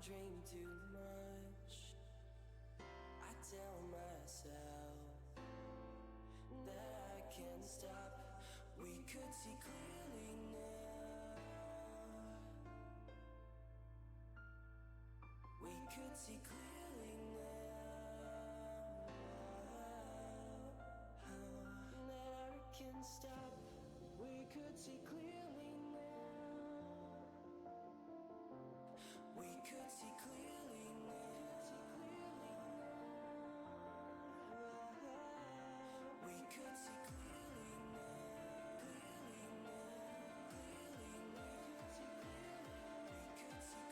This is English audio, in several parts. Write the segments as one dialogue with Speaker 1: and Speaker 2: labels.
Speaker 1: dream too much. I tell myself that I can't stop. We could see clearly now. We could see clearly now. That I can't stop. We could see clearly now. We could see clearly now. We could see clearly now. Clearly now. Clearly now. We could see clearly now. We could see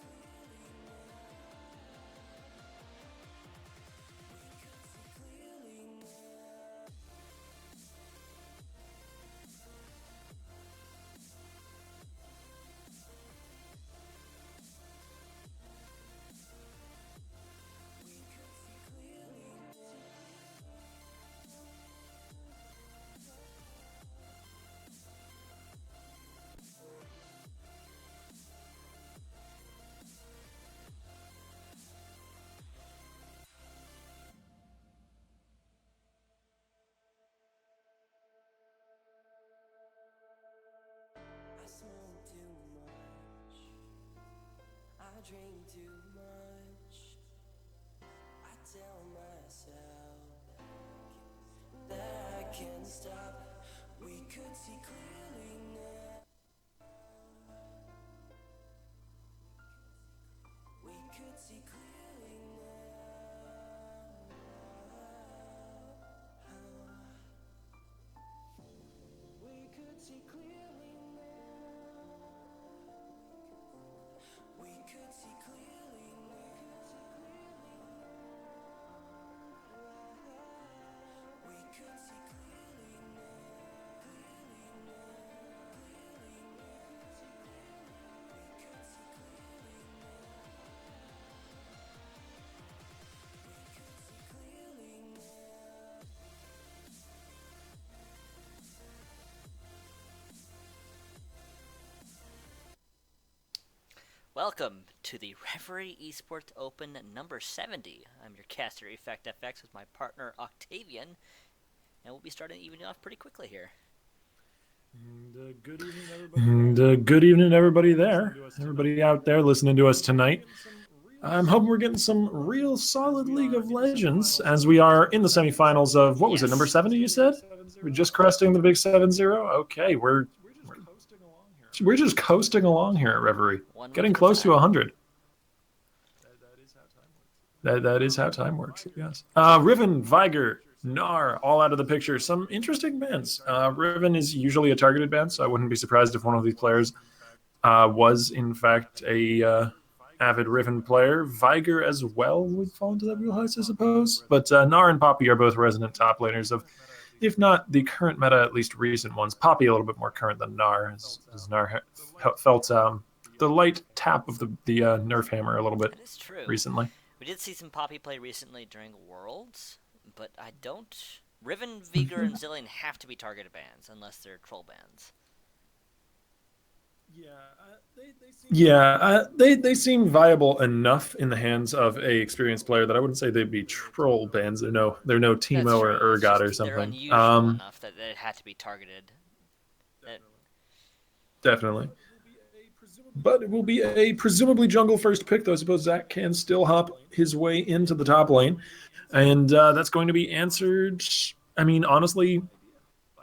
Speaker 1: clearly now. We could see clearly I smoke too much. I drink too much. I tell myself that I can't stop. We could see clearly now. We could see clearly now. We could see clearly now. We could see clearly now. We could see clearly now. Clearly now. Clearly now. We could see clearly now. We could see clearly now.
Speaker 2: Welcome to the Reverie Esports Open number 70. I'm your caster, Effect FX, with my partner, Octavian, and we'll be starting the evening off pretty quickly here.
Speaker 3: Good evening, everybody. Good evening, everybody there. Everybody out there listening to us tonight. I'm hoping we're getting some real solid League of Legends as we are in the semifinals of, what was it, number 70, you said? We're just cresting the big 7-0? Okay, we're just coasting along here at Reverie. Getting close to 100. That is how time works, yes. Riven, Viger, Gnar, all out of the picture. Some interesting bans. Riven is usually a targeted ban, so I wouldn't be surprised if one of these players was, in fact, a avid Riven player. Viger as well would fall into that wheelhouse, I suppose. But Gnar and Poppy are both resonant top laners of, if not the current meta, at least recent ones. Poppy a little bit more current than Gnar, as Gnar felt the light tap of the nerf hammer a little bit recently.
Speaker 2: We did see some Poppy play recently during Worlds, but I don't... Riven, Vigor, and Zillion have to be targeted bans, unless they're troll bans.
Speaker 3: They seem viable enough in the hands of a experienced player that I wouldn't say they'd be troll bans. They're no Teemo or Urgot or something.
Speaker 2: They're unusual enough that it had to be targeted.
Speaker 3: Definitely. But it will be a presumably jungle first pick, though. I suppose Zach can still hop his way into the top lane. And that's going to be answered, I mean, honestly,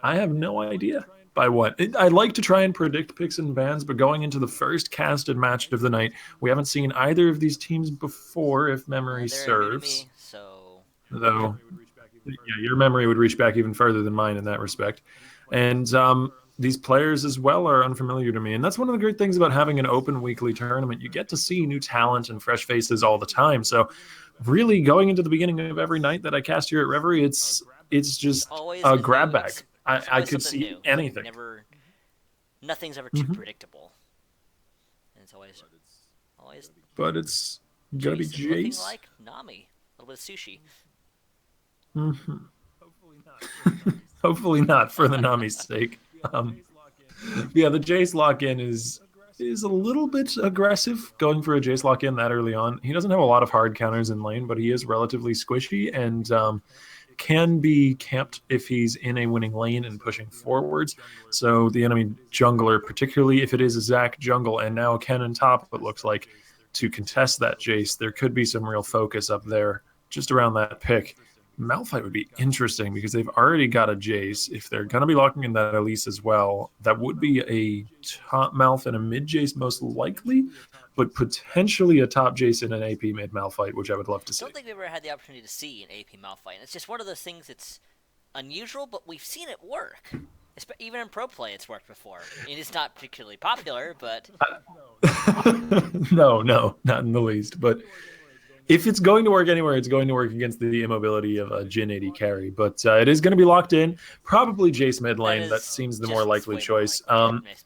Speaker 3: I have no idea by what. I like to try and predict picks and bans, but going into the first casted match of the night, we haven't seen either of these teams before, if memory serves. Though, yeah, your memory would reach back even further than mine in that respect. And these players as well are unfamiliar to me. And that's one of the great things about having an open weekly tournament. You get to see new talent and fresh faces all the time. So really going into the beginning of every night that I cast here at Reverie, it's just a grab bag. I could see
Speaker 2: new.
Speaker 3: anything.
Speaker 2: Nothing's ever too predictable. And it's always
Speaker 3: but it's gotta be Jace.
Speaker 2: Looking like Nami. A little bit of sushi.
Speaker 3: Hopefully not for the Nami's sake. Yeah, the Jace lock-in is is a little bit aggressive going for a Jace lock in that early on. He doesn't have a lot of hard counters in lane, but he is relatively squishy and can be camped if he's in a winning lane and pushing forwards. So the enemy jungler, particularly if it is a Zac jungle and now Kennen top, it looks like, to contest that Jace, there could be some real focus up there just around that pick. Malphite would be interesting because they've already got a Jace. If they're going to be locking in that Elise as well, that would be a top Malph and a mid Jace most likely, but potentially a top Jace and an AP mid Malphite, which I would love to see.
Speaker 2: I don't think we've ever had the opportunity to see an AP Malphite. It's just one of those things that's unusual, but we've seen it work. Even in pro play, it's worked before. I mean, it's not particularly popular, but
Speaker 3: no, not in the least. But if it's going to work anywhere, it's going to work against the immobility of a Jhin 80 carry. But it is going to be locked in. Probably Jace mid lane. That seems the more likely choice.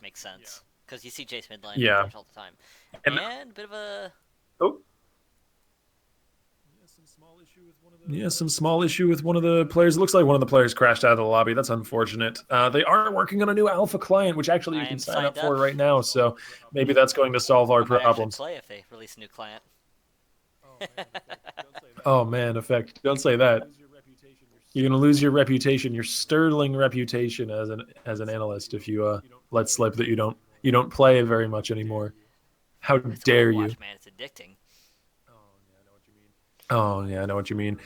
Speaker 2: Makes sense. Because you see Jace mid lane all the time.
Speaker 3: And
Speaker 2: a bit of a...
Speaker 3: Oh. Yeah, some small issue with one of the players. It looks like one of the players crashed out of the lobby. That's unfortunate. They are working on a new alpha client, which actually you can sign up for right now. So maybe that's going to solve our problems.
Speaker 2: Play if they release a new client.
Speaker 3: Oh man, Effect! Don't say that. You're gonna lose your reputation, your sterling reputation as an analyst if you let slip that you don't play very much anymore. How dare you?
Speaker 2: Man, it's addicting.
Speaker 3: Oh yeah, I know what you mean.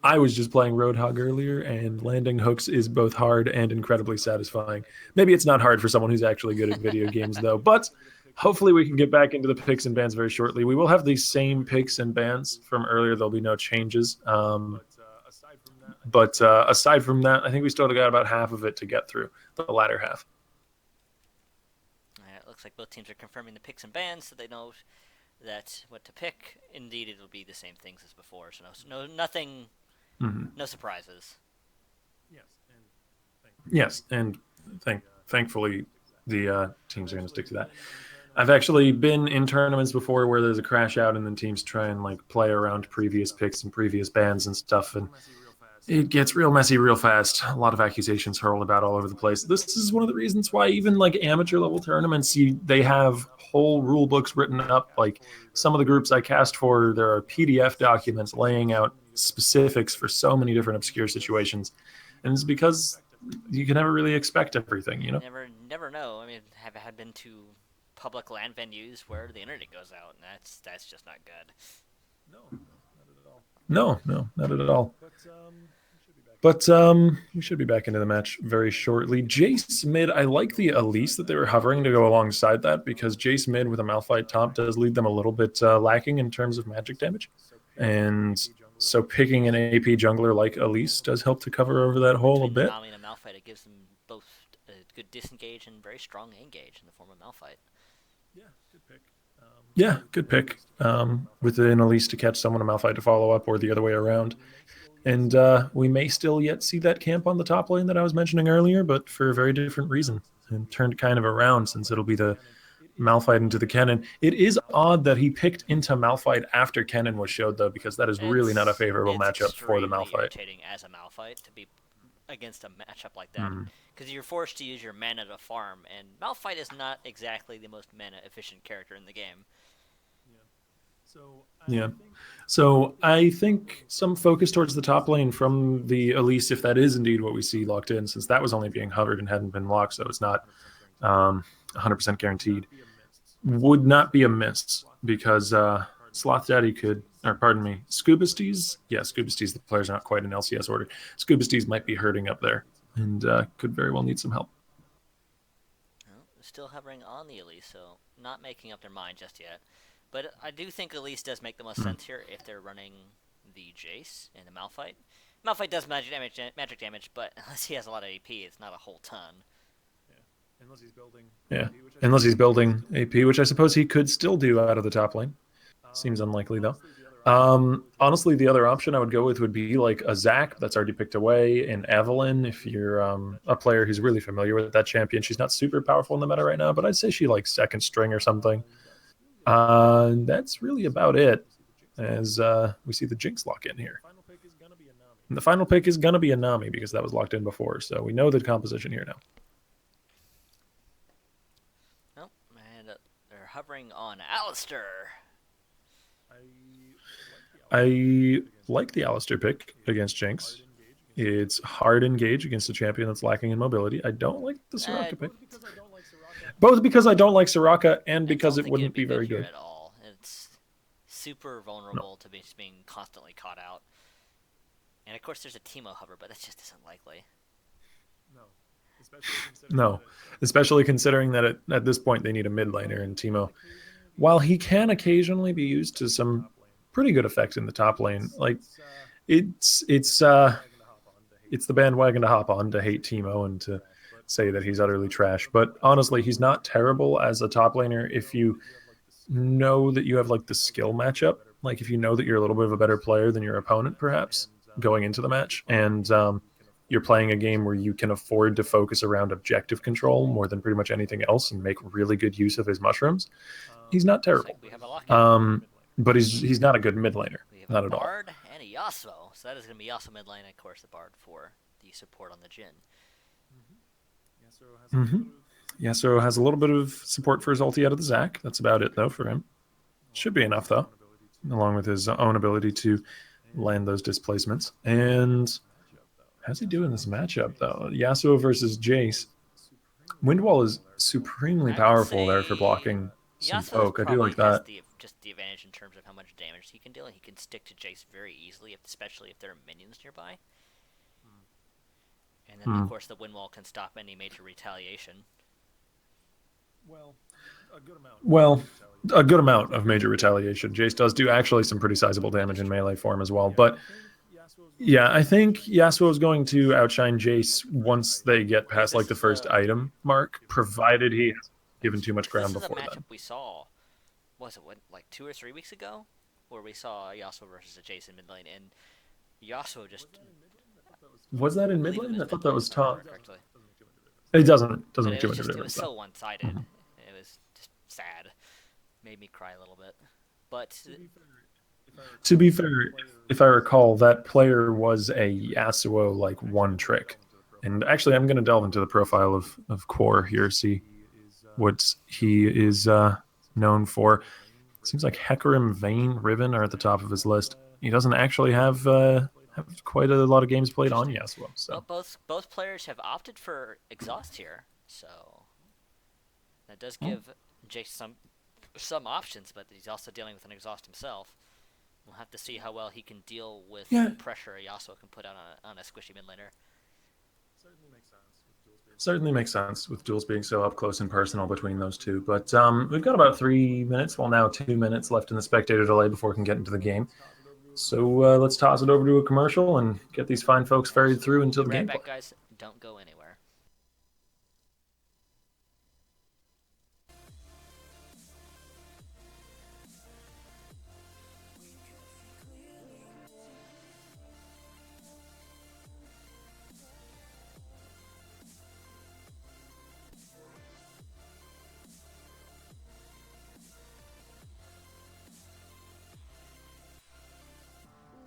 Speaker 3: I was just playing Roadhog earlier, and landing hooks is both hard and incredibly satisfying. Maybe it's not hard for someone who's actually good at video games, though. But hopefully we can get back into the picks and bans very shortly. We will have the same picks and bans from earlier. There'll be no changes. But aside from that, I think we still got about half of it to get through, the latter half.
Speaker 2: It looks like both teams are confirming the picks and bans, so they know that what to pick. Indeed, it'll be the same things as before. So nothing, no surprises.
Speaker 3: Yes, and thankfully the teams are going to stick to that. I've actually been in tournaments before where there's a crash out and then teams try and like play around previous picks and previous bans and stuff, and it gets real messy real fast. A lot of accusations hurled about all over the place. This is one of the reasons why even like amateur level tournaments, they have whole rule books written up. Like some of the groups I cast for, there are PDF documents laying out specifics for so many different obscure situations, and it's because you can never really expect everything, you know.
Speaker 2: Never know. I mean, have I been to public LAN venues where the internet goes out, and that's just not good.
Speaker 3: No, not at all. But we should be back into the match very shortly. Jace mid, I like the Elise that they were hovering to go alongside that, because Jace mid with a Malphite top does leave them a little bit lacking in terms of magic damage. And so picking an AP jungler like Elise does help to cover over that hole a bit.
Speaker 2: And a Malphite, it gives them both a good disengage and very strong engage in the form of Malphite.
Speaker 3: Yeah, good pick. With an Elise to catch someone, a Malphite to follow up, or the other way around. And we may still yet see that camp on the top lane that I was mentioning earlier, but for a very different reason, and turned kind of around, since it'll be the Malphite into the Kennen. It is odd that he picked into Malphite after Kennen was showed, though, because that is really not a favorable matchup for the Malphite.
Speaker 2: Irritating as a Malphite to be against a matchup like that, because you're forced to use your mana to farm, and Malphite is not exactly the most mana efficient character in the game.
Speaker 3: Yeah. So I think some focus towards the top lane from the Elise, if that is indeed what we see locked in, since that was only being hovered and hadn't been locked, so it's not 100% guaranteed, would not be a miss, because Sloth Daddy could, or pardon me, Scubasties? Yeah, Scubasties, the player's not quite in LCS order. Scubasties might be hurting up there, and could very well need some help.
Speaker 2: Well, still hovering on the Elise, so not making up their mind just yet. But I do think Elise does make the most sense here if they're running the Jace and the Malphite. Malphite does magic damage, but unless he has a lot of AP, it's not a whole ton.
Speaker 3: Unless he's building AP, which I suppose he could still do out of the top lane. Seems unlikely, though. Honestly, the other option I would go with would be like a Zac that's already picked away, and Evelyn, if you're a player who's really familiar with that champion. She's not super powerful in the meta right now, but I'd say she like second string or something. That's really about it, as we see the Jinx lock in here. And the final pick is going to be a Nami, because that was locked in before, so we know the composition here now.
Speaker 2: Oh, and they're hovering on Alistair.
Speaker 3: I like the Alistair pick against Jinx. It's hard engage against a champion that's lacking in mobility. I don't like the Soraka pick. Both because I don't like Soraka and
Speaker 2: I
Speaker 3: because
Speaker 2: don't
Speaker 3: it
Speaker 2: think
Speaker 3: wouldn't
Speaker 2: it'd be
Speaker 3: be very
Speaker 2: here
Speaker 3: good.
Speaker 2: at all. It's super
Speaker 3: No.
Speaker 2: vulnerable to be just being constantly caught out. And of course, there's a Teemo hover, but that just isn't likely.
Speaker 3: No, especially considering that at this point they need a mid laner, and Teemo, while he can occasionally be used to some pretty good effect in the top lane, like it's the bandwagon to hop on to hate Teemo and to say that he's utterly trash. But honestly, he's not terrible as a top laner if you know that you have like the skill matchup. Like if you know that you're a little bit of a better player than your opponent, perhaps going into the match, and you're playing a game where you can afford to focus around objective control more than pretty much anything else and make really good use of his mushrooms. He's not
Speaker 2: Looks like
Speaker 3: terrible.
Speaker 2: we have a lock
Speaker 3: But he's not a good mid laner,
Speaker 2: We have
Speaker 3: not
Speaker 2: a
Speaker 3: at all.
Speaker 2: Bard and a Yasuo. So that is going to be Yasuo mid lane, and of course the Bard for the support on the Jhin.
Speaker 3: Mm-hmm. Yasuo has a little bit of support for his ulti out of the Zac. That's about it, though, for him. Should be enough, though, along with his own ability to land those displacements. And how's he doing this matchup, though? Yasuo versus Jace. Windwall is supremely
Speaker 2: I would
Speaker 3: powerful there for
Speaker 2: say
Speaker 3: blocking some
Speaker 2: Yasuo's
Speaker 3: poke. I do
Speaker 2: probably
Speaker 3: like that.
Speaker 2: just the advantage in terms of how much damage he can deal, and he can stick to Jace very easily, especially if there are minions nearby. And then, of course, the wind wall can stop any major retaliation.
Speaker 3: Well, a good amount of major retaliation. Jace does do actually some pretty sizable damage in melee form as well. But yeah, I think Yasuo is going to outshine Jace once they get past like the first item mark, provided he hasn't given too much ground
Speaker 2: This is a
Speaker 3: before
Speaker 2: matchup
Speaker 3: then.
Speaker 2: we saw, like 2 or 3 weeks ago? Where we saw Yasuo versus a Jace in mid lane, and Yasuo just...
Speaker 3: Was that in
Speaker 2: I
Speaker 3: mid
Speaker 2: believe it
Speaker 3: lane?
Speaker 2: was
Speaker 3: I thought
Speaker 2: mid
Speaker 3: that
Speaker 2: lane,
Speaker 3: was
Speaker 2: if I
Speaker 3: top.
Speaker 2: remember correctly.
Speaker 3: It doesn't
Speaker 2: But
Speaker 3: make
Speaker 2: it
Speaker 3: too
Speaker 2: was
Speaker 3: much of a
Speaker 2: just, it
Speaker 3: difference
Speaker 2: was
Speaker 3: though.
Speaker 2: so one-sided. It was just sad. Made me cry a little bit. But
Speaker 3: To be fair, if I recall, that player was a Yasuo like one trick. And actually, I'm going to delve into the profile of Core here, see what he is known for. Seems like Hecarim, Vayne, Riven are at the top of his list. He doesn't actually have quite a lot of games played on Yasuo. So
Speaker 2: well, both players have opted for exhaust here, so that does give Jace some options, but he's also dealing with an exhaust himself. We'll have to see how well he can deal with
Speaker 3: Yeah.
Speaker 2: the pressure Yasuo can put on a squishy mid laner.
Speaker 3: certainly makes sense with duels being so up close and personal between those two. But we've got about 3 minutes, well now 2 minutes left in the spectator delay before we can get into the game. So let's toss it over to a commercial and get these fine folks ferried through until
Speaker 2: Be
Speaker 3: the
Speaker 2: right
Speaker 3: gameplay.
Speaker 2: back, guys. Don't go anywhere.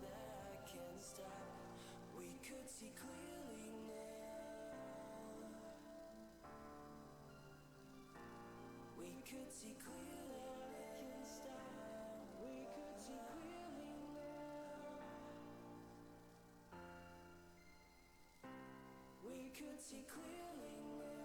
Speaker 1: That can't stop. We could see clearly now. We could see clearly. That can't stop. We could see clearly now. We could see clearly now.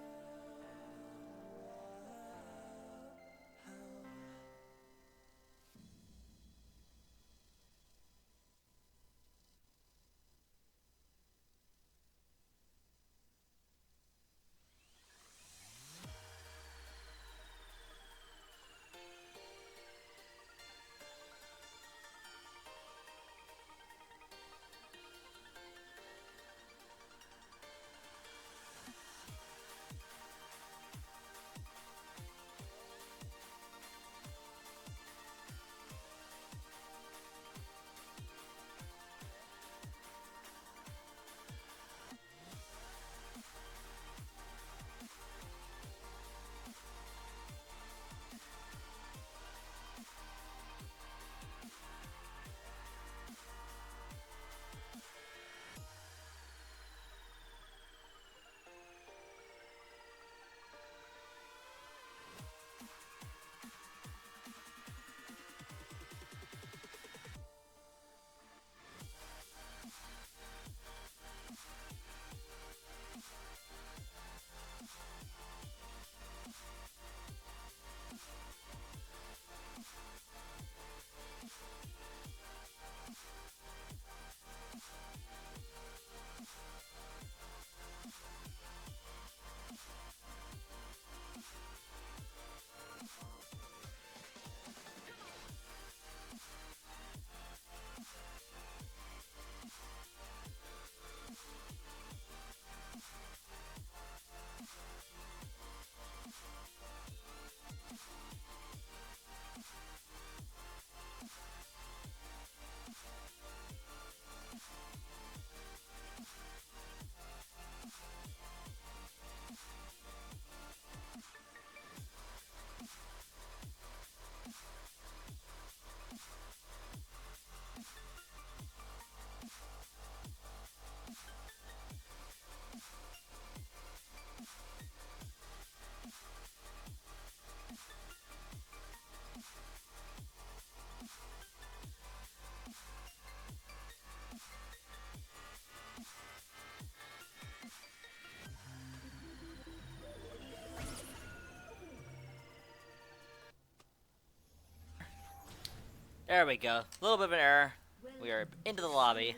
Speaker 2: There we go. A little bit of an error. We are into the lobby.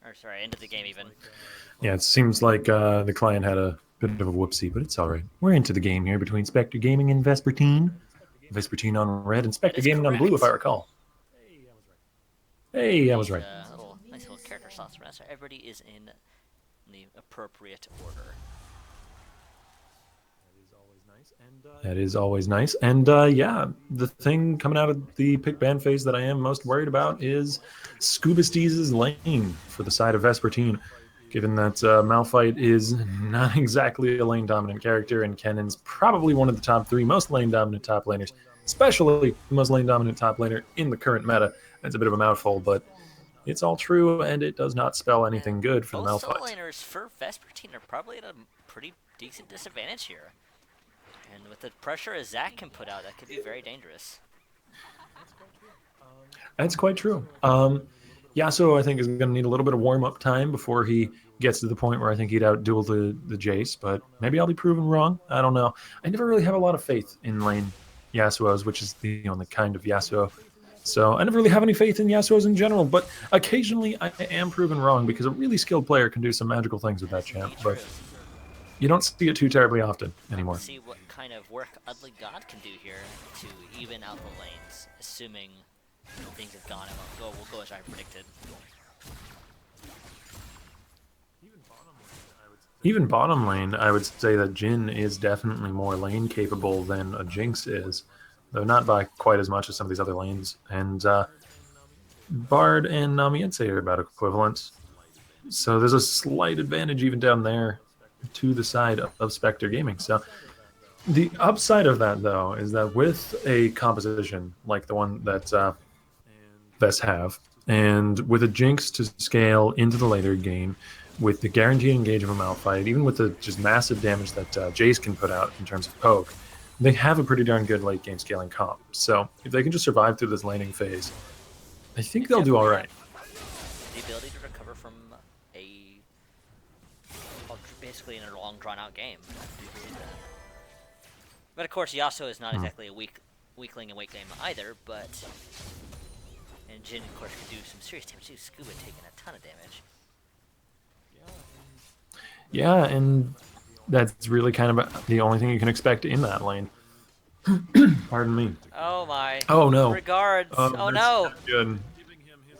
Speaker 2: Or, sorry, into the game even.
Speaker 3: Yeah, it seems like the client had a bit of a whoopsie, but it's all right. We're into the game here between Spectre Gaming and Vespertine. Vespertine on red and Spectre Gaming on blue, if I recall. Hey, I was right.
Speaker 2: Nice little character slots around, so everybody is in the appropriate order.
Speaker 3: That is always nice. And yeah, the thing coming out of the pick ban phase that I am most worried about is Scuba Steez's lane for the side of Vespertine. Given that Malphite is not exactly a lane dominant character, and Kennan's probably one of the top 3 most lane dominant top laners, especially the most lane dominant top laner in the current meta. That's a bit of a mouthful, but it's all true, and it does not spell anything good for the
Speaker 2: Both
Speaker 3: Malphite.
Speaker 2: solo laners for Vespertine are probably at a pretty decent disadvantage here. And with the pressure a Zac can put out, that could be very dangerous.
Speaker 3: That's quite true. Yasuo, I think, is going to need a little bit of warm-up time before he gets to the point where I think he'd outduel the Jace, but maybe I'll be proven wrong. I don't know. I never really have a lot of faith in lane Yasuo's, which is the only kind of Yasuo. So I never really have any faith in Yasuo's in general, but occasionally I am proven wrong because a really skilled player can do some magical things with that champ, but you don't see it too terribly often anymore.
Speaker 2: See what kind of work Ugly God can do here to even out the lanes, assuming things have gone and will go as I predicted.
Speaker 3: Even bottom lane, I would say that Jhin is definitely more lane capable than a Jinx is, though not by quite as much as some of these other lanes. And Bard and Namiense are about equivalent. So there's a slight advantage even down there to the side of Spectre Gaming. So the upside of that, though, is that with a composition like the one that Vest have, and with a Jinx to scale into the later game, with the guaranteed engage of a Malphite, even with the just massive damage that Jace can put out in terms of poke, they have a pretty darn good late game scaling comp. So if they can just survive through this laning phase, I think they'll do all right.
Speaker 2: The ability to recover from basically in a long drawn out game. But of course, Yasuo is not exactly a weakling in weight game either, but and Jhin of course can do some serious damage too. Scuba taking a ton of damage.
Speaker 3: Yeah, and that's really kind of the only thing you can expect in that lane. Pardon me.
Speaker 2: Oh my.
Speaker 3: Oh no.
Speaker 2: Regards. Oh no.
Speaker 3: Good.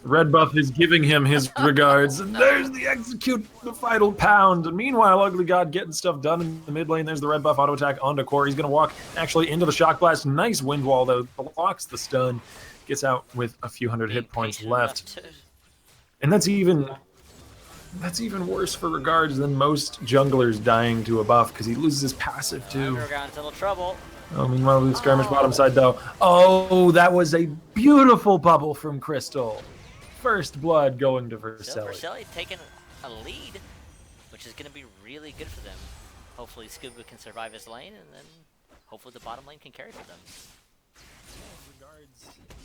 Speaker 3: Red buff is giving him his regards, and there's the execute the final pound. And meanwhile, Ugly God getting stuff done in the mid lane. There's the red buff auto attack onto Core. He's gonna walk actually into the shock blast. Nice wind wall though, blocks the stun, gets out with a few hundred hit points left. And that's even worse for Regards than most junglers dying to a buff because he loses his passive too.
Speaker 2: Underground's in little trouble.
Speaker 3: Oh, meanwhile, we skirmish bottom side though. Oh, that was a beautiful bubble from Crystal. First blood going to Vercelli.
Speaker 2: So Vercelli taking a lead, which is going to be really good for them. Hopefully Scuba can survive his lane, and then hopefully the bottom lane can carry for them.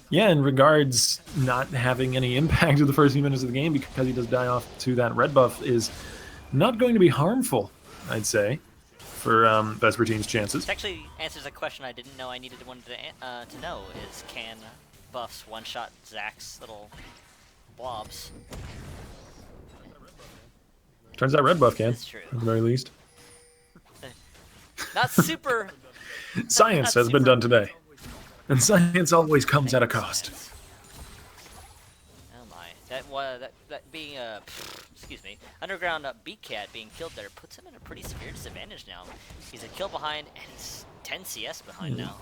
Speaker 3: Yeah, in Regards not having any impact of the first few minutes of the game because he does die off to that red buff is not going to be harmful, I'd say, for Vespertine's chances.
Speaker 2: This actually answers a question I didn't know I wanted to know, is can buffs one-shot Zac's little blobs?
Speaker 3: Turns out red buff can,
Speaker 2: That's true.
Speaker 3: at the very least.
Speaker 2: Not super...
Speaker 3: Science has been done today. And science always comes at a cost.
Speaker 2: Oh my, that being a excuse me, underground Beat Cat being killed there puts him in a pretty severe disadvantage now. He's a kill behind, and he's 10 CS behind now.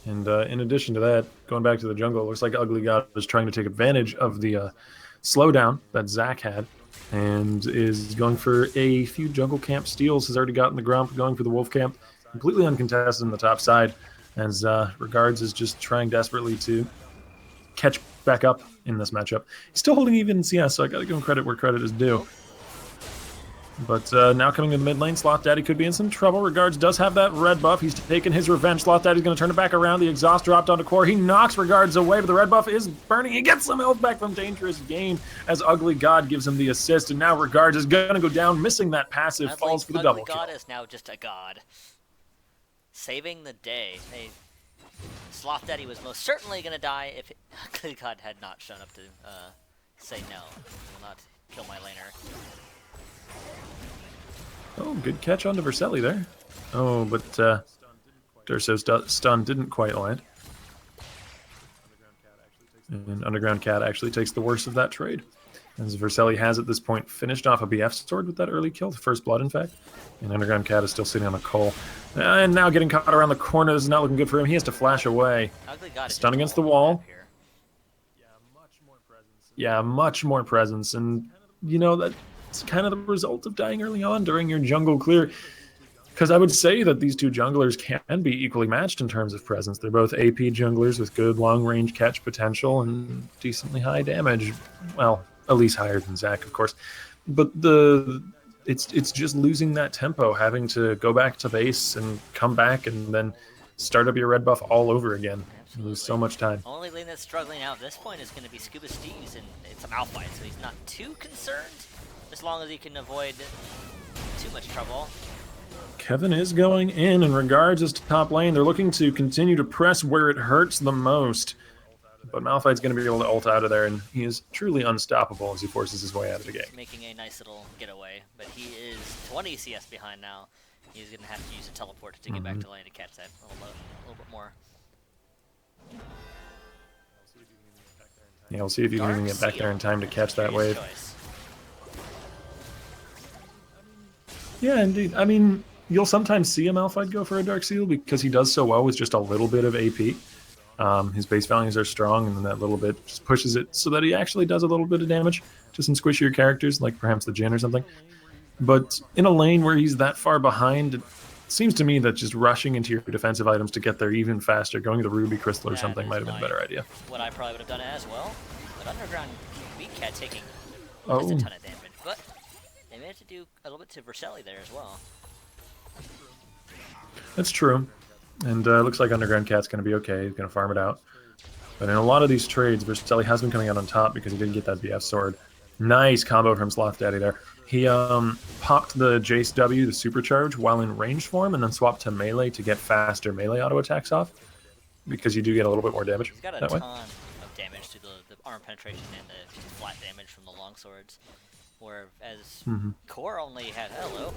Speaker 3: And in addition to that, going back to the jungle, it looks like Ugly God is trying to take advantage of the slowdown that Zach had, and is going for a few jungle camp steals. Has already gotten the Grump, going for the Wolf camp, completely uncontested on the top side, as Regards is just trying desperately to catch back up in this matchup. He's still holding even in CS, so I got to give him credit where credit is due. But now coming to the mid lane, Sloth Daddy could be in some trouble. Regards does have that red buff. He's taken his revenge. Sloth Daddy's going to turn it back around. The exhaust dropped onto Core. He knocks Regards away, but the red buff is burning. He gets some health back from Dangerous Game as Ugly God gives him the assist. And now Regards is going to go down, missing that passive, falls for the double kill.
Speaker 2: Ugly God is now just a god. Saving the day. Hey, Sloth Daddy was most certainly going to die if Ugly God had not shown up to say no. He will not kill my laner.
Speaker 3: Oh, good catch onto Verselli there. Oh, but Durso's stun didn't quite land. And Underground Cat actually takes the worst of that trade. As Verselli has at this point finished off a BF sword with that early kill, the first blood in fact. And Underground Cat is still sitting on the coal. And now getting caught around the corner. This is not looking good for him. He has to flash away. Stun against the wall. Yeah, much more presence. And, you know, that's kind of the result of dying early on during your jungle clear. Because I would say that these two junglers can be equally matched in terms of presence. They're both AP junglers with good long-range catch potential and decently high damage. Well, at least higher than Zach, of course. But it's just losing that tempo, having to go back to base and come back and then start up your red buff all over again. You lose so much time.
Speaker 2: Only lane that's struggling out at this point is going to be Scuba Steve's, and it's a Malphite, so he's not too concerned, as long as he can avoid too much trouble.
Speaker 3: Kevin is going in regards as to top lane. They're looking to continue to press where it hurts the most. But Malphite's going to be able to ult out of there, and he is truly unstoppable as he forces his way out of the game.
Speaker 2: Making a nice little getaway, but he is 20 CS behind now. He's going to have to use a teleport to get back to lane to catch that a little bit more.
Speaker 3: Yeah, we'll see if you can even get back there in time to catch that wave. Yeah, indeed. I mean, you'll sometimes see a Malphite go for a Dark Seal because he does so well with just a little bit of AP. His base values are strong, and then that little bit just pushes it so that he actually does a little bit of damage to some squishier characters, like perhaps the Jhin or something. But in a lane where he's that far behind, it seems to me that just rushing into your defensive items to get there even faster, going to Ruby Crystal or something might have been a better idea.
Speaker 2: What I probably would have done as well. But Underground Beat Cat taking just a ton of damage, but they managed to do a little bit to Verselli there as well.
Speaker 3: That's true. And it looks like Underground Cat's going to be okay. He's going to farm it out. But in a lot of these trades, Verselli has been coming out on top because he didn't get that BF sword. Nice combo from Sloth Daddy there. He popped the Jace W, the supercharge, while in ranged form, and then swapped to melee to get faster melee auto attacks off, because you do get a little bit more damage.
Speaker 2: He's got a ton of damage to the armor penetration and the flat damage from the longswords, whereas Core only had hello.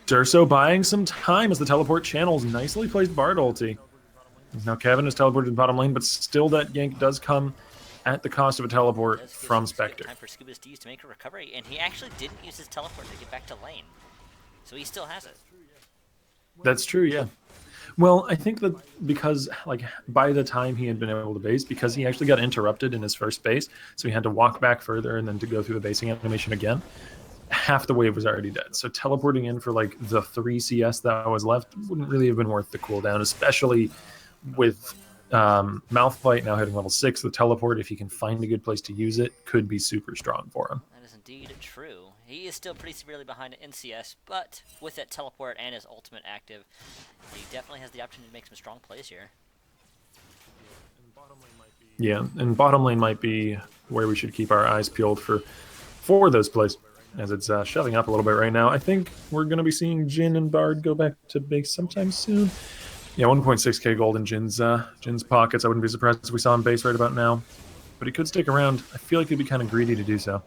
Speaker 3: Durso buying some time as the teleport channels nicely placed Bard ulti. Now Kevin is teleported to the bottom lane, but still that gank does come at the cost of a teleport from Spectre.
Speaker 2: Time for Scuba Steve's to make a recovery, and he actually didn't use his teleport to get back to lane, so he still has it.
Speaker 3: That's true, yeah. Well, I think that because, like, by the time he had been able to base, because he actually got interrupted in his first base, so he had to walk back further and then to go through the basing animation again, half the wave was already dead. So teleporting in for, like, the 3 CS that was left wouldn't really have been worth the cooldown, especially with Malphite now hitting level 6. The teleport, if he can find a good place to use it, could be super strong for him.
Speaker 2: That is indeed true. He is still pretty severely behind in CS, but with that teleport and his ultimate active, he definitely has the opportunity to make some strong plays here.
Speaker 3: Yeah, and bottom lane might be where we should keep our eyes peeled for those plays, as it's shoving up a little bit right now. I think we're going to be seeing Jhin and Bard go back to base sometime soon. Yeah, 1.6k gold in Jin's pockets. I wouldn't be surprised if we saw him base right about now. But he could stick around. I feel like he'd be kind of greedy to do so.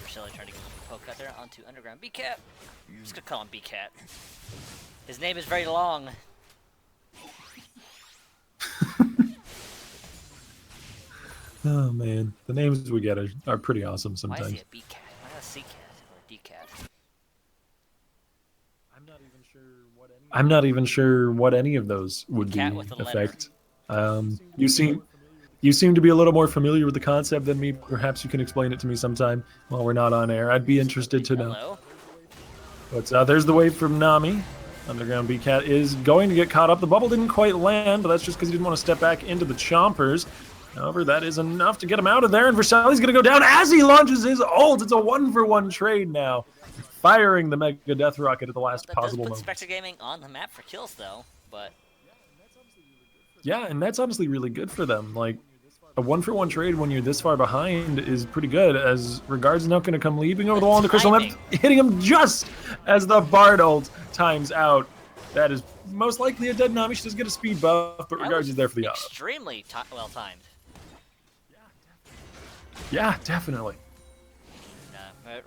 Speaker 2: Verselli trying to get a poke out there onto Underground B-Cat. I'm just going to call him B-Cat. His name is very long.
Speaker 3: Oh man, the names we get are pretty awesome
Speaker 2: Why is he
Speaker 3: sometimes.
Speaker 2: a B cat? Why not a C cat or a D cat?
Speaker 3: I'm not even sure what any of those
Speaker 2: A
Speaker 3: would
Speaker 2: cat
Speaker 3: be
Speaker 2: with a letter.
Speaker 3: affect. You seem to be a little more familiar with the concept than me. Perhaps you can explain it to me sometime while we're not on air. I'd be interested to know.
Speaker 2: Hello.
Speaker 3: But there's the wave from Nami. Underground B-Cat is going to get caught up. The bubble didn't quite land, but that's just because he didn't want to step back into the chompers. However, that is enough to get him out of there, and Versailles going to go down as he launches his ult. It's a 1-for-1 trade now, firing the Mega Death Rocket at the last
Speaker 2: That does
Speaker 3: possible
Speaker 2: put
Speaker 3: moment.
Speaker 2: Spectre Gaming on the map for kills, though. But
Speaker 3: Yeah, and that's honestly really good for them. Like, a 1-for-1 trade when you're this far behind is pretty good, as Regards is now going to come leaping over the wall on the Crystal Map, hitting him just as the Bard ult times out. That is most likely a dead Nami. She does get a speed buff, but Regards is there for the auto.
Speaker 2: extremely well timed.
Speaker 3: Yeah, definitely.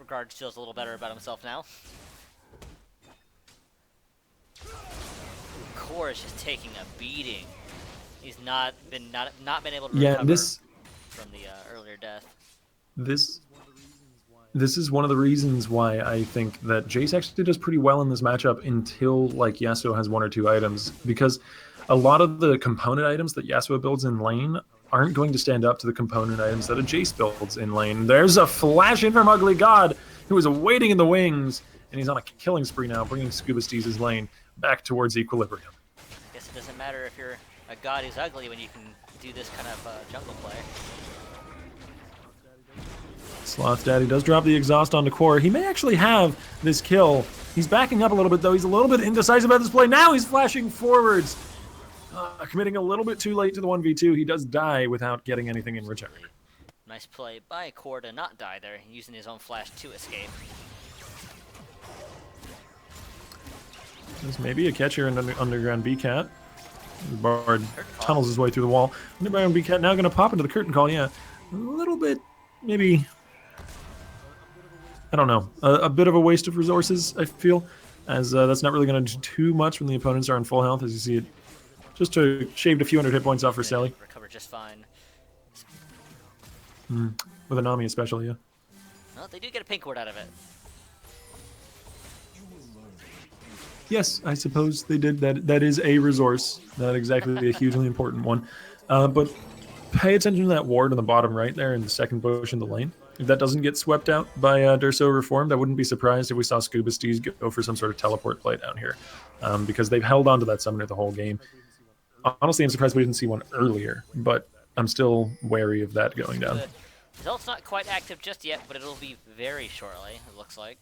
Speaker 2: Regards feels a little better about himself now. Core is just taking a beating. He's not been able to recover from the earlier death.
Speaker 3: This is one of the reasons why I think that Jace actually does pretty well in this matchup until like Yasuo has 1 or 2 items, because a lot of the component items that Yasuo builds in lane aren't going to stand up to the component items that a Jace builds in lane. There's a flash in from Ugly God, who is waiting in the wings, and he's on a killing spree now, bringing Scuba Steez's lane back towards equilibrium.
Speaker 2: I guess it doesn't matter if you're a god who's ugly when you can do this kind of jungle play.
Speaker 3: Sloth Daddy does drop the exhaust onto Core. He may actually have this kill. He's backing up a little bit, though. He's a little bit indecisive about this play. Now he's flashing forwards. Committing a little bit too late to the 1v2. He does die without getting anything in return.
Speaker 2: Nice play by Core to not die there, using his own flash to escape.
Speaker 3: There's maybe a catch here in Underground B-Cat. Bard tunnels his way through the wall. Underground B-Cat now going to pop into the curtain call. Yeah, a little bit, maybe... I don't know, a bit of a waste of resources, I feel, as that's not really going to do too much when the opponents are in full health, as you see it. Just to shaved a few hundred hit points off for Sally.
Speaker 2: Recover just fine.
Speaker 3: With a Nami especially, yeah.
Speaker 2: Well, they do get a pink ward out of it.
Speaker 3: Yes, I suppose they did. That is a resource, not exactly a hugely important one. But pay attention to that ward on the bottom right there in the second bush in the lane. If that doesn't get swept out by Durso Reformed, I wouldn't be surprised if we saw Scuba Steez go for some sort of teleport play down here, because they've held on to that summoner the whole game. Honestly, I'm surprised we didn't see one earlier, but I'm still wary of that going down.
Speaker 2: His ult's not quite active just yet, but it'll be very shortly, it looks like.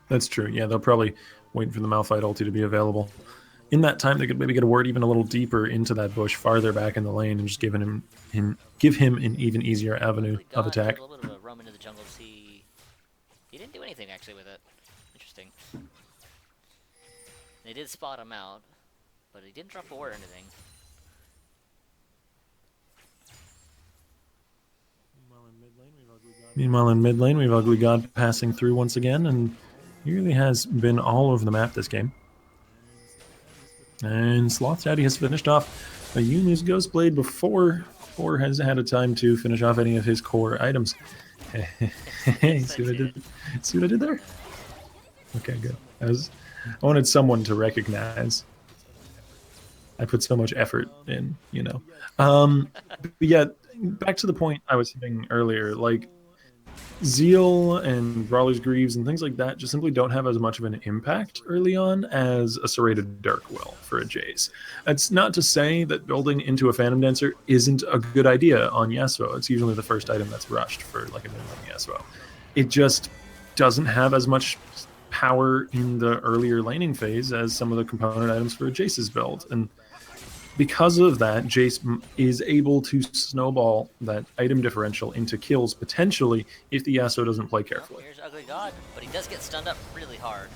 Speaker 3: That's true. Yeah, they'll probably wait for the Malphite ulti to be available. In that time, they could maybe get a ward even a little deeper into that bush, farther back in the lane, and just give him an even easier avenue of attack.
Speaker 2: A little bit of a roam into the jungle to see. He didn't do anything actually with it. Interesting. They did spot him out, but he didn't drop a ward or anything.
Speaker 3: Meanwhile, in mid lane, we have Ugly God passing through once again, and he really has been all over the map this game. And Sloth Daddy has finished off a Yumi's Ghostblade before Core has had a time to finish off any of his core items. See what I did? See what I did there? Okay, good. I wanted someone to recognize. I put so much effort in, you know. But yeah, back to the point I was hitting earlier, like Zeal and Brawler's Greaves and things like that just simply don't have as much of an impact early on as a Serrated Dirk will for a Jace. That's not to say that building into a Phantom Dancer isn't a good idea on Yasuo. It's usually the first item that's rushed for like a minimum Yasuo. It just doesn't have as much power in the earlier laning phase as some of the component items for a Jace's build. And because of that, Jace is able to snowball that item differential into kills potentially if the Yasuo doesn't play carefully.
Speaker 2: Here's Ugly God, but he does get stunned up really hard.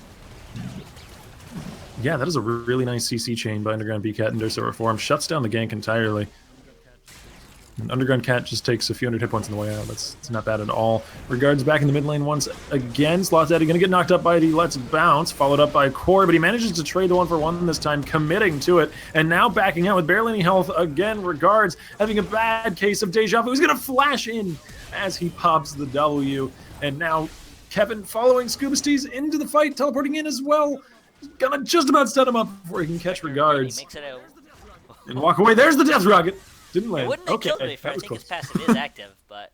Speaker 3: Yeah, that is a really nice CC chain by Underground B-Cat and Durso Reform. Shuts down the gank entirely. And Underground Cat just takes a few hundred hit points on the way out. It's not bad at all. Regards back in the mid lane once again. Sloth Daddy gonna get knocked up by the Let's Bounce, followed up by Core, but he manages to trade the 1-for-1 this time, committing to it, and now backing out with barely any health again. Regards having a bad case of deja vu. He's gonna flash in as he pops the W, and now Kevin following Scuba Steez into the fight, teleporting in as well. Gonna just about stun him up before he can catch Regards.
Speaker 2: Makes it out.
Speaker 3: And walk away. There's the Death Rocket. Didn't land.
Speaker 2: It wouldn't have killed me if I think his passive is active, but...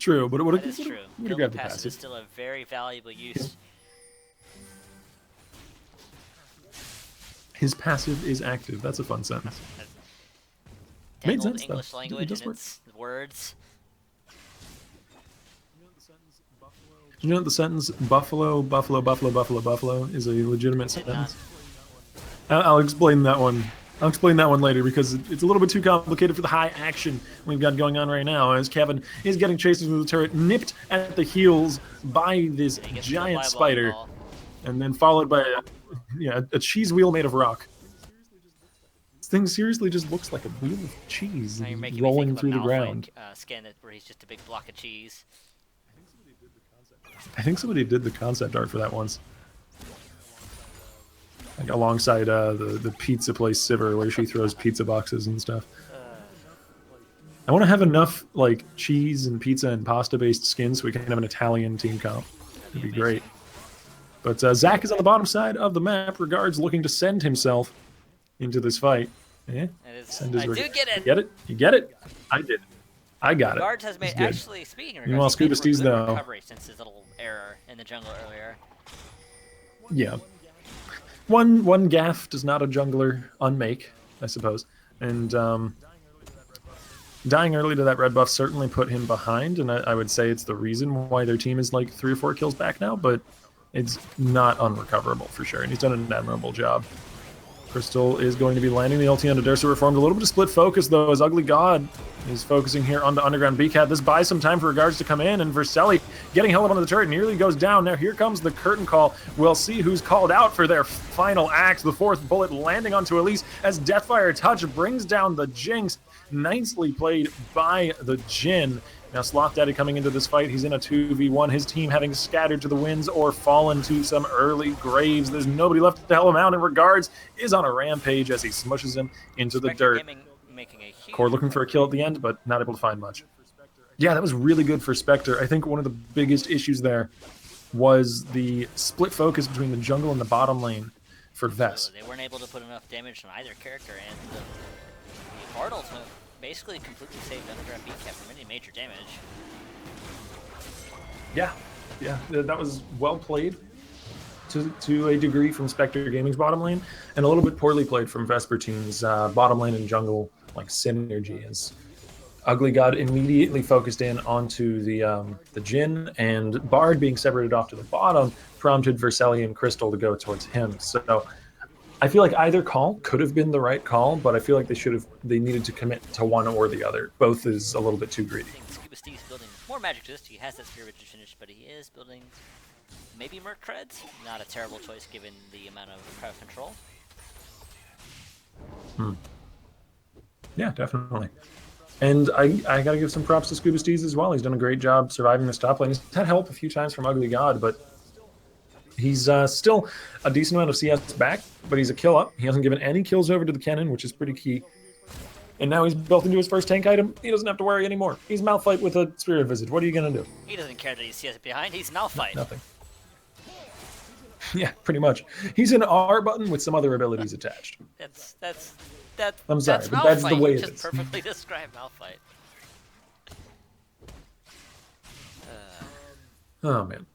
Speaker 3: True, but it would have
Speaker 2: Passive
Speaker 3: grabbed the passive.
Speaker 2: is still a very valuable use.
Speaker 3: His passive is active. That's a fun sentence.
Speaker 2: Dang
Speaker 3: Made
Speaker 2: old
Speaker 3: sense, though.
Speaker 2: English language
Speaker 3: It does
Speaker 2: and
Speaker 3: work.
Speaker 2: its words.
Speaker 3: You know what the sentence "buffalo, buffalo, buffalo, buffalo, buffalo" is a legitimate
Speaker 2: Did
Speaker 3: sentence? I'll explain that one. I'll explain that one later because it's a little bit too complicated for the high action we've got going on right now. As Kevin is getting chased into the turret, nipped at the heels by this
Speaker 2: He gets
Speaker 3: giant
Speaker 2: the
Speaker 3: spider,
Speaker 2: ball.
Speaker 3: and then followed by a cheese wheel made of rock. This thing seriously just looks like a wheel of cheese
Speaker 2: Now you're making me
Speaker 3: rolling
Speaker 2: think of
Speaker 3: through
Speaker 2: a
Speaker 3: the ground.
Speaker 2: skin where he's just a big block of cheese.
Speaker 3: I think somebody did the concept art for that once. Like alongside the pizza place Sivir, where she throws pizza boxes and stuff. I want to have enough like cheese and pizza and pasta based skins so we can have an Italian team comp. It'd be great. But Zach is on the bottom side of the map. Regards looking to send himself into this fight. Yeah.
Speaker 2: I do get it.
Speaker 3: You get it? You get it? I did. I got it.
Speaker 2: Regards has made
Speaker 3: It's good.
Speaker 2: actually speaking of
Speaker 3: Meanwhile,
Speaker 2: Regards, he's made
Speaker 3: Scuba
Speaker 2: a
Speaker 3: Steez,
Speaker 2: good
Speaker 3: though.
Speaker 2: recovery since his little error in the jungle earlier.
Speaker 3: Yeah. One gaff does not a jungler unmake, I suppose. And dying early to that red buff certainly put him behind, and I would say it's the reason why their team is like 3 or 4 kills back now, but it's not unrecoverable for sure, and he's done an admirable job. Crystal is going to be landing the ulti onto Dursa Reformed. A little bit of split focus, though, as Ugly God is focusing here onto Underground BCat. This buys some time for Regards to come in, and Verselli getting held up onto the turret nearly goes down. Now here comes the curtain call. We'll see who's called out for their final act. The 4th bullet landing onto Elise as Deathfire Touch brings down the Jinx. Nicely played by the Jhin. Now Sloth Daddy coming into this fight, he's in a 2v1, his team having scattered to the winds or fallen to some early graves. There's nobody left to help him out, and Regards is on a rampage as he smushes him into the dirt. Core looking for a kill at the end, but not able to find much. Yeah, that was really good for Spectre. I think one of the biggest issues there was the split focus between the jungle and the bottom lane for Vess.
Speaker 2: They weren't able to put enough damage on either character, and the Bard ultimate basically completely saved Underground BCat from any major damage.
Speaker 3: Yeah, that was well played to a degree from Spectre Gaming's bottom lane, and a little bit poorly played from Vesper Team's bottom lane and jungle like synergy. As Ugly God immediately focused in onto the Jhin, and Bard being separated off to the bottom prompted Verselli and Crystal to go towards him. So I feel like either call could have been the right call, but I feel like they needed to commit to one or the other. Both is a little bit too greedy.
Speaker 2: I think Scuba Steve's building more magic resist. He has that Spirit Witch finish, but he is building maybe Merc Creds. Not a terrible choice given the amount of crowd control.
Speaker 3: Yeah, definitely. And I got to give some props to Scuba Steez as well. He's done a great job surviving this top lane. He's had help a few times from Ugly God, but he's still a decent amount of CS back, but he's a kill up. He hasn't given any kills over to the cannon, which is pretty key. And now he's built into his first tank item. He doesn't have to worry anymore. He's Malphite with a Spirit Visage. What are you going to do?
Speaker 2: He doesn't care that he's CS behind. He's Malphite.
Speaker 3: Nothing. Yeah, pretty much. He's an R button with some other abilities attached.
Speaker 2: I'm
Speaker 3: sorry, but that's the way
Speaker 2: you
Speaker 3: it
Speaker 2: just
Speaker 3: is.
Speaker 2: perfectly describe Malphite.
Speaker 3: Oh, man.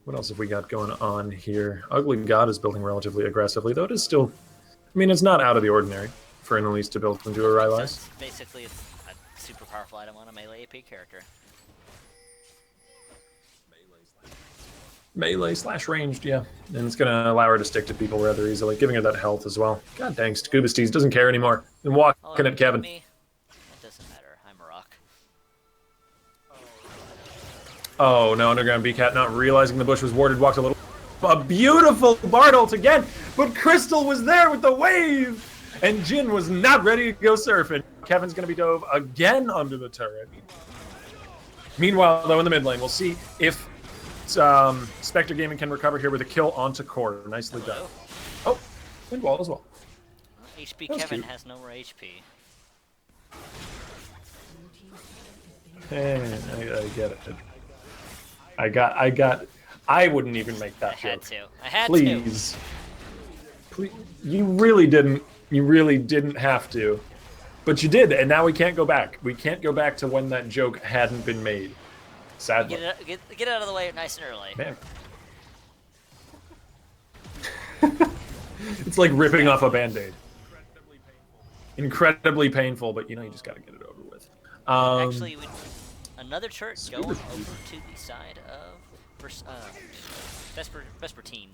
Speaker 3: What else have we got going on here? Ugly God is building relatively aggressively, though it is still... I mean, it's not out of the ordinary for an Elise to build into a Rylai's.
Speaker 2: Basically, it's a super powerful item on a melee AP character.
Speaker 3: Melee / ranged, yeah. And it's going to allow her to stick to people rather easily, giving her that health as well. God dang, Scuba Steez doesn't care anymore. And walking at Kevin.
Speaker 2: Me? That doesn't matter. I'm a rock.
Speaker 3: Oh, no, Underground BCat not realizing the bush was warded, walked a beautiful Bard ult again, but Crystal was there with the wave! And Jin was not ready to go surfing. Kevin's going to be dove again under the turret. Meanwhile, though, in the mid lane, we'll see if Spectre Gaming can recover here with a kill onto Core. Nicely done. Oh, wind wall as well.
Speaker 2: HP
Speaker 3: That was
Speaker 2: Kevin
Speaker 3: cute.
Speaker 2: has no more HP.
Speaker 3: Hey, I get it. I wouldn't even make that joke.
Speaker 2: I had to.
Speaker 3: Please. Please. You really didn't have to. But you did, and now we can't go back. We can't go back to when that joke hadn't been made. Sadly.
Speaker 2: Get it out of the way nice and early.
Speaker 3: Man. It's like ripping off a Band-Aid. Incredibly painful, but you just got to get it over with.
Speaker 2: Actually, another turret going over to the side of Vespertine.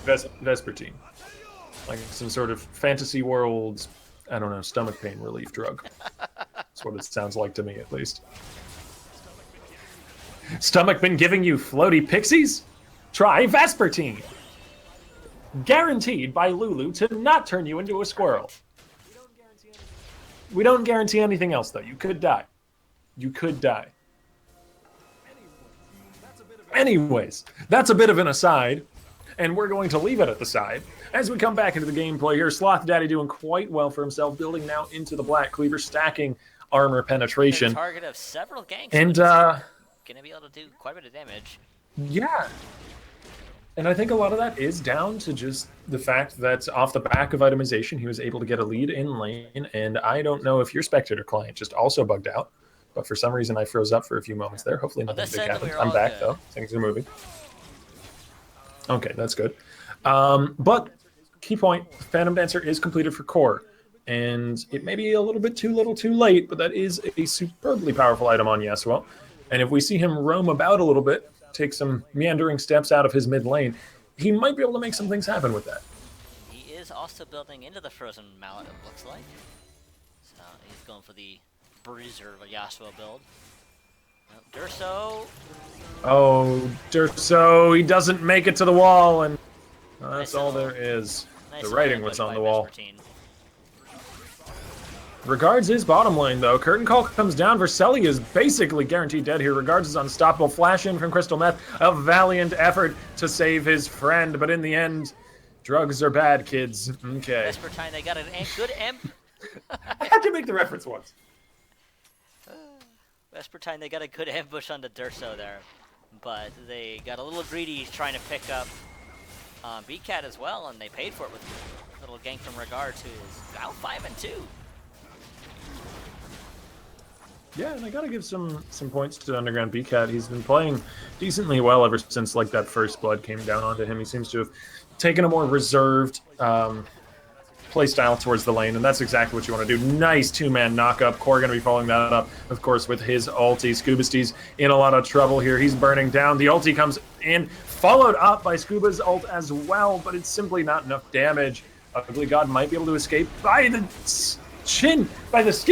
Speaker 3: Vespertine. Like some sort of fantasy world, I don't know, stomach pain relief drug. That's what it sounds like to me, at least. Stomach been giving you floaty pixies? Try Vespertine. Guaranteed by Lulu to not turn you into a squirrel. We don't guarantee anything else, though. You could die. You could die. Anyways, that's a bit of an aside, and we're going to leave it at the side. As we come back into the gameplay here, Sloth Daddy doing quite well for himself, building now into the Black Cleaver, stacking armor penetration.
Speaker 2: Target of several ganks.
Speaker 3: And,
Speaker 2: gonna be able to do quite a bit of damage.
Speaker 3: Yeah. And I think a lot of that is down to just the fact that off the back of itemization, he was able to get a lead in lane. And I don't know if your Spectator client just also bugged out, but for some reason I froze up for a few moments there. Hopefully nothing big happened. I'm back though. Things are moving. Okay, that's good. But key point, Phantom Dancer is completed for Core. And it may be a little bit too little too late, but that is a superbly powerful item on Yasuo. And if we see him roam about a little bit, take some meandering steps out of his mid lane, he might be able to make some things happen with that.
Speaker 2: He is also building into the Frozen Mallet, it looks like. So he's going for the Bruiser of a Yasuo build. Durso.
Speaker 3: Oh, Durso, he doesn't make it to the wall, and that's all there is. The writing was on the wall. Regards is bottom lane, though. Curtain Call comes down. Vercelli is basically guaranteed dead here. Regards is unstoppable. Flash in from Crystal Meth. A valiant effort to save his friend, but in the end, drugs are bad, kids. Okay.
Speaker 2: Vespertine, they got a good imp.
Speaker 3: I had to make the reference once.
Speaker 2: Vespertine, they got a good ambush on the Durso there, but they got a little greedy trying to pick up BCat as well, and they paid for it with a little gank from Regards, who is now 5-2.
Speaker 3: Yeah, and I gotta give some points to Underground BCat. He's been playing decently well ever since like that first blood came down onto him. He seems to have taken a more reserved play style towards the lane, and that's exactly what you want to do. Nice two-man knock-up. Core gonna be following that up, of course, with his ulti. Scubasty's in a lot of trouble here. He's burning down. The ulti comes in, followed up by Scuba's ult as well, but it's simply not enough damage. Ugly God might be able to escape by the skin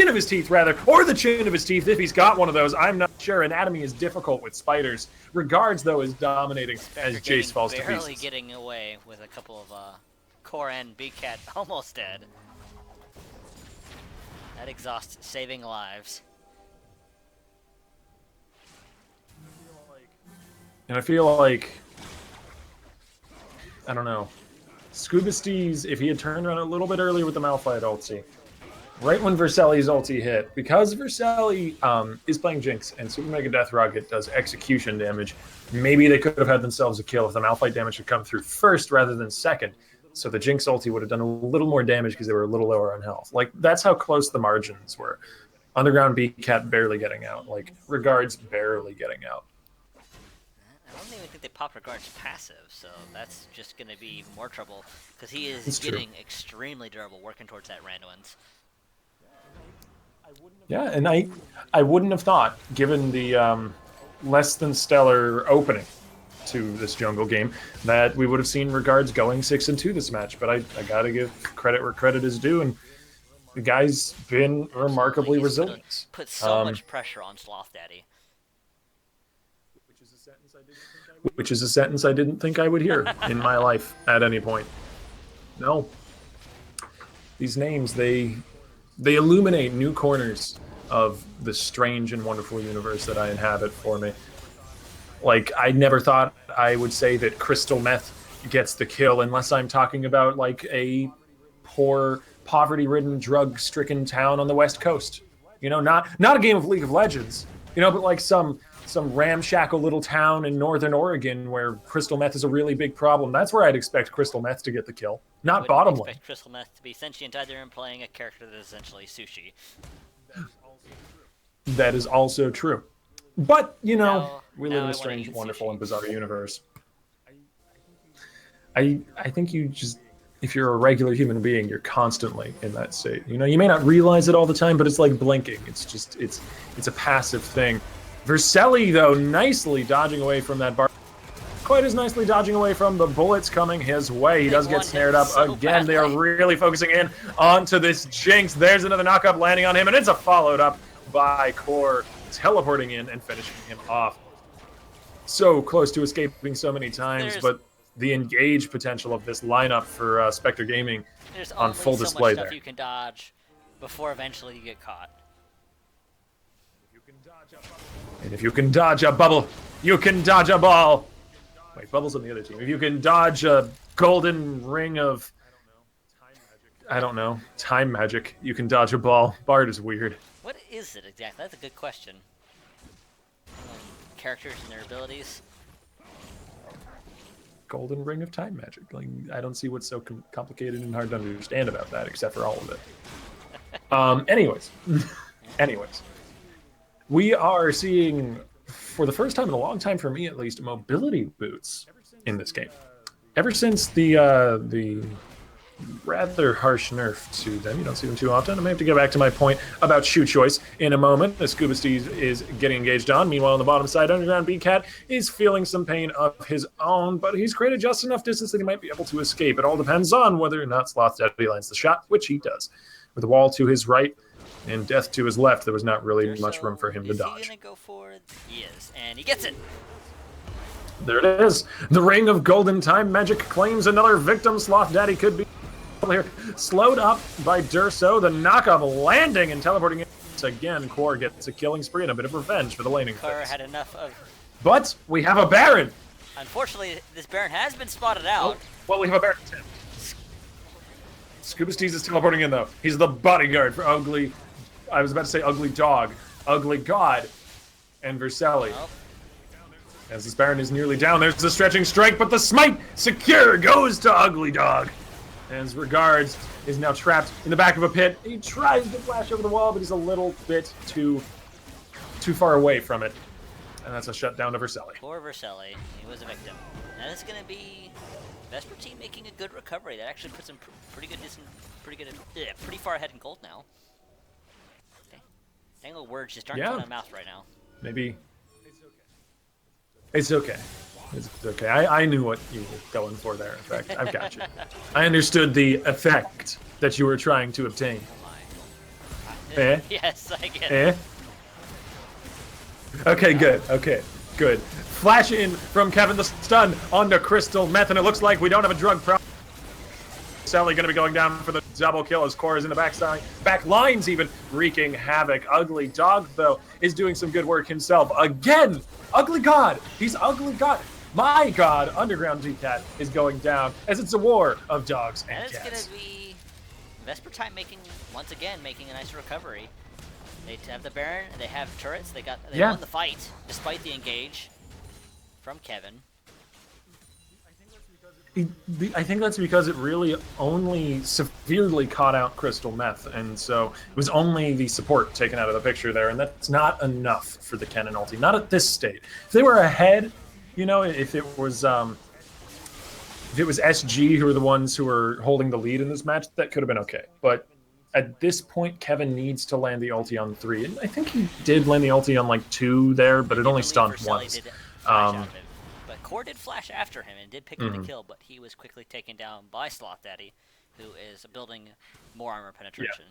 Speaker 3: of his teeth, rather, or the chin of his teeth, if he's got one of those. I'm not sure. Anatomy is difficult with spiders. Regards, though, is dominating as Jace falls to pieces.
Speaker 2: Barely getting away with a couple of Core and BCat almost dead. That exhaust saving lives.
Speaker 3: And I feel like, I don't know, Scubasty's, if he had turned around a little bit earlier with the Malphite ulti, right when Vercelli's ulti hit, because Vercelli is playing Jinx and Super Mega Death Rocket does execution damage, maybe they could have had themselves a kill if the Malphite damage had come through first rather than second. So the Jinx ulti would have done a little more damage because they were a little lower on health. Like, that's how close the margins were. Underground BCat barely getting out. Like, Regards barely getting out.
Speaker 2: I don't even think they popped Regards passive, so that's just going to be even more trouble, because he is getting extremely durable, working towards that Randuin's.
Speaker 3: Yeah, and I wouldn't have thought, given the less than stellar opening to this jungle game, that we would have seen Regards going 6-2 this match. But I gotta give credit where credit is due, and the guy's been remarkably resilient.
Speaker 2: Put so much pressure on Sloth Daddy.
Speaker 3: Which is a sentence I didn't think I would hear in my life at any point. No. These names, they illuminate new corners of the strange and wonderful universe that I inhabit for me. Like, I never thought I would say that crystal meth gets the kill unless I'm talking about like a poor, poverty-ridden, drug-stricken town on the West Coast. You know, not a game of League of Legends, you know, but like some ramshackle little town in northern Oregon where crystal meth is a really big problem. That's where I'd expect crystal meth to get the kill,
Speaker 2: I
Speaker 3: not
Speaker 2: wouldn't
Speaker 3: bottom lane.
Speaker 2: expect Crystal Meth to be sentient either and playing a character that is essentially sushi.
Speaker 3: That is also true. But, you know, we live
Speaker 2: Now
Speaker 3: in
Speaker 2: I
Speaker 3: a
Speaker 2: wanna
Speaker 3: strange,
Speaker 2: eat
Speaker 3: wonderful,
Speaker 2: sushi.
Speaker 3: and bizarre universe. I think you just, if you're a regular human being, you're constantly in that state. You know, you may not realize it all the time, but it's like blinking. It's just it's a passive thing. Verselli, though, nicely dodging away from that bar. Quite as nicely dodging away from the bullets coming his way. He does get snared up
Speaker 2: so
Speaker 3: again. They are
Speaker 2: badly.
Speaker 3: really focusing in onto this Jinx. There's another knockup landing on him, and it's a followed up by Core teleporting in and finishing him off. So close to escaping so many times, but the engage potential of this lineup for Spectre Gaming
Speaker 2: There's
Speaker 3: on
Speaker 2: only
Speaker 3: full
Speaker 2: so
Speaker 3: display
Speaker 2: much
Speaker 3: there.
Speaker 2: stuff you can dodge before eventually you get caught.
Speaker 3: And if you can dodge a bubble, you can dodge a ball. Wait, Bubble's on the other team. If you can dodge a golden ring of, I don't know, time magic, you can dodge a ball. Bard is weird.
Speaker 2: What is it exactly? That's a good question. Characters and their abilities.
Speaker 3: Golden ring of time magic. Like, I don't see what's so complicated and hard to understand about that, except for all of it. Anyways, we are seeing, for the first time in a long time for me at least, mobility boots in this game. Ever since the rather harsh nerf to them, you don't see them too often. I may have to get back to my point about shoe choice in a moment, as Scuba Steve is getting engaged on. Meanwhile, on the bottom side, Underground B-Cat is feeling some pain of his own, but he's created just enough distance that he might be able to escape. It all depends on whether or not Sloth Daddy lands the shot, which he does. With the wall to his right and death to his left, there was not really much room for him to dodge.
Speaker 2: Is he gonna go for it? He is, and he gets it.
Speaker 3: There it is. The ring of golden time magic claims another victim. Sloth Daddy could be here. Slowed up by Durso. The knockup landing and teleporting in. Again, Core gets a killing spree and a bit of revenge for the laning
Speaker 2: Core
Speaker 3: phase.
Speaker 2: had enough of...
Speaker 3: But we have a Baron.
Speaker 2: Unfortunately, this Baron has been spotted out.
Speaker 3: Well, we have a Baron. Scuba Steez is teleporting in, though. He's the bodyguard for Ugly... I was about to say Ugly Dog. Ugly God. And Verselli.
Speaker 2: Oh.
Speaker 3: As this Baron is nearly down, there's the stretching strike, but the smite secure goes to Ugly Dog. As Regards is now trapped in the back of a pit. He tries to flash over the wall, but he's a little bit too far away from it. And that's a shutdown to Verselli.
Speaker 2: Poor Verselli. He was a victim. Now it's going to be Vesper team making a good recovery. That actually puts him pretty far ahead in gold now. Dang, the words just aren't coming out of my mouth right now.
Speaker 3: Maybe. It's okay. It's okay. I knew what you were going for there, in fact. I've got you. I understood the effect that you were trying to obtain.
Speaker 2: Oh my. Yes, I get it.
Speaker 3: Okay, good. Okay, good. Flash in from Kevin the stun onto Crystal Meth, and it looks like we don't have a drug problem. Sally going to be going down for the double kill as Core is in the back lines even wreaking havoc. Ugly Dog, though, is doing some good work himself. Again, Ugly God. He's Ugly God. My God, Underground G-Cat is going down as it's a war of dogs and cats.
Speaker 2: And it's going to be Vesper time once again making a nice recovery. They have the Baron, they have turrets, they won the fight despite the engage from Kevin.
Speaker 3: I think that's because it really only severely caught out Crystal Meth, and so it was only the support taken out of the picture there, and that's not enough for the Kennen ulti. Not at this state. If they were ahead, you know, if it was SG who were the ones who were holding the lead in this match, that could have been okay. But at this point, Kevin needs to land the ulti on 3, and I think he did land the ulti on like 2 there, but it only stunned once.
Speaker 2: But Core did flash after him and did pick up the kill, but he was quickly taken down by Sloth Daddy, who is building more armor penetration.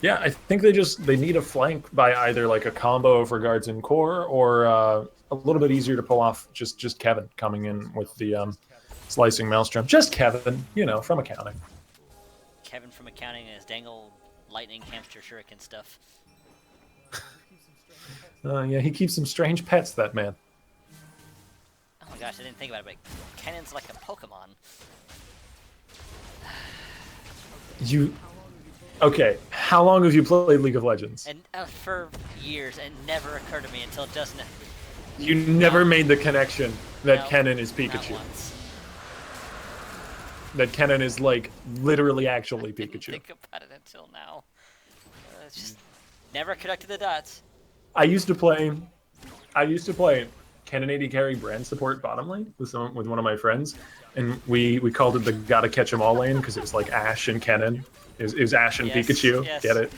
Speaker 3: Yeah, I think they need a flank by either like a combo of regards and core or a little bit easier to pull off just Kevin coming in with the slicing maelstrom. Just Kevin, from accounting.
Speaker 2: Kevin from accounting and his dangle lightning hamster shuriken stuff.
Speaker 3: Yeah, he keeps some strange pets, that man.
Speaker 2: Oh my gosh, I didn't think about it, but Kennen's like a Pokemon.
Speaker 3: Okay, how long have you played League of Legends?
Speaker 2: And for years, and never occurred to me until just now.
Speaker 3: You never made the connection that
Speaker 2: No,
Speaker 3: Kennen is
Speaker 2: not
Speaker 3: Pikachu.
Speaker 2: once.
Speaker 3: That Kennen is like literally actually
Speaker 2: I didn't
Speaker 3: Pikachu.
Speaker 2: think about it until now. It's just never connected the dots.
Speaker 3: I used to play Kennen AD carry brand support bottom lane with one of my friends, and we called it the gotta catch 'em all lane because it was like Ash and Kennen. It was Ash and
Speaker 2: Yes,
Speaker 3: Pikachu.
Speaker 2: yes.
Speaker 3: Get it?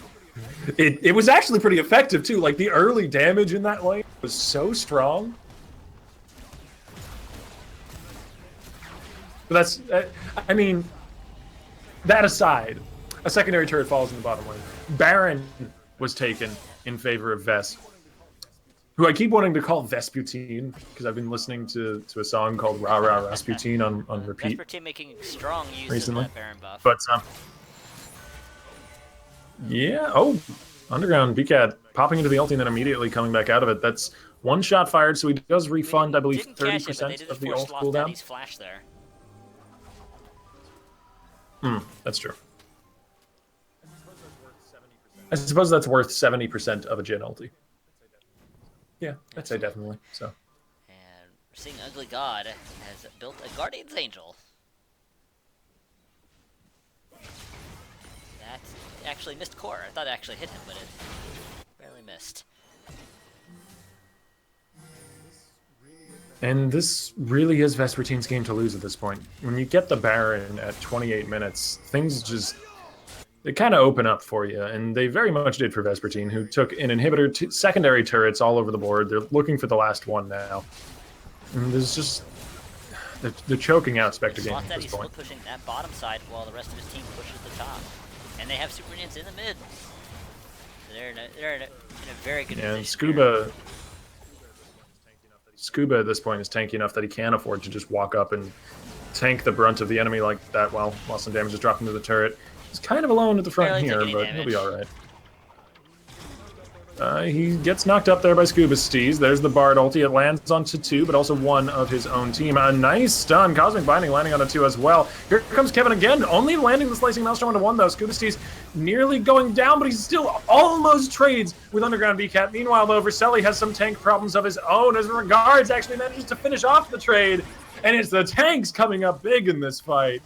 Speaker 3: It was actually pretty effective too. Like the early damage in that lane was so strong. But that's, I mean, that aside, a secondary turret falls in the bottom lane. Baron was taken in favor of Ves, who I keep wanting to call Vesputin because I've been listening to a song called Rah Rah Rasputin on repeat.
Speaker 2: Vespertine making strong use
Speaker 3: recently.
Speaker 2: of that Baron buff.
Speaker 3: But yeah, Underground BCAT popping into the ulti and then immediately coming back out of it. That's one shot fired, so he does refund, I believe,
Speaker 2: Didn't catch it, but
Speaker 3: 30%
Speaker 2: they
Speaker 3: of the
Speaker 2: did
Speaker 3: ult
Speaker 2: force
Speaker 3: cooldown.
Speaker 2: Daddy's flash there.
Speaker 3: That's true. I suppose that's worth 70% of a Jhin ulti. Yeah, I'd say definitely. So.
Speaker 2: And we're seeing Ugly God has built a Guardian's Angel. That actually missed core. I thought it actually hit him, but it barely missed.
Speaker 3: And this really is Vespertine's game to lose at this point. When you get the Baron at 28 minutes, things just... they kind of open up for you, and they very much did for Vespertine, who took an inhibitor, secondary turrets all over the board. They're looking for the last one now. And there's just... they're choking out Spectre game at this point.
Speaker 2: Pushing that bottom side while the rest of his team pushes the top. And they have Super Minions in the mid. So they're in a very good position.
Speaker 3: And Scuba at this point is tanky enough that he can afford to just walk up and tank the brunt of the enemy like that while some damage is dropping to the turret. He's kind of alone at the front
Speaker 2: Barely
Speaker 3: here,
Speaker 2: taking
Speaker 3: but
Speaker 2: any
Speaker 3: he'll be
Speaker 2: damage.
Speaker 3: alright. He gets knocked up there by Scuba Steez. There's the Bard ulti. It lands onto 2, but also one of his own team. A nice stun. Cosmic Binding landing on a 2 as well. Here comes Kevin again. Only landing the Slicing Maelstrom onto 1, though. Scuba Steez nearly going down, but he's still almost trades with Underground BCAT. Meanwhile, though, Vercelli has some tank problems of his own as Regards actually manages to finish off the trade. And it's the tanks coming up big in this fight.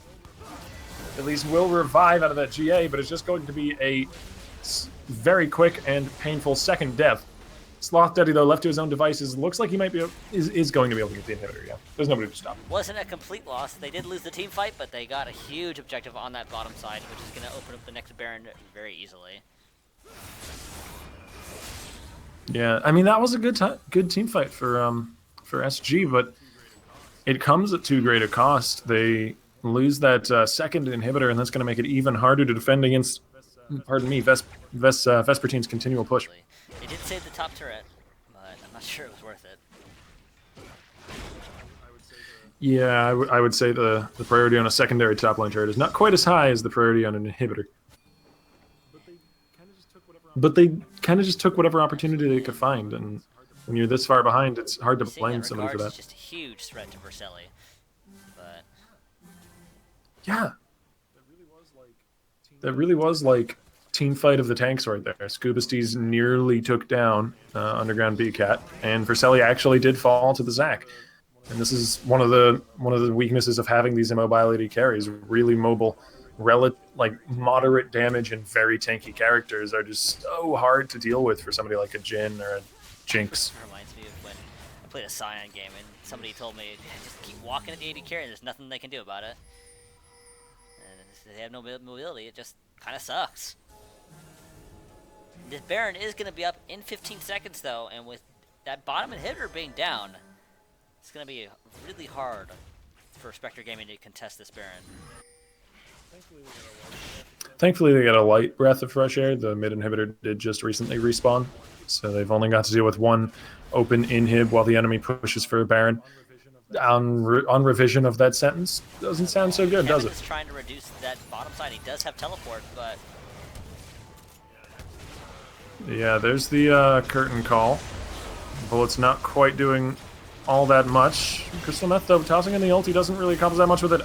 Speaker 3: At least will revive out of that GA, but it's just going to be a very quick and painful second death. Sloth Daddy, though, left to his own devices, looks like he might be is going to be able to get the inhibitor. Yeah, there's nobody to stop him.
Speaker 2: Wasn't a complete loss. They did lose the team fight, but they got a huge objective on that bottom side, which is going to open up the next Baron very easily.
Speaker 3: Yeah, I mean that was a good team fight for SG, but it comes at too great a cost. They lose that second inhibitor, and that's going to make it even harder to defend against. Pardon me, Vespertine's continual push.
Speaker 2: They did save the top turret, but I'm not sure it was worth it.
Speaker 3: Yeah, I would say the priority on a secondary top lane turret is not quite as high as the priority on an inhibitor. But they kind of just took whatever opportunity they could find, and when you're this far behind, it's hard to blame somebody for that.
Speaker 2: It's just a huge threat to Vercelli, but
Speaker 3: yeah, that really was like team fight of the tanks right there. Scuba Steez nearly took down Underground BCAT, and Vercelli actually did fall to the Zac. And this is one of the weaknesses of having these immobility carries. Really mobile, moderate damage and very tanky characters are just so hard to deal with for somebody like a Jhin or a Jinx.
Speaker 2: It reminds me of when I played a Scion game and somebody told me, just keep walking at the AD carry and there's nothing they can do about it. And they have no mobility, it just kind of sucks. This Baron is going to be up in 15 seconds though, and with that bottom inhibitor being down, it's going to be really hard for Spectre Gaming to contest this Baron.
Speaker 3: Thankfully, they got a light breath of fresh air. The mid inhibitor did just recently respawn, so they've only got to deal with one open inhib while the enemy pushes for a Baron. On revision of that sentence, doesn't sound so good, does
Speaker 2: Kevin
Speaker 3: it?
Speaker 2: is trying to reduce that bottom side. He does have teleport, but
Speaker 3: Yeah, there's the curtain call. Bullet's not quite doing all that much. Crystal Meth, though, tossing in the ulti doesn't really accomplish that much with it.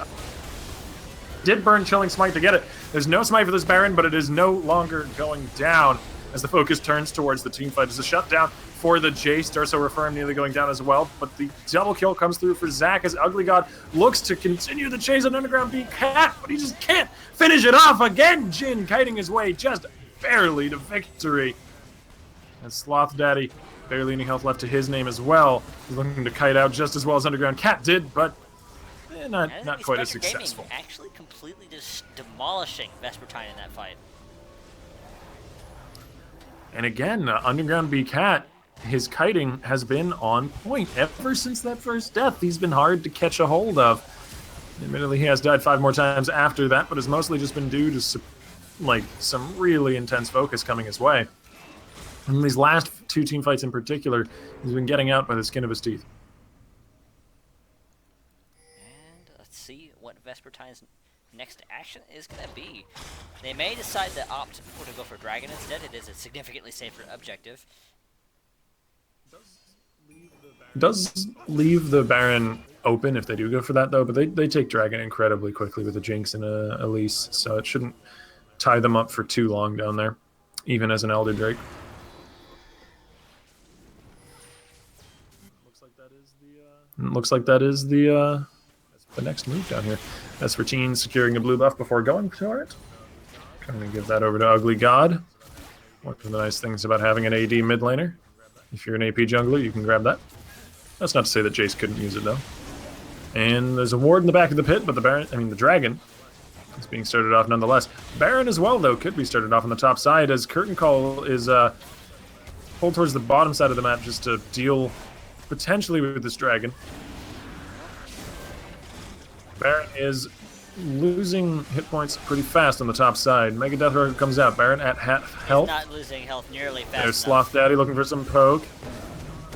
Speaker 3: Did burn Chilling Smite to get it. There's no smite for this Baron, but it is no longer going down as the focus turns towards the teamfight. It's a shutdown for the Jace. Darso Reform nearly going down as well, but the double kill comes through for Zac as Ugly God looks to continue the chase on Underground Beat Cat, but he just can't finish it off again. Jin kiting his way just barely to victory. And Sloth Daddy, barely any health left to his name as well. He's looking to kite out just as well as Underground Cat did, but not quite as successful.
Speaker 2: Gaming actually completely just demolishing Vespertine in that fight.
Speaker 3: And again, Underground B Cat, his kiting has been on point ever since that first death. He's been hard to catch a hold of. Admittedly, he has died 5 more times after that, but has mostly just been due to some really intense focus coming his way. In these last 2 team fights in particular, he's been getting out by the skin of his teeth.
Speaker 2: And let's see what Vespertine's next action is going to be. They may decide to opt for to go for Dragon instead. It is a significantly safer objective.
Speaker 3: Does leave the Baron open if they do go for that, though, but they take Dragon incredibly quickly with a Jinx and a Elise, so it shouldn't tie them up for too long down there, even as an Elder Drake. Looks like that is the next move down here. Vespertine securing a blue buff before going for it. Going to give that over to Ugly God. One of the nice things about having an AD mid laner. If you're an AP jungler, you can grab that. That's not to say that Jace couldn't use it, though. And there's a ward in the back of the pit, but the Dragon is being started off nonetheless. Baron as well, though, could be started off on the top side as Curtain Call is pulled towards the bottom side of the map just to deal potentially with this Dragon. Baron is losing hit points pretty fast on the top side. Mega Death Rocket comes out. Baron at half health.
Speaker 2: He's not losing health nearly fast
Speaker 3: There's
Speaker 2: enough.
Speaker 3: Sloth Daddy looking for some poke.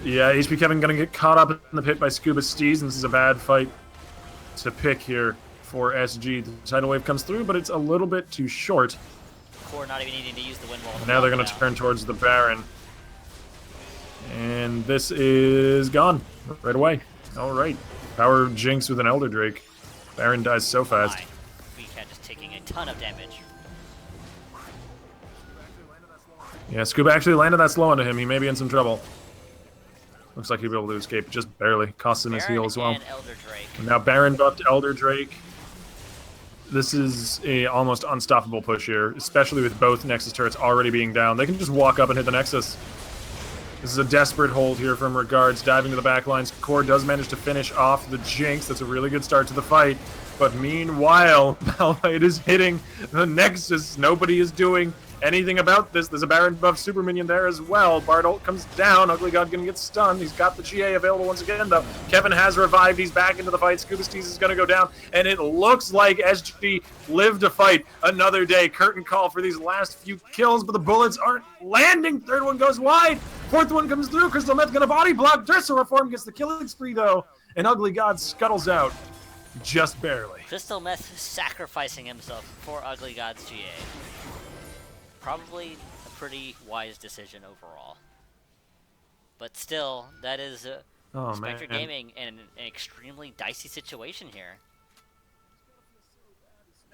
Speaker 3: Yeah, HP Kevin gonna get caught up in the pit by Scuba Steez, and this is a bad fight to pick here for SG. The tidal wave comes through, but it's a little bit too short.
Speaker 2: Core not even needing to use the wind wall.
Speaker 3: Now they're gonna turn towards the Baron. And this is gone right away. Alright. Power Jinx with an Elder Drake. Baron dies so fast.
Speaker 2: Weecat just taking a ton of damage.
Speaker 3: Yeah, Scuba actually landed that slow onto him. He may be in some trouble. Looks like he'll be able to escape. Just barely. Costs him his heal as well.
Speaker 2: And Elder Drake.
Speaker 3: Now Baron buffed Elder Drake. This is a almost unstoppable push here, especially with both Nexus turrets already being down. They can just walk up and hit the Nexus. This is a desperate hold here from Regards, diving to the back lines. Core does manage to finish off the Jinx. That's a really good start to the fight. But meanwhile, Malphite is hitting the Nexus. Nobody is doing anything about this. There's a Baron buff super minion there as well. Bard ult comes down. Ugly God gonna get stunned. He's got the GA available once again, though. Kevin has revived. He's back into the fight. Scuba Steez is gonna go down. And it looks like SG lived to fight another day. Curtain call for these last few kills, but the bullets aren't landing. Third one goes wide. Fourth one comes through. Crystal Meth gonna body block. Darso Reform gets the killing spree, though. And Ugly God scuttles out. Just barely.
Speaker 2: Crystal Meth sacrificing himself for Ugly God's GA. Probably a pretty wise decision overall. But still, that is Spectre Gaming in an extremely dicey situation here.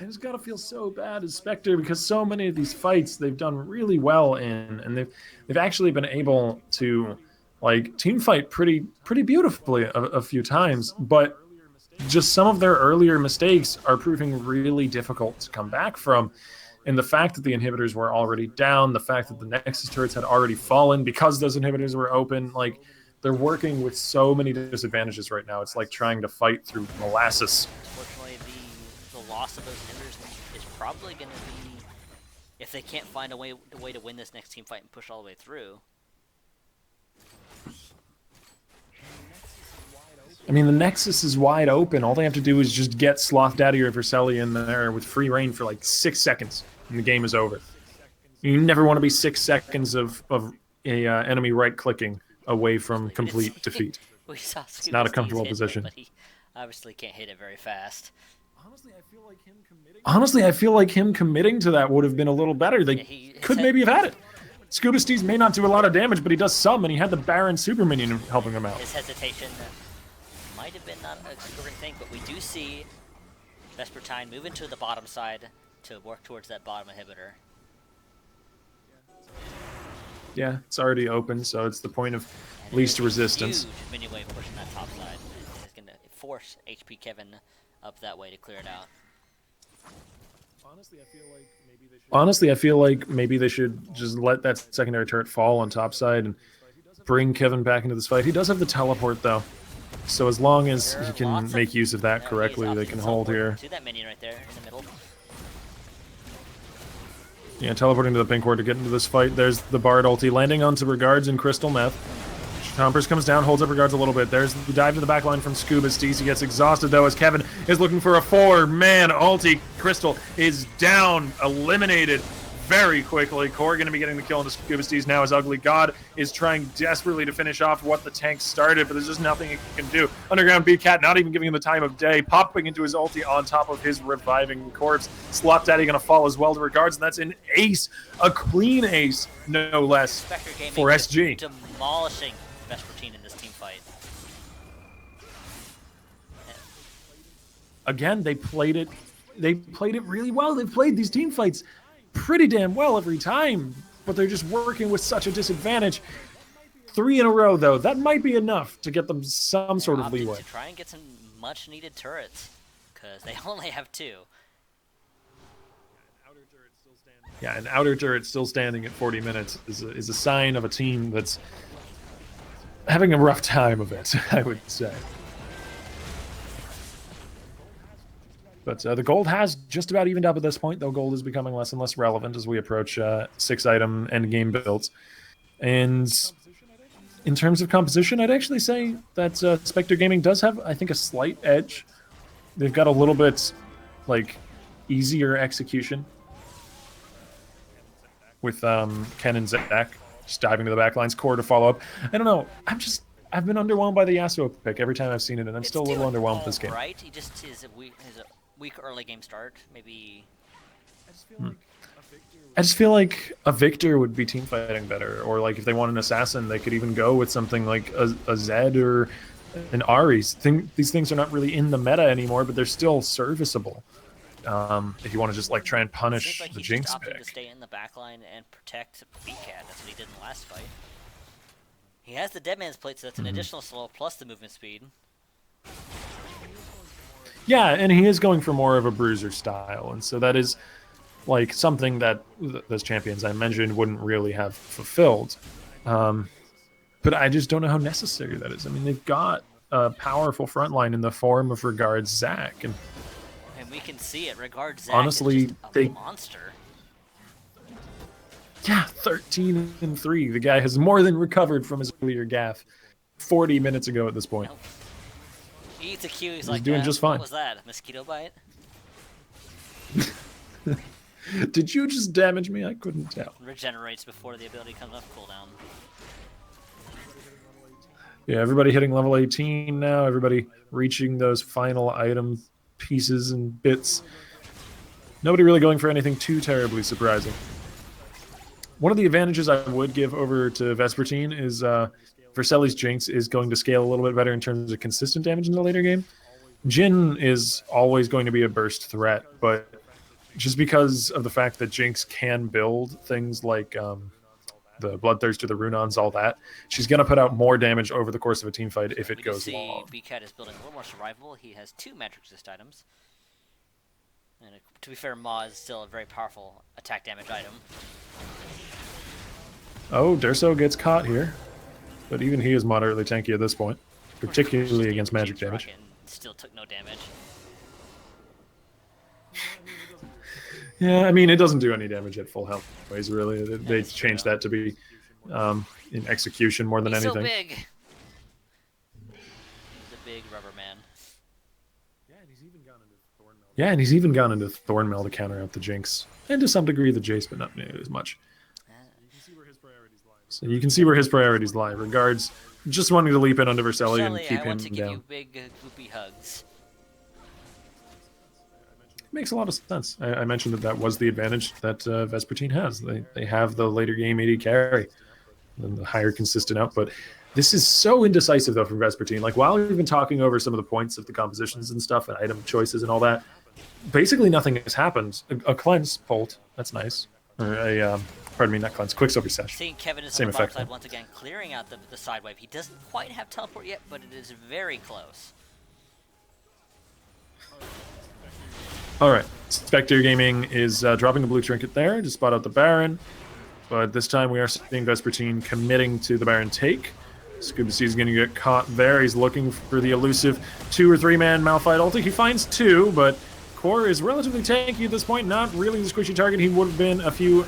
Speaker 3: I just gotta feel so bad as Spectre because so many of these fights they've done really well in, and they've actually been able to team fight pretty beautifully a few times, but just some of their earlier mistakes are proving really difficult to come back from. And the fact that the inhibitors were already down, the fact that the Nexus turrets had already fallen because those inhibitors were open, they're working with so many disadvantages right now. It's like trying to fight through molasses.
Speaker 2: Unfortunately, the loss of those inhibitors is probably going to be, if they can't find a way to win this next team fight and push all the way through.
Speaker 3: I mean, the Nexus is wide open. All they have to do is just get Sloth Daddy or Verselli in there with free reign for like 6 seconds, and the game is over. You never want to be 6 seconds of a enemy right-clicking away from complete defeat.
Speaker 2: We saw
Speaker 3: It's not a
Speaker 2: Scooby
Speaker 3: comfortable
Speaker 2: hit
Speaker 3: position.
Speaker 2: it, but he obviously can't hit it very fast.
Speaker 3: Honestly, I feel like him committing to that would have been a little better. They could maybe have had it. Scuba Steez may not do a lot of damage, but he does some, and he had the Baron Super Minion helping him out.
Speaker 2: His hesitation might have been not a great thing, but we do see Vespertine move into the bottom side to work towards that bottom inhibitor.
Speaker 3: Yeah, it's already open, so it's the point of least resistance.
Speaker 2: Huge minion wave pushing that top side. It's going to force HP Kevin up that way to clear it out.
Speaker 3: Honestly, I feel like maybe they should just let that secondary turret fall on top side and bring Kevin back into this fight. He does have the teleport, though. So as long as he can make use of that correctly, they can hold here.
Speaker 2: See that minion right there in the middle?
Speaker 3: Yeah, teleporting to the pink ward to get into this fight. There's the Bard ulti, landing onto Regards and Crystal Meth. Chompers comes down, holds up Regards a little bit. There's the dive to the back line from Scuba. Steezy gets exhausted, though, as Kevin is looking for a 4-man ulti. Crystal is down, eliminated very quickly. Core going to be getting the kill into Scuba Steez now as Ugly God is trying desperately to finish off what the tank started, but there's just nothing he can do. Underground B-Cat not even giving him the time of day, popping into his ulti on top of his reviving corpse. Slot Daddy going to fall as well to Regards, and that's an ace, a clean ace, no less, for SG.
Speaker 2: Demolishing Vespertine in this team fight.
Speaker 3: Again, they played it really well. They've played these team fights pretty damn well every time, but they're just working with such a disadvantage. 3 in a row, though, that might be enough to get them some sort of leeway.
Speaker 2: To try and get some much-needed turrets, because they only have 2.
Speaker 3: Yeah, an outer turret still standing at 40 minutes is a sign of a team that's having a rough time of it, I would say. But the gold has just about evened up at this point, though gold is becoming less and less relevant as we approach 6-item endgame builds. And in terms of composition, I'd actually say that Spectre Gaming does have, I think, a slight edge. They've got a little bit, like, easier execution with Ken and Zach just diving to the back lines, Core to follow up. I don't know. I've been underwhelmed by the Yasuo pick every time I've seen it, and I'm still a little underwhelmed with this game.
Speaker 2: Right? He just is a weak early game start. Maybe.
Speaker 3: I just feel like a Victor would be team fighting better, or like if they want an assassin, they could even go with something like a Zed or an Ares. These things are not really in the meta anymore, but they're still serviceable. If you want to just like try and punish
Speaker 2: like
Speaker 3: the
Speaker 2: he's
Speaker 3: Jinx
Speaker 2: just opting
Speaker 3: pick.
Speaker 2: to stay in the backline and protect BCAT. That's what he did in the last fight. He has the Deadman's Plate, so that's an additional slow plus the movement speed.
Speaker 3: Yeah, and he is going for more of a bruiser style, and so that is like something that those champions I mentioned wouldn't really have fulfilled. But I just don't know how necessary that is. I mean, they've got a powerful frontline in the form of Regards Zach, and
Speaker 2: we can see it. Regards Zach
Speaker 3: honestly,
Speaker 2: is just a monster.
Speaker 3: Yeah, 13-3. The guy has more than recovered from his earlier gaff 40 minutes ago at this point.
Speaker 2: Nope. He eats a Q, he's
Speaker 3: like, doing just fine.
Speaker 2: What was that? A mosquito bite?
Speaker 3: Did you just damage me? I couldn't tell.
Speaker 2: Regenerates before the ability comes off cooldown.
Speaker 3: Yeah, everybody hitting level 18 now. Everybody reaching those final item pieces and bits. Nobody really going for anything too terribly surprising. One of the advantages I would give over to Vespertine is Verselli's Jinx is going to scale a little bit better in terms of consistent damage in the later game. Jhin is always going to be a burst threat, but just because of the fact that Jinx can build things like the Bloodthirster, the Runons, all that, she's going to put out more damage over the course of a team fight if it goes long.
Speaker 2: BCAT is building a little more survivable. He has 2 magic resist items. And to be fair, Maw is still a very powerful attack damage item.
Speaker 3: Oh, Durso gets caught here. But even he is moderately tanky at this point, particularly against magic damage.
Speaker 2: Still took no damage.
Speaker 3: Yeah, I mean, it doesn't do any damage at full health ways, really. They changed that to be in execution more than anything.
Speaker 2: So big. He's a big Rubber Man.
Speaker 3: Yeah, and he's even gone into Thornmail to counter out the Jinx. And to some degree the Jace, but not nearly as much. So you can see where his priorities lie. Regards, just wanting to leap in onto Vercelli and keep
Speaker 2: I
Speaker 3: him
Speaker 2: want to give
Speaker 3: down.
Speaker 2: you big, goopy hugs.
Speaker 3: Makes a lot of sense. I mentioned that was the advantage that Vespertine has. They have the later game AD carry and the higher consistent output. This is so indecisive, though, from Vespertine. Like, while we've been talking over some of the points of the compositions and stuff and item choices and all that, basically nothing has happened. A cleanse bolt, that's nice. Or pardon me, not cleanse, Quicksilver Sash.
Speaker 2: Seeing Kevin is
Speaker 3: Same
Speaker 2: on the bottom
Speaker 3: effect,
Speaker 2: side
Speaker 3: though.
Speaker 2: once again, clearing out the side wave. He doesn't quite have teleport yet, but it is very close.
Speaker 3: All right, Spectre Gaming is dropping the blue trinket there to spot out the Baron. But this time we are seeing Vespertine committing to the Baron take. Scuba C is going to get caught there. He's looking for the elusive 2 or 3 man Malphite ulti. He finds 2, but Core is relatively tanky at this point. Not really the squishy target he would have been a few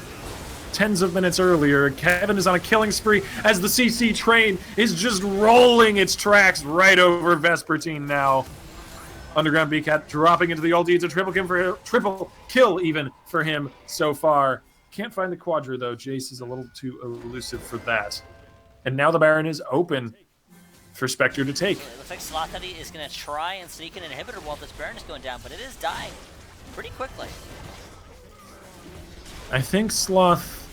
Speaker 3: tens of minutes earlier. Kevin is on a killing spree as the CC train is just rolling its tracks right over Vespertine now. Underground BCat dropping into the ulti. It's a triple kill even for him so far. Can't find the Quadra though. Jace is a little too elusive for that. And now the Baron is open for Spectre to take.
Speaker 2: It looks like Slothedy is going to try and sneak an inhibitor while this Baron is going down, but it is dying pretty quickly.
Speaker 3: I think Sloth,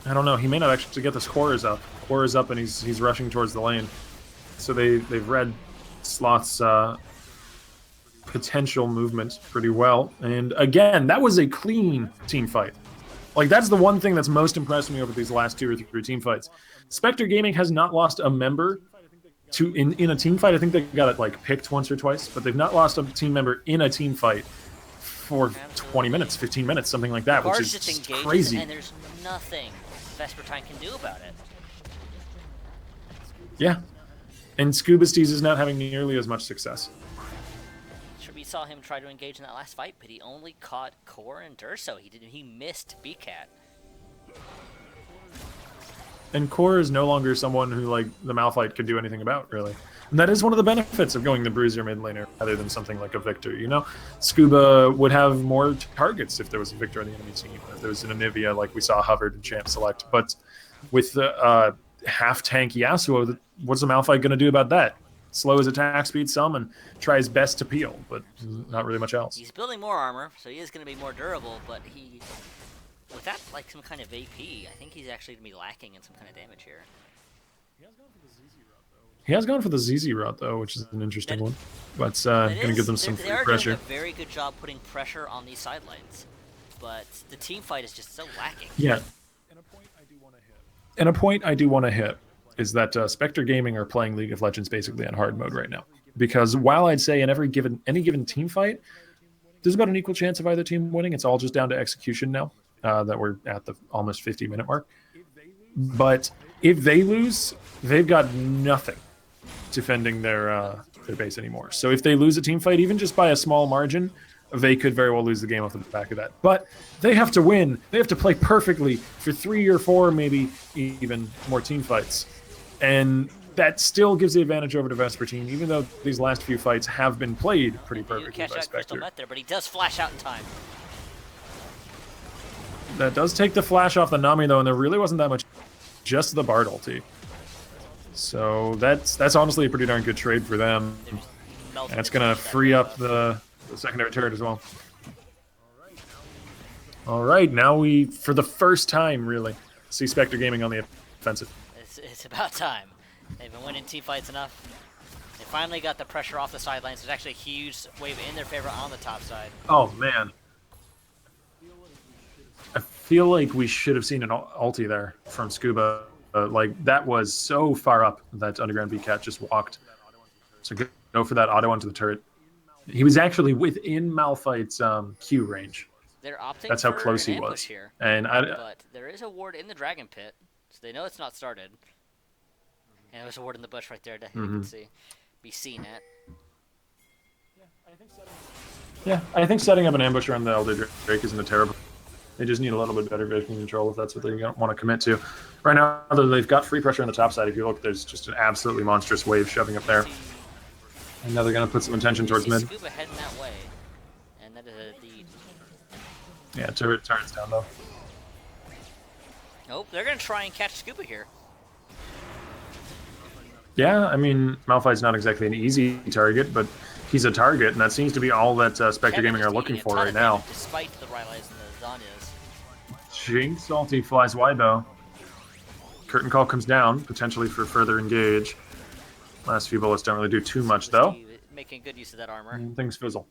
Speaker 3: I don't know, he may not actually get this Core is up. Core is up and he's rushing towards the lane. So they've read Sloth's potential movement pretty well. And again, that was a clean team fight. Like, that's the one thing that's most impressed me over these last 2 or 3 team fights. Spectre Gaming has not lost a member in a team fight. I think they got it like picked once or twice, but they've not lost a team member in a team fight for 20 minutes, 15 minutes, something like that, which is just crazy.
Speaker 2: And there's nothing Vespertine can do about it.
Speaker 3: Yeah. And Scuba Steez is not having nearly as much success.
Speaker 2: We saw him try to engage in that last fight, but he only caught Core and Durso. He missed BCat.
Speaker 3: And Core is no longer someone who, like, the Malphite could do anything about, really. And that is one of the benefits of going the Bruiser mid laner rather than something like a Victor, you know? Scuba would have more targets if there was a Victor on the enemy team, if there was an Anivia like we saw Hovered and Champ Select. But with the half-tank Yasuo, what's the Malphite going to do about that? Slow his attack speed some and try his best to peel, but not really much else.
Speaker 2: He's building more armor, so he is going to be more durable, but without like some kind of AP, I think he's actually going to be lacking in some kind of damage here.
Speaker 3: He has gone for the ZZ route, though, which is an interesting one. But going to give them some free pressure.
Speaker 2: They are doing a very good job putting pressure on these sidelines, but the team fight is just so lacking.
Speaker 3: Yeah. And a point I do want to hit is that Spectre Gaming are playing League of Legends basically on hard mode right now. Because while I'd say in any given team fight, there's about an equal chance of either team winning. It's all just down to execution now that we're at the almost 50-minute mark. But if they lose, they've got nothing defending their base anymore. So if they lose a team fight, even just by a small margin, they could very well lose the game off the back of that. But they have to win. They have to play perfectly for 3 or 4, maybe even more team fights. And that still gives the advantage over to Vespertine, even though these last few fights have been played pretty perfectly
Speaker 2: catch
Speaker 3: by
Speaker 2: that
Speaker 3: Spectre.
Speaker 2: Crystal Met there, but he does flash out in time.
Speaker 3: That does take the flash off the Nami, though, and there really wasn't that much, just the Bard ulti. So that's honestly a pretty darn good trade for them. And it's going to free up the secondary turret as well. All right, now we, for the first time, really, see Spectre Gaming on the offensive.
Speaker 2: It's about time. They've been winning team fights enough. They finally got the pressure off the sidelines. There's actually a huge wave in their favor on the top side.
Speaker 3: Oh, man. I feel like we should have seen an ulti there from Scuba. Like, that was so far up that Underground BCat just walked. So go for that auto onto the turret. He was actually within Malphite's Q range.
Speaker 2: They're opting
Speaker 3: That's how
Speaker 2: for
Speaker 3: close
Speaker 2: an
Speaker 3: he
Speaker 2: ambush
Speaker 3: was.
Speaker 2: Here,
Speaker 3: and
Speaker 2: but there is a ward in the Dragon Pit, so they know it's not started. And there's a ward in the bush right there that you can be seen at.
Speaker 3: Yeah, I think setting up an ambush around the Elder Drake isn't a terrible. They just need a little bit better vision control if that's what they want to commit to. Right now, though, they've got free pressure on the top side. If you look, there's just an absolutely monstrous wave shoving up there. And now they're going to put some attention
Speaker 2: You
Speaker 3: towards
Speaker 2: see
Speaker 3: mid.
Speaker 2: Scuba heading that way, and that is the.
Speaker 3: Yeah, turret's down though.
Speaker 2: Nope, they're gonna try and catch Scuba here.
Speaker 3: Yeah, I mean, Malphite's not exactly an easy target, but he's a target, and that seems to be all that Spectre
Speaker 2: Kevin
Speaker 3: Gaming
Speaker 2: just
Speaker 3: are looking
Speaker 2: eating a
Speaker 3: for
Speaker 2: ton
Speaker 3: right
Speaker 2: of
Speaker 3: now.
Speaker 2: damage despite the Rylai's and the Zanyas.
Speaker 3: Jinx Salty flies wide though. Curtain Call comes down, potentially for further engage. Last few bullets don't really do too much though.
Speaker 2: Steve making good use of that armor.
Speaker 3: And things fizzle.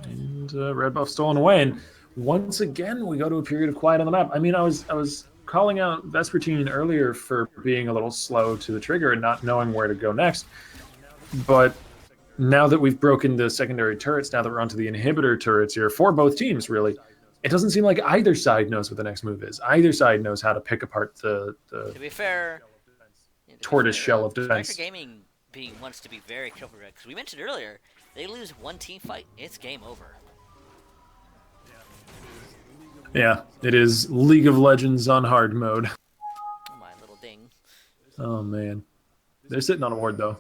Speaker 3: And red buff stolen away. And once again, we go to a period of quiet on the map. I mean, I was calling out Vespertine earlier for being a little slow to the trigger and not knowing where to go next. But now that we've broken the secondary turrets, now that we're onto the inhibitor turrets here for both teams, really, it doesn't seem like either side knows what the next move is. Either side knows how to pick apart the
Speaker 2: To be fair,
Speaker 3: tortoise shell of defense.
Speaker 2: Spectre Gaming wants to be very careful because we mentioned earlier they lose one team fight, it's game over.
Speaker 3: Yeah, it is League of Legends on hard mode.
Speaker 2: Oh, my little ding.
Speaker 3: Oh man, they're sitting on a ward though.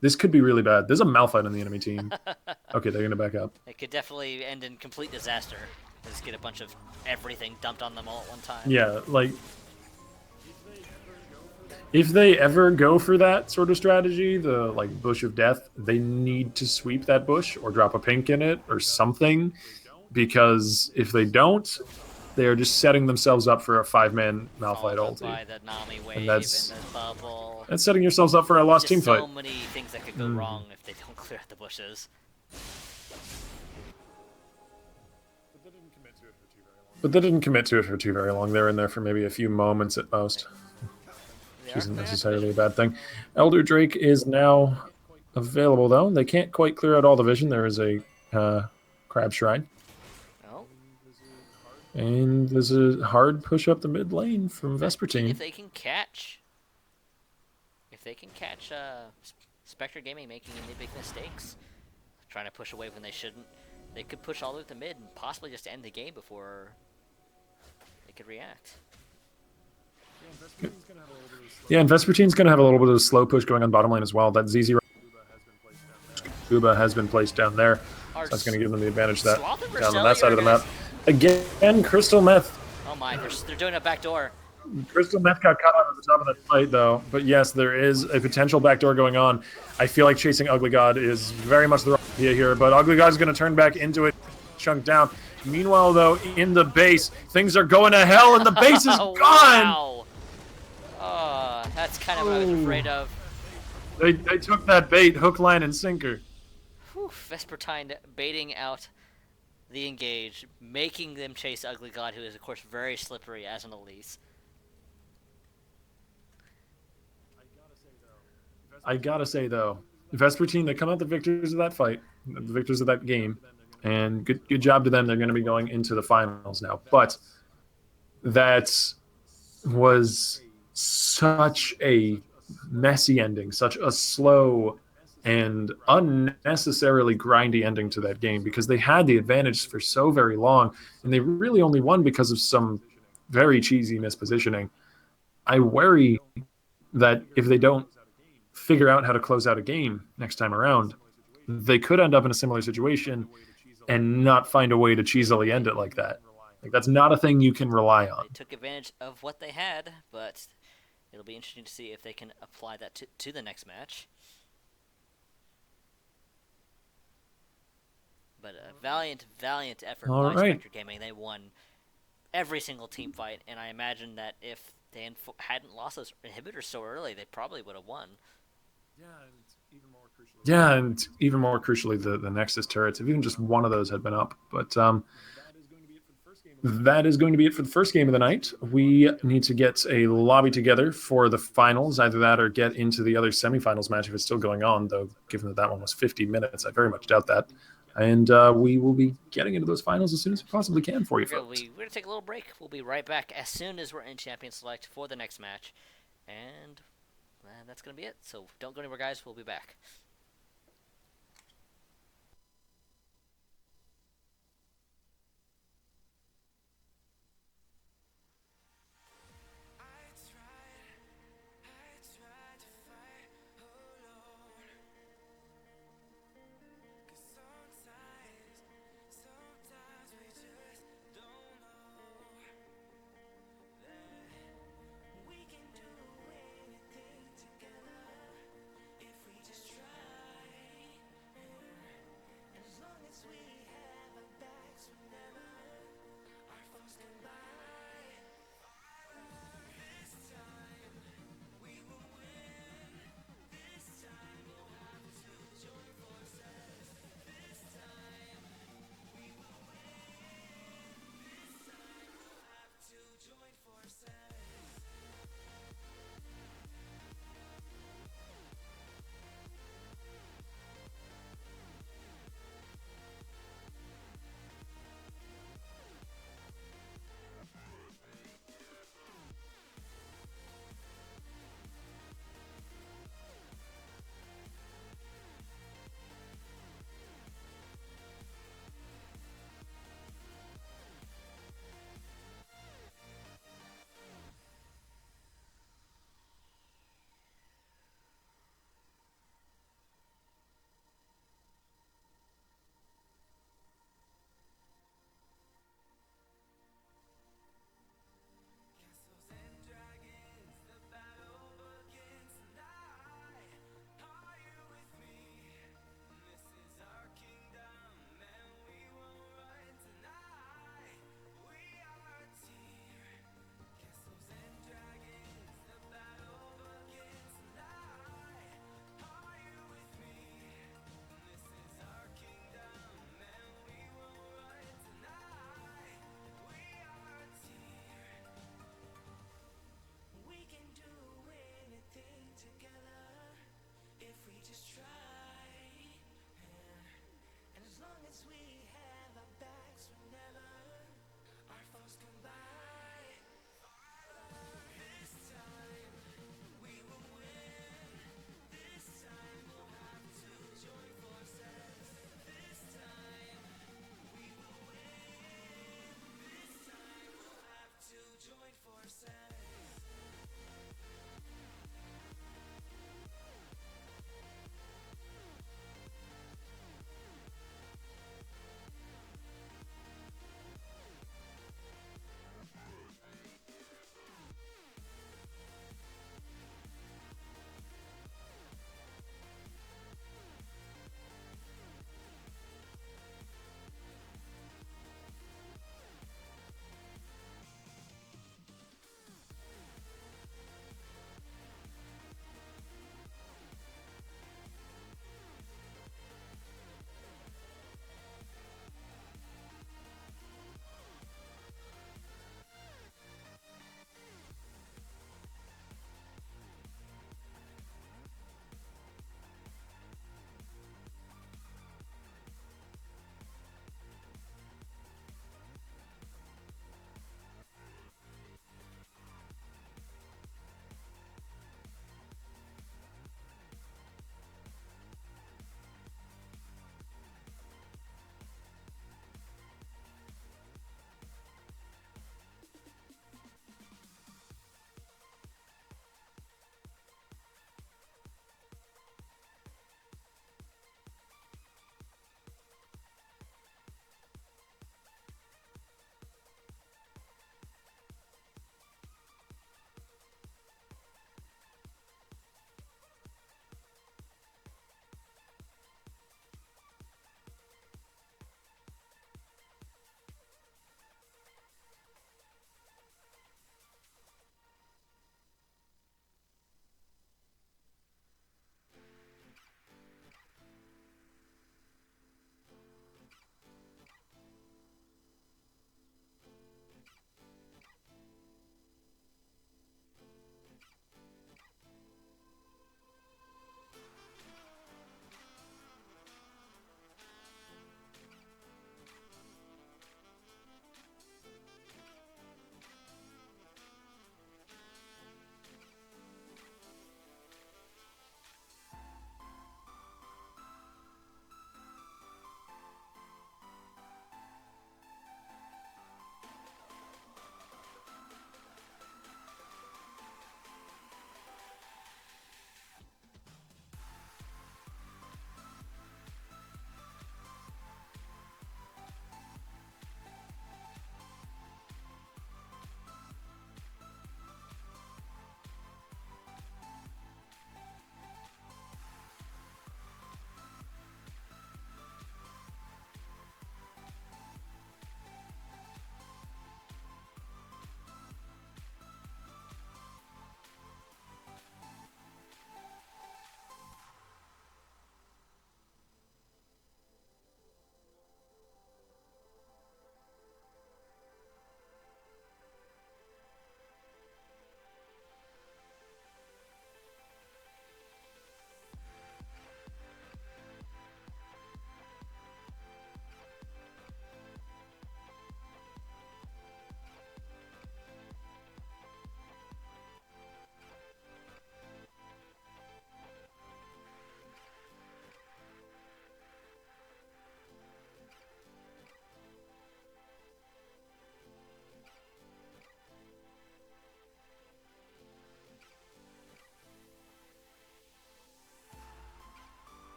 Speaker 3: This could be really bad. There's a Malphite on the enemy team. Okay, they're gonna back up.
Speaker 2: It could definitely end in complete disaster. Just get a bunch of everything dumped on them all at one time.
Speaker 3: Yeah, like if they ever go for that sort of strategy, the like bush of death, they need to sweep that bush or drop a pink in it or something, because if they don't, they are just setting themselves up for a 5-man Malphite ulti.
Speaker 2: By the Nami wave
Speaker 3: And that's
Speaker 2: and the bubble.
Speaker 3: That's setting yourselves up for a lost
Speaker 2: Just
Speaker 3: team fight.
Speaker 2: so many things that could go wrong if they don't clear out the bushes.
Speaker 3: But they didn't commit to it for too very long. They were in there for maybe a few moments at most. Which isn't necessarily a bad thing. Elder Drake is now available, though. They can't quite clear out all the vision. There is a Crab Shrine.
Speaker 2: Oh.
Speaker 3: And there's a hard push up the mid lane from Vespertine.
Speaker 2: If they can catch Spectre Gaming making any big mistakes, trying to push away when they shouldn't, they could push all the way to mid and possibly just end the game before they could react.
Speaker 3: Yeah, and Vespertine's going to have a little bit of a slow push going on bottom lane as well. That ZZ Uba has been placed down there. So that's going to give them the advantage that down on that side of the map. Again, Crystal Meth.
Speaker 2: Oh my, they're doing a backdoor.
Speaker 3: Crystal Meth got caught out at the top of that fight, though. But yes, there is a potential backdoor going on. I feel like chasing Ugly God is very much the wrong idea here, but Ugly God is going to turn back into it, chunk down. Meanwhile, though, in the base, things are going to hell, and the base is gone!
Speaker 2: Wow. Oh, that's kind of what I was afraid of.
Speaker 3: They took that bait, hook, line, and sinker.
Speaker 2: Whew, Vespertine baiting out the engage, making them chase Ugly God, who is, of course, very slippery as an Elise.
Speaker 3: I gotta say, though, Vespertine, they come out the victors of that fight, the victors of that game, and good job to them. They're going to be going into the finals now. But that was such a messy ending, such a slow and unnecessarily grindy ending to that game, because they had the advantage for so very long, and they really only won because of some very cheesy mispositioning. I worry that if they don't figure out how to close out a game next time around, they could end up in a similar situation and not find a way to cheesily end it like that. Like, that's not a thing you can rely on.
Speaker 2: They took advantage of what they had, but it'll be interesting to see if they can apply that to the next match. But a valiant effort by Spectre Gaming. They won every single team fight, and I imagine that if they hadn't lost those inhibitors so early, they probably would have won.
Speaker 3: Yeah, and even more crucially, the Nexus turrets, if even just one of those had been up. But that is going to be it for the first game of the night. We need to get a lobby together for the finals, either that or get into the other semifinals match if it's still going on, though given that that one was 50 minutes, I very much doubt that. And we will be getting into those finals as soon as we possibly can for you folks.
Speaker 2: We're going to take a little break. We'll be right back as soon as we're in Champion Select for the next match. And that's going to be it. So don't go anywhere, guys. We'll be back.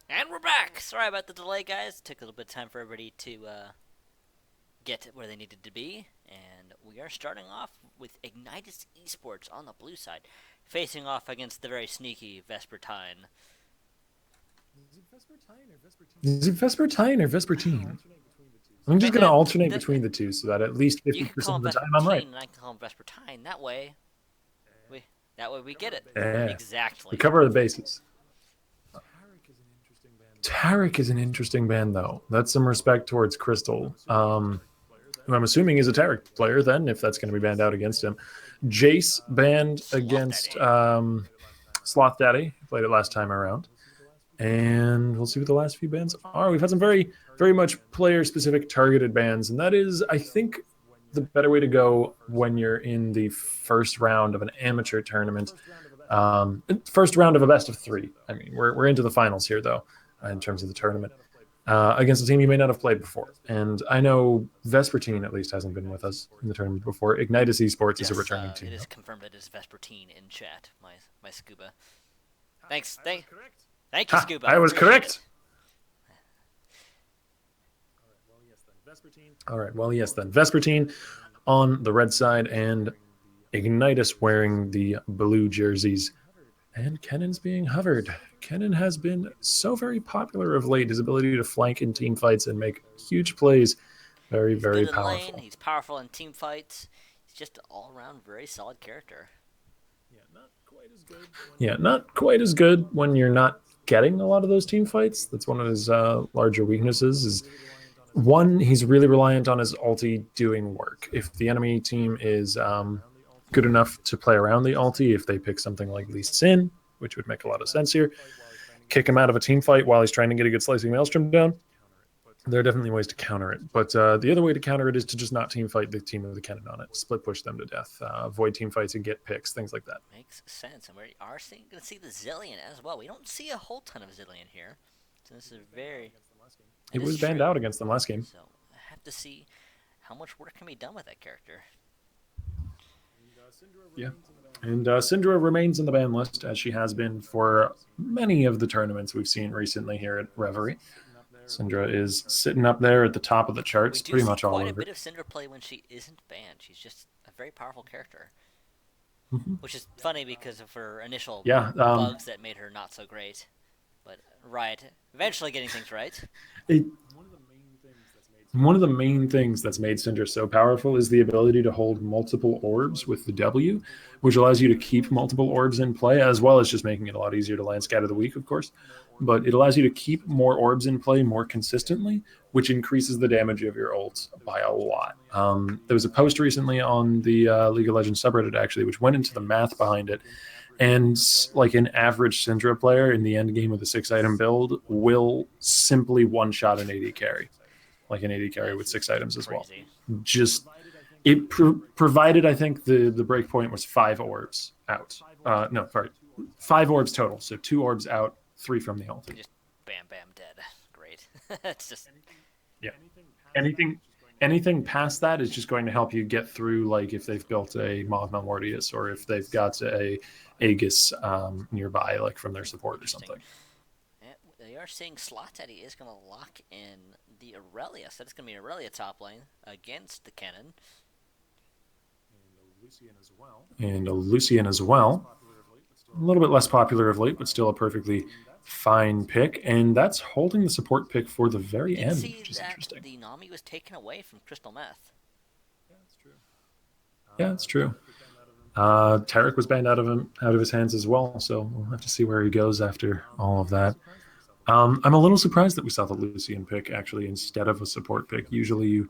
Speaker 2: And we're back! Sorry about the delay, guys. Took a little bit of time for everybody to get where they needed to be. And we are starting off with Ignitus Esports on the blue side, facing off against the very sneaky Vespertine.
Speaker 3: Is it Vespertine or Vespertine? I'm just going to alternate between the two so that at least
Speaker 2: You
Speaker 3: 50%
Speaker 2: can call
Speaker 3: of
Speaker 2: him
Speaker 3: the time I'm right.
Speaker 2: Vespertine, and I can call him Vespertine. That way we get it.
Speaker 3: Yeah.
Speaker 2: Exactly.
Speaker 3: We cover the bases. Tarek is an interesting band, though. That's some respect towards Crystal, who I'm assuming is a Tarek player, then, if that's going to be banned out against him. Jace banned against Sloth Daddy, who played it last time around. And we'll see what the last few bans are. We've had some very, very much player-specific targeted bans, and that is, I think, the better way to go when you're in the first round of an amateur tournament. First round of a best of three. I mean, we're into the finals here, though, in terms of the tournament. against a team you may not have played before. And I know Vespertine at least hasn't been with us in the tournament before. Ignitus Esports is a
Speaker 2: Yes,
Speaker 3: returning team.
Speaker 2: it is confirmed that it is Vespertine in chat. My Scuba. Thanks, thank you,
Speaker 3: Ha!
Speaker 2: Scuba.
Speaker 3: I was
Speaker 2: Appreciate
Speaker 3: correct.
Speaker 2: it.
Speaker 3: All right. Well, yes, then Vespertine on the red side and Ignitus wearing the blue jerseys. And Kennen's being hovered. Kennen has been so very popular of late. His ability to flank in team fights and make huge plays, very,
Speaker 2: He's good
Speaker 3: very
Speaker 2: in lane.
Speaker 3: powerful.
Speaker 2: He's powerful in team fights. He's just all around very solid character.
Speaker 3: Yeah, not quite as good when you're not getting a lot of those team fights. That's one of his larger weaknesses. Is one, he's really reliant on his ulti doing work. If the enemy team is good enough to play around the ulti, if they pick something like Lee Sin, which would make a lot of sense here, kick him out of a team fight while he's trying to get a good slicing maelstrom down, there are definitely ways to counter it. But the other way to counter it is to just not team fight the team with the cannon on it, split push them to death, avoid team fights and get picks, things like that.
Speaker 2: Makes sense. And we are going to see the Zillion as well. We don't see a whole ton of Zillion here. So this is very...
Speaker 3: It was banned out against them last game.
Speaker 2: So I have to see how much work can be done with that character.
Speaker 3: Yeah. And Syndra remains in the ban list, as she has been for many of the tournaments we've seen recently here at Reverie. Syndra is sitting up there at the top of the charts,
Speaker 2: We do
Speaker 3: pretty
Speaker 2: see
Speaker 3: much all
Speaker 2: quite a
Speaker 3: over.
Speaker 2: bit of Syndra play when she isn't banned. She's just a very powerful character. Which is funny because of her initial bugs that made her not so great. But Riot eventually getting things right.
Speaker 3: One of the main things that's made Syndra so powerful is the ability to hold multiple orbs with the W, which allows you to keep multiple orbs in play, as well as just making it a lot easier to land Scatter the Weak, of course. But it allows you to keep more orbs in play more consistently, which increases the damage of your ults by a lot. There was a post recently on the League of Legends subreddit, actually, which went into the math behind it. And like an average Syndra player in the end game with a 6-item build will simply one-shot an AD carry. Like an AD carry with 6 items as well. Just it provided, I think the breakpoint was 5 orbs out. No, sorry, 5 orbs total. So 2 orbs out, 3 from the ulti.
Speaker 2: Just bam, bam, dead. Great. It's just
Speaker 3: anything past that is just going to help you get through. Like if they've built a Magma Mortius or if they've got a Aegis nearby, like from their support or something.
Speaker 2: They are saying Slot Teddy is going to lock in the Aurelia, so it's going to be an Aurelia top lane against the Kennen.
Speaker 3: And a Lucian as well. A little bit less popular of late, but still a perfectly fine pick. And that's holding the support pick for the very end, which is interesting.
Speaker 2: The Nami was taken away from Crystal Meth.
Speaker 3: Yeah, it's true. Tarek was banned out of his hands as well, so we'll have to see where he goes after all of that. I'm a little surprised that we saw the Lucian pick actually instead of a support pick. Usually,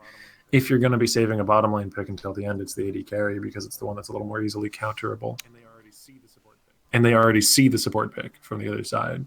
Speaker 3: if you're going to be saving a bottom lane pick until the end, it's the AD carry because it's the one that's a little more easily counterable. And they already see the support pick from the other side.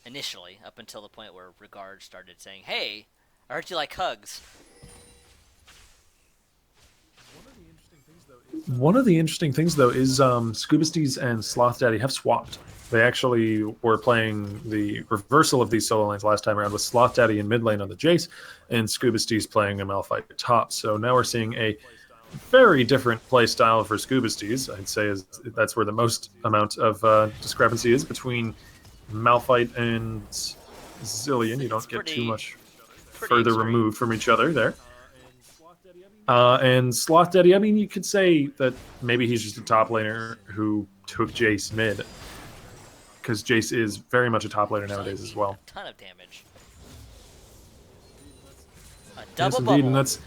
Speaker 2: initially, up until the point where Regard started saying, "Hey, I heard you like hugs."
Speaker 3: One of the interesting things, though, is Scubastees and Sloth Daddy have swapped. They actually were playing the reversal of these solo lanes last time around with Sloth Daddy in mid lane on the Jace, and Scubastees playing a Malphite top. So now we're seeing a very different play style for Scubastees. I'd say that's where the most amount of discrepancy is between Malphite and Zillion. You don't get too much further
Speaker 2: extreme.
Speaker 3: removed from each other there. And Sloth Daddy, I mean, you could say that maybe he's just a top laner who took Jace mid, because Jace is very much a top laner nowadays as well.
Speaker 2: A ton of damage. A
Speaker 3: Yes,
Speaker 2: double
Speaker 3: indeed,
Speaker 2: bubble.
Speaker 3: and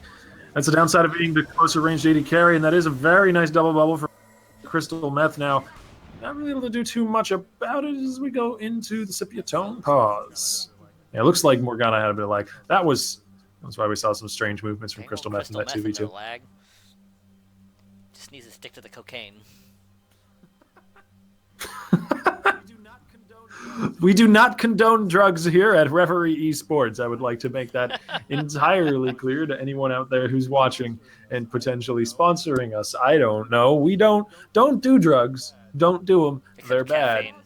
Speaker 3: that's the downside of being the closer range AD carry, and that is a very nice double bubble for Crystal Meth now. Not really able to do too much about it as we go into the Scipio Tone pause. Yeah, it looks like Morgana had a bit of lag. That's why we saw some strange movements from Crystal Meth in that 2v2.
Speaker 2: Lag. Just needs to stick to the cocaine.
Speaker 3: We do not condone drugs here at Reverie Esports. I would like to make that entirely clear to anyone out there who's watching and potentially sponsoring us. I don't know. We don't do drugs. Don't do them. They're bad.
Speaker 2: Caffeine.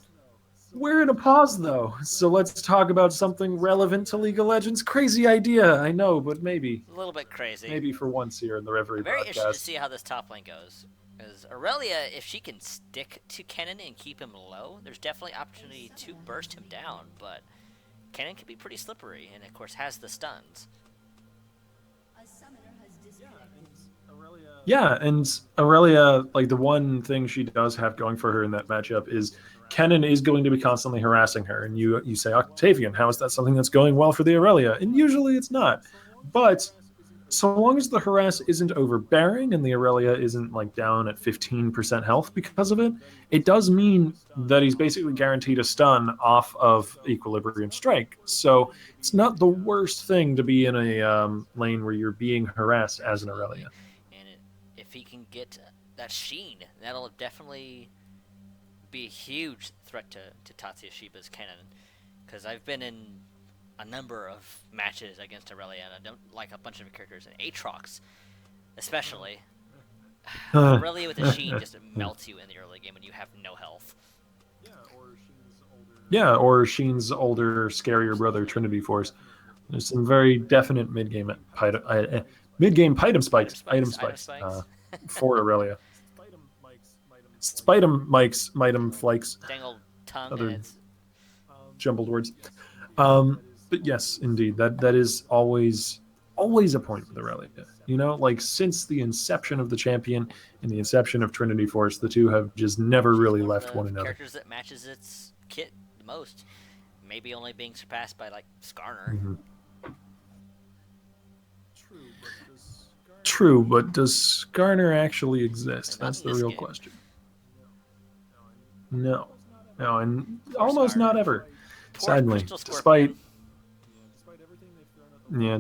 Speaker 3: We're in a pause, though, so let's talk about something relevant to League of Legends. Crazy idea, I know, but maybe.
Speaker 2: A little bit crazy.
Speaker 3: Maybe for once here in the Reverie
Speaker 2: I'm very
Speaker 3: podcast.
Speaker 2: interested to see how this top lane goes. Because Aurelia, if she can stick to Kennen and keep him low, there's definitely opportunity to burst him down, but Kennen can be pretty slippery, and of course has the stuns.
Speaker 3: Yeah, and Aurelia, like the one thing she does have going for her in that matchup is Kennen is going to be constantly harassing her, and you say, Octavian, how is that something that's going well for the Aurelia? And usually it's not. But so long as the harass isn't overbearing and the Aurelia isn't like down at 15% health because of it, it does mean that he's basically guaranteed a stun off of Equilibrium Strike. So it's not the worst thing to be in a lane where you're being harassed as an Aurelia.
Speaker 2: And if he can get that sheen, that'll definitely be a huge threat to Tatsuya Shiba's Kennen. Because I've been in a number of matches against Aurelia, and I don't like a bunch of characters, and Aatrox especially. Aurelia with a sheen just melts you in the early game when you have no health.
Speaker 3: Yeah, or Sheen's older, scarier brother, Trinity Force. There's some very definite mid-game item spikes for Aurelia. Spitem Mike's, Mitem Flakes.
Speaker 2: Dangled tongue
Speaker 3: Other
Speaker 2: and it's
Speaker 3: jumbled words. But yes, indeed, that is always a point with Aurelia. You know, like since the inception of the champion and the inception of Trinity Force, the two have just never really left one another.
Speaker 2: Characters that matches its kit the most, maybe only being surpassed by like Skarner.
Speaker 3: Mm-hmm. True, but does Skarner actually exist? That's the real question. No, and almost not ever. Sadly,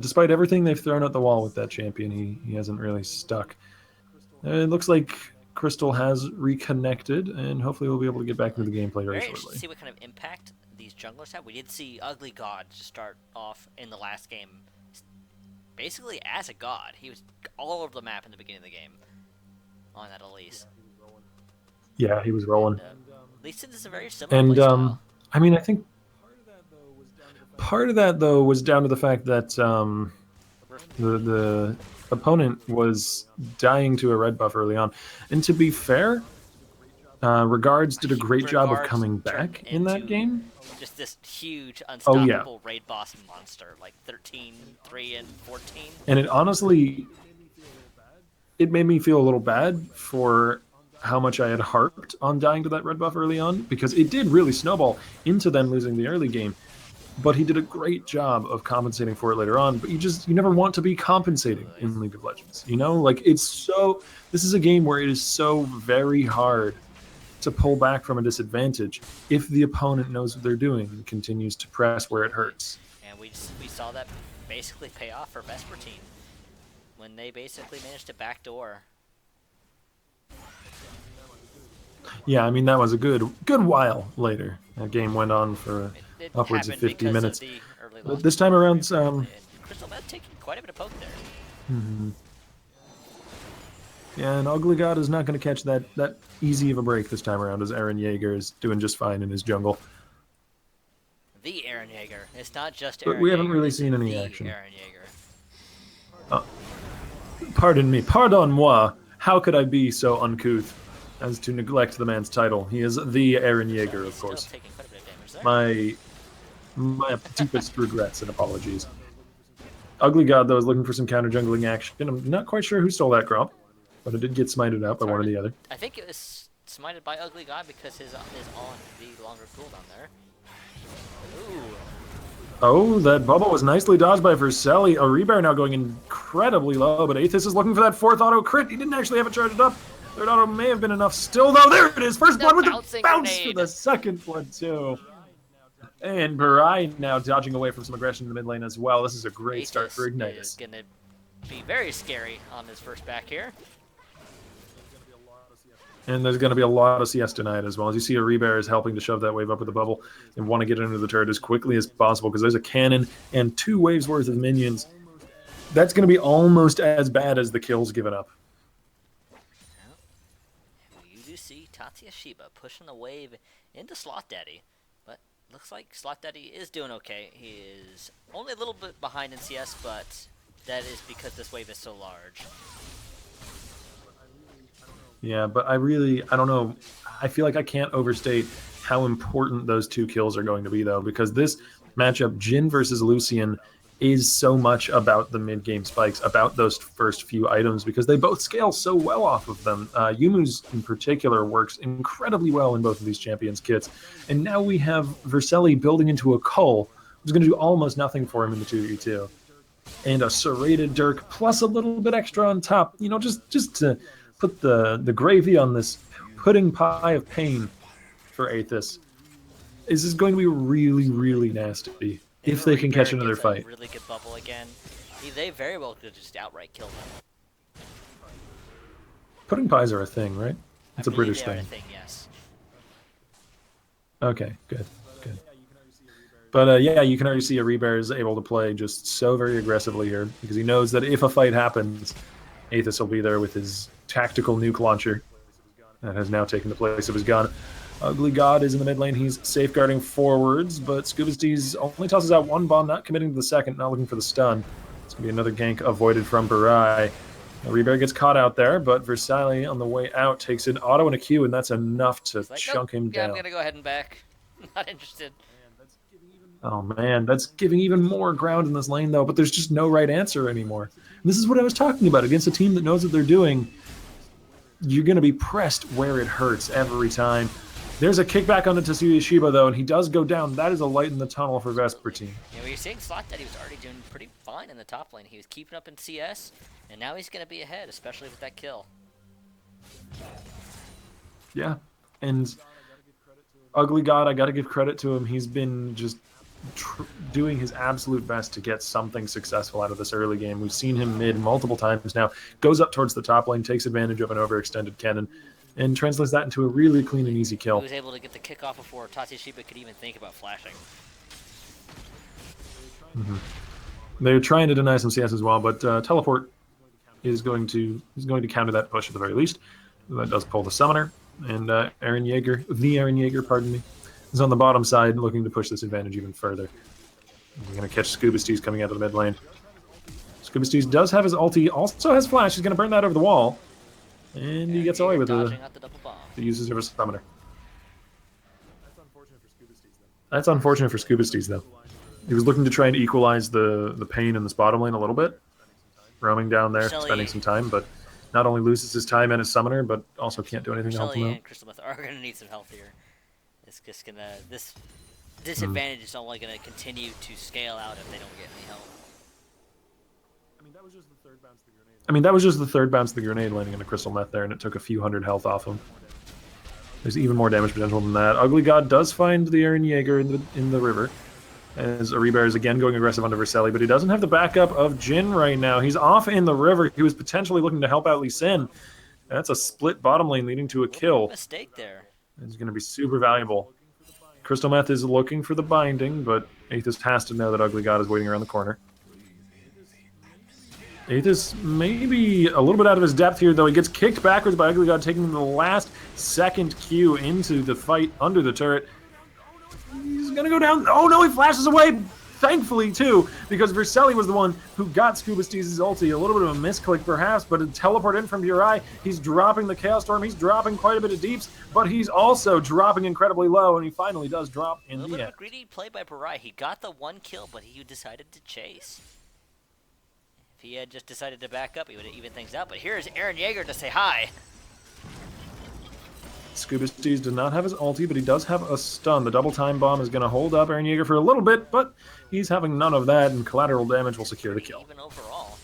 Speaker 3: despite everything they've thrown at the wall with that champion, he hasn't really stuck. It looks like Crystal has reconnected, and hopefully we'll be able to get back into the gameplay very shortly.
Speaker 2: To see what kind of impact these junglers have. We did see Ugly God start off in the last game, basically as a god. He was all over the map in the beginning of the game on that Elise.
Speaker 3: Yeah, he was rolling.
Speaker 2: Elise is a very similar playstyle.
Speaker 3: I mean, I think part of that though was down to the fact that the opponent was dying to a red buff early on, and to be fair, Regards did a great job of coming back in that game.
Speaker 2: Just this huge, unstoppable raid boss monster, like 13, 3, and 14.
Speaker 3: And it honestly, it made me feel a little bad for how much I had harped on dying to that red buff early on, because it did really snowball into them losing the early game. But he did a great job of compensating for it later on. But you never want to be compensating in League of Legends. You know, like this is a game where it is so very hard to pull back from a disadvantage if the opponent knows what they're doing and continues to press where it hurts.
Speaker 2: And we saw that basically pay off for Vespertine when they basically managed to backdoor.
Speaker 3: Yeah, I mean, that was a good while later. That game went on for
Speaker 2: it
Speaker 3: upwards of
Speaker 2: happened
Speaker 3: 50
Speaker 2: because
Speaker 3: minutes.
Speaker 2: of the early loss.
Speaker 3: But this time around,
Speaker 2: and Crystal Meth taking quite a bit of poke there.
Speaker 3: yeah, and Ugly God is not going to catch that easy of a break this time around, as Eren Yeager is doing just fine in his jungle.
Speaker 2: The Eren Yeager. It's not just
Speaker 3: But
Speaker 2: Eren
Speaker 3: we haven't
Speaker 2: Yeager,
Speaker 3: really
Speaker 2: it's
Speaker 3: seen any
Speaker 2: the
Speaker 3: action.
Speaker 2: Eren Yeager.
Speaker 3: Pardon me, pardon moi. How could I be so uncouth as to neglect the man's title? He is the Eren Yeager,
Speaker 2: He's
Speaker 3: of course.
Speaker 2: still taking quite a bit of damage there.
Speaker 3: My deepest regrets and apologies. Ugly God, though, is looking for some counter jungling action. I'm not quite sure who stole that crop, but it did get smited out by one or the other.
Speaker 2: I think it was smited by Ugly God because his is on the longer cooldown there. Ooh.
Speaker 3: Oh, that bubble was nicely dodged by Verselli. A rebear now going incredibly low, but Aethys is looking for that fourth auto crit. He didn't actually have it charged up. Third auto may have been enough still, though. There it is. First blood with the bounce for the second blood, too. And Barai now dodging away from some aggression in the mid lane as well. This is a great start for Ignitus.
Speaker 2: Is going to be very scary on his first back here.
Speaker 3: And there's going to be a lot of CS tonight as well. As you see, a Rebear is helping to shove that wave up with the bubble and want to get into the turret as quickly as possible because there's a cannon and 2 waves worth of minions. That's going to be almost as bad as the kills given up.
Speaker 2: Well, you do see Tatsuya Shiba pushing the wave into Sloth Daddy, but looks like Sloth Daddy is doing okay. He is only a little bit behind in CS, but that is because this wave is so large.
Speaker 3: Yeah, but I don't know. I feel like I can't overstate how important those 2 kills are going to be, though, because this matchup, Jhin versus Lucian, is so much about the mid-game spikes, about those first few items, because they both scale so well off of them. Yumu's, in particular, works incredibly well in both of these champions' kits. And now we have Verselli building into a Cull, who's going to do almost nothing for him in the 2v2. And a serrated Dirk, plus a little bit extra on top, you know, just to put the gravy on this pudding pie of pain for Aethys. This is going to be really, really nasty if they can catch another fight.
Speaker 2: A really good bubble again. They very well could just outright kill them.
Speaker 3: Pudding pies are a thing, right? It's a British thing.
Speaker 2: Yes.
Speaker 3: Okay, good. But yeah, you can already see a Rebear is able to play just so very aggressively here because he knows that if a fight happens, Aethys will be there with his tactical nuke launcher that has now taken the place of his gun. Ugly God is in the mid lane. He's safeguarding forwards, but Scuba Steez only tosses out 1 bomb, not committing to the second, not looking for the stun. It's going to be another gank avoided from Barai. Rebear gets caught out there, but Versailles on the way out takes an auto and a Q, and that's enough to chunk him down.
Speaker 2: I'm going to go ahead and back. Not interested.
Speaker 3: Oh man, that's giving even more ground in this lane though, but there's just no right answer anymore. And this is what I was talking about. Against a team that knows what they're doing, you're going to be pressed where it hurts every time. There's a kickback onto Tatsuya Shiba though, and he does go down. That is a light in the tunnel for Vespertine.
Speaker 2: Yeah, we were seeing Slot that he was already doing pretty fine in the top lane. He was keeping up in CS, and now he's going to be ahead, especially with that kill.
Speaker 3: Yeah, and Ugly God, I got to give credit to him. He's been just doing his absolute best to get something successful out of this early game. We've seen him mid multiple times now. Goes up towards the top lane, takes advantage of an overextended cannon, and translates that into a really clean and easy kill.
Speaker 2: He was able to get the kick off before Tatsuya Shiba could even think about flashing.
Speaker 3: They're trying to deny some CS as well, but Teleport is going to counter that push at the very least. That does pull the Summoner, and Eren Yeager, pardon me, is on the bottom side looking to push this advantage even further. We're going to catch Scuba Steez coming out of the mid lane. Scuba Steez does have his ulti, also has flash. He's going to burn that over the wall. And he gets away with the uses of a Summoner. That's unfortunate for Scuba Steez, though. He was looking to try and equalize the pain in this bottom lane a little bit. Roaming down there, spending some time, but not only loses his time and his Summoner, but also can't do anything to help him out.
Speaker 2: And Crystal Meth are going to need some help here. It's just going to... This disadvantage is only going to continue to scale out if they don't get any help.
Speaker 3: That was just the third bounce of the grenade landing into Crystal Meth there, and it took a few hundred health off him. There's even more damage potential than that. Ugly God does find the Eren Yeager in the river, as Rebear is again going aggressive onto Verselli, but he doesn't have the backup of Jhin right now. He's off in the river. He was potentially looking to help out Lee Sin. That's a split bottom lane leading to a kill.
Speaker 2: Mistake there.
Speaker 3: It's going to be super valuable. Crystal Meth is looking for the binding, but Aethys has to know that Ugly God is waiting around the corner. Aethys maybe a little bit out of his depth here, though. He gets kicked backwards by Ugly God, taking the last second Q into the fight under the turret. He's going to go down. Oh, no, he flashes away. Thankfully, too, because Vercelli was the one who got Scuba Steez's ulti. A little bit of a misclick, perhaps, but a teleport in from Burai. He's dropping the Chaos Storm. He's dropping quite a bit of deeps, but he's also dropping incredibly low, and he finally does drop in the end.
Speaker 2: A little bit of a greedy play by Burai. He got the 1 kill, but he decided to chase. If he had just decided to back up, he would have evened things out. But here's Eren Yeager to say hi.
Speaker 3: Scuba Steez does not have his ulti, but he does have a stun. The double time bomb is going to hold up Eren Yeager for a little bit, but he's having none of that, and collateral damage will secure the kill.
Speaker 2: Even overall.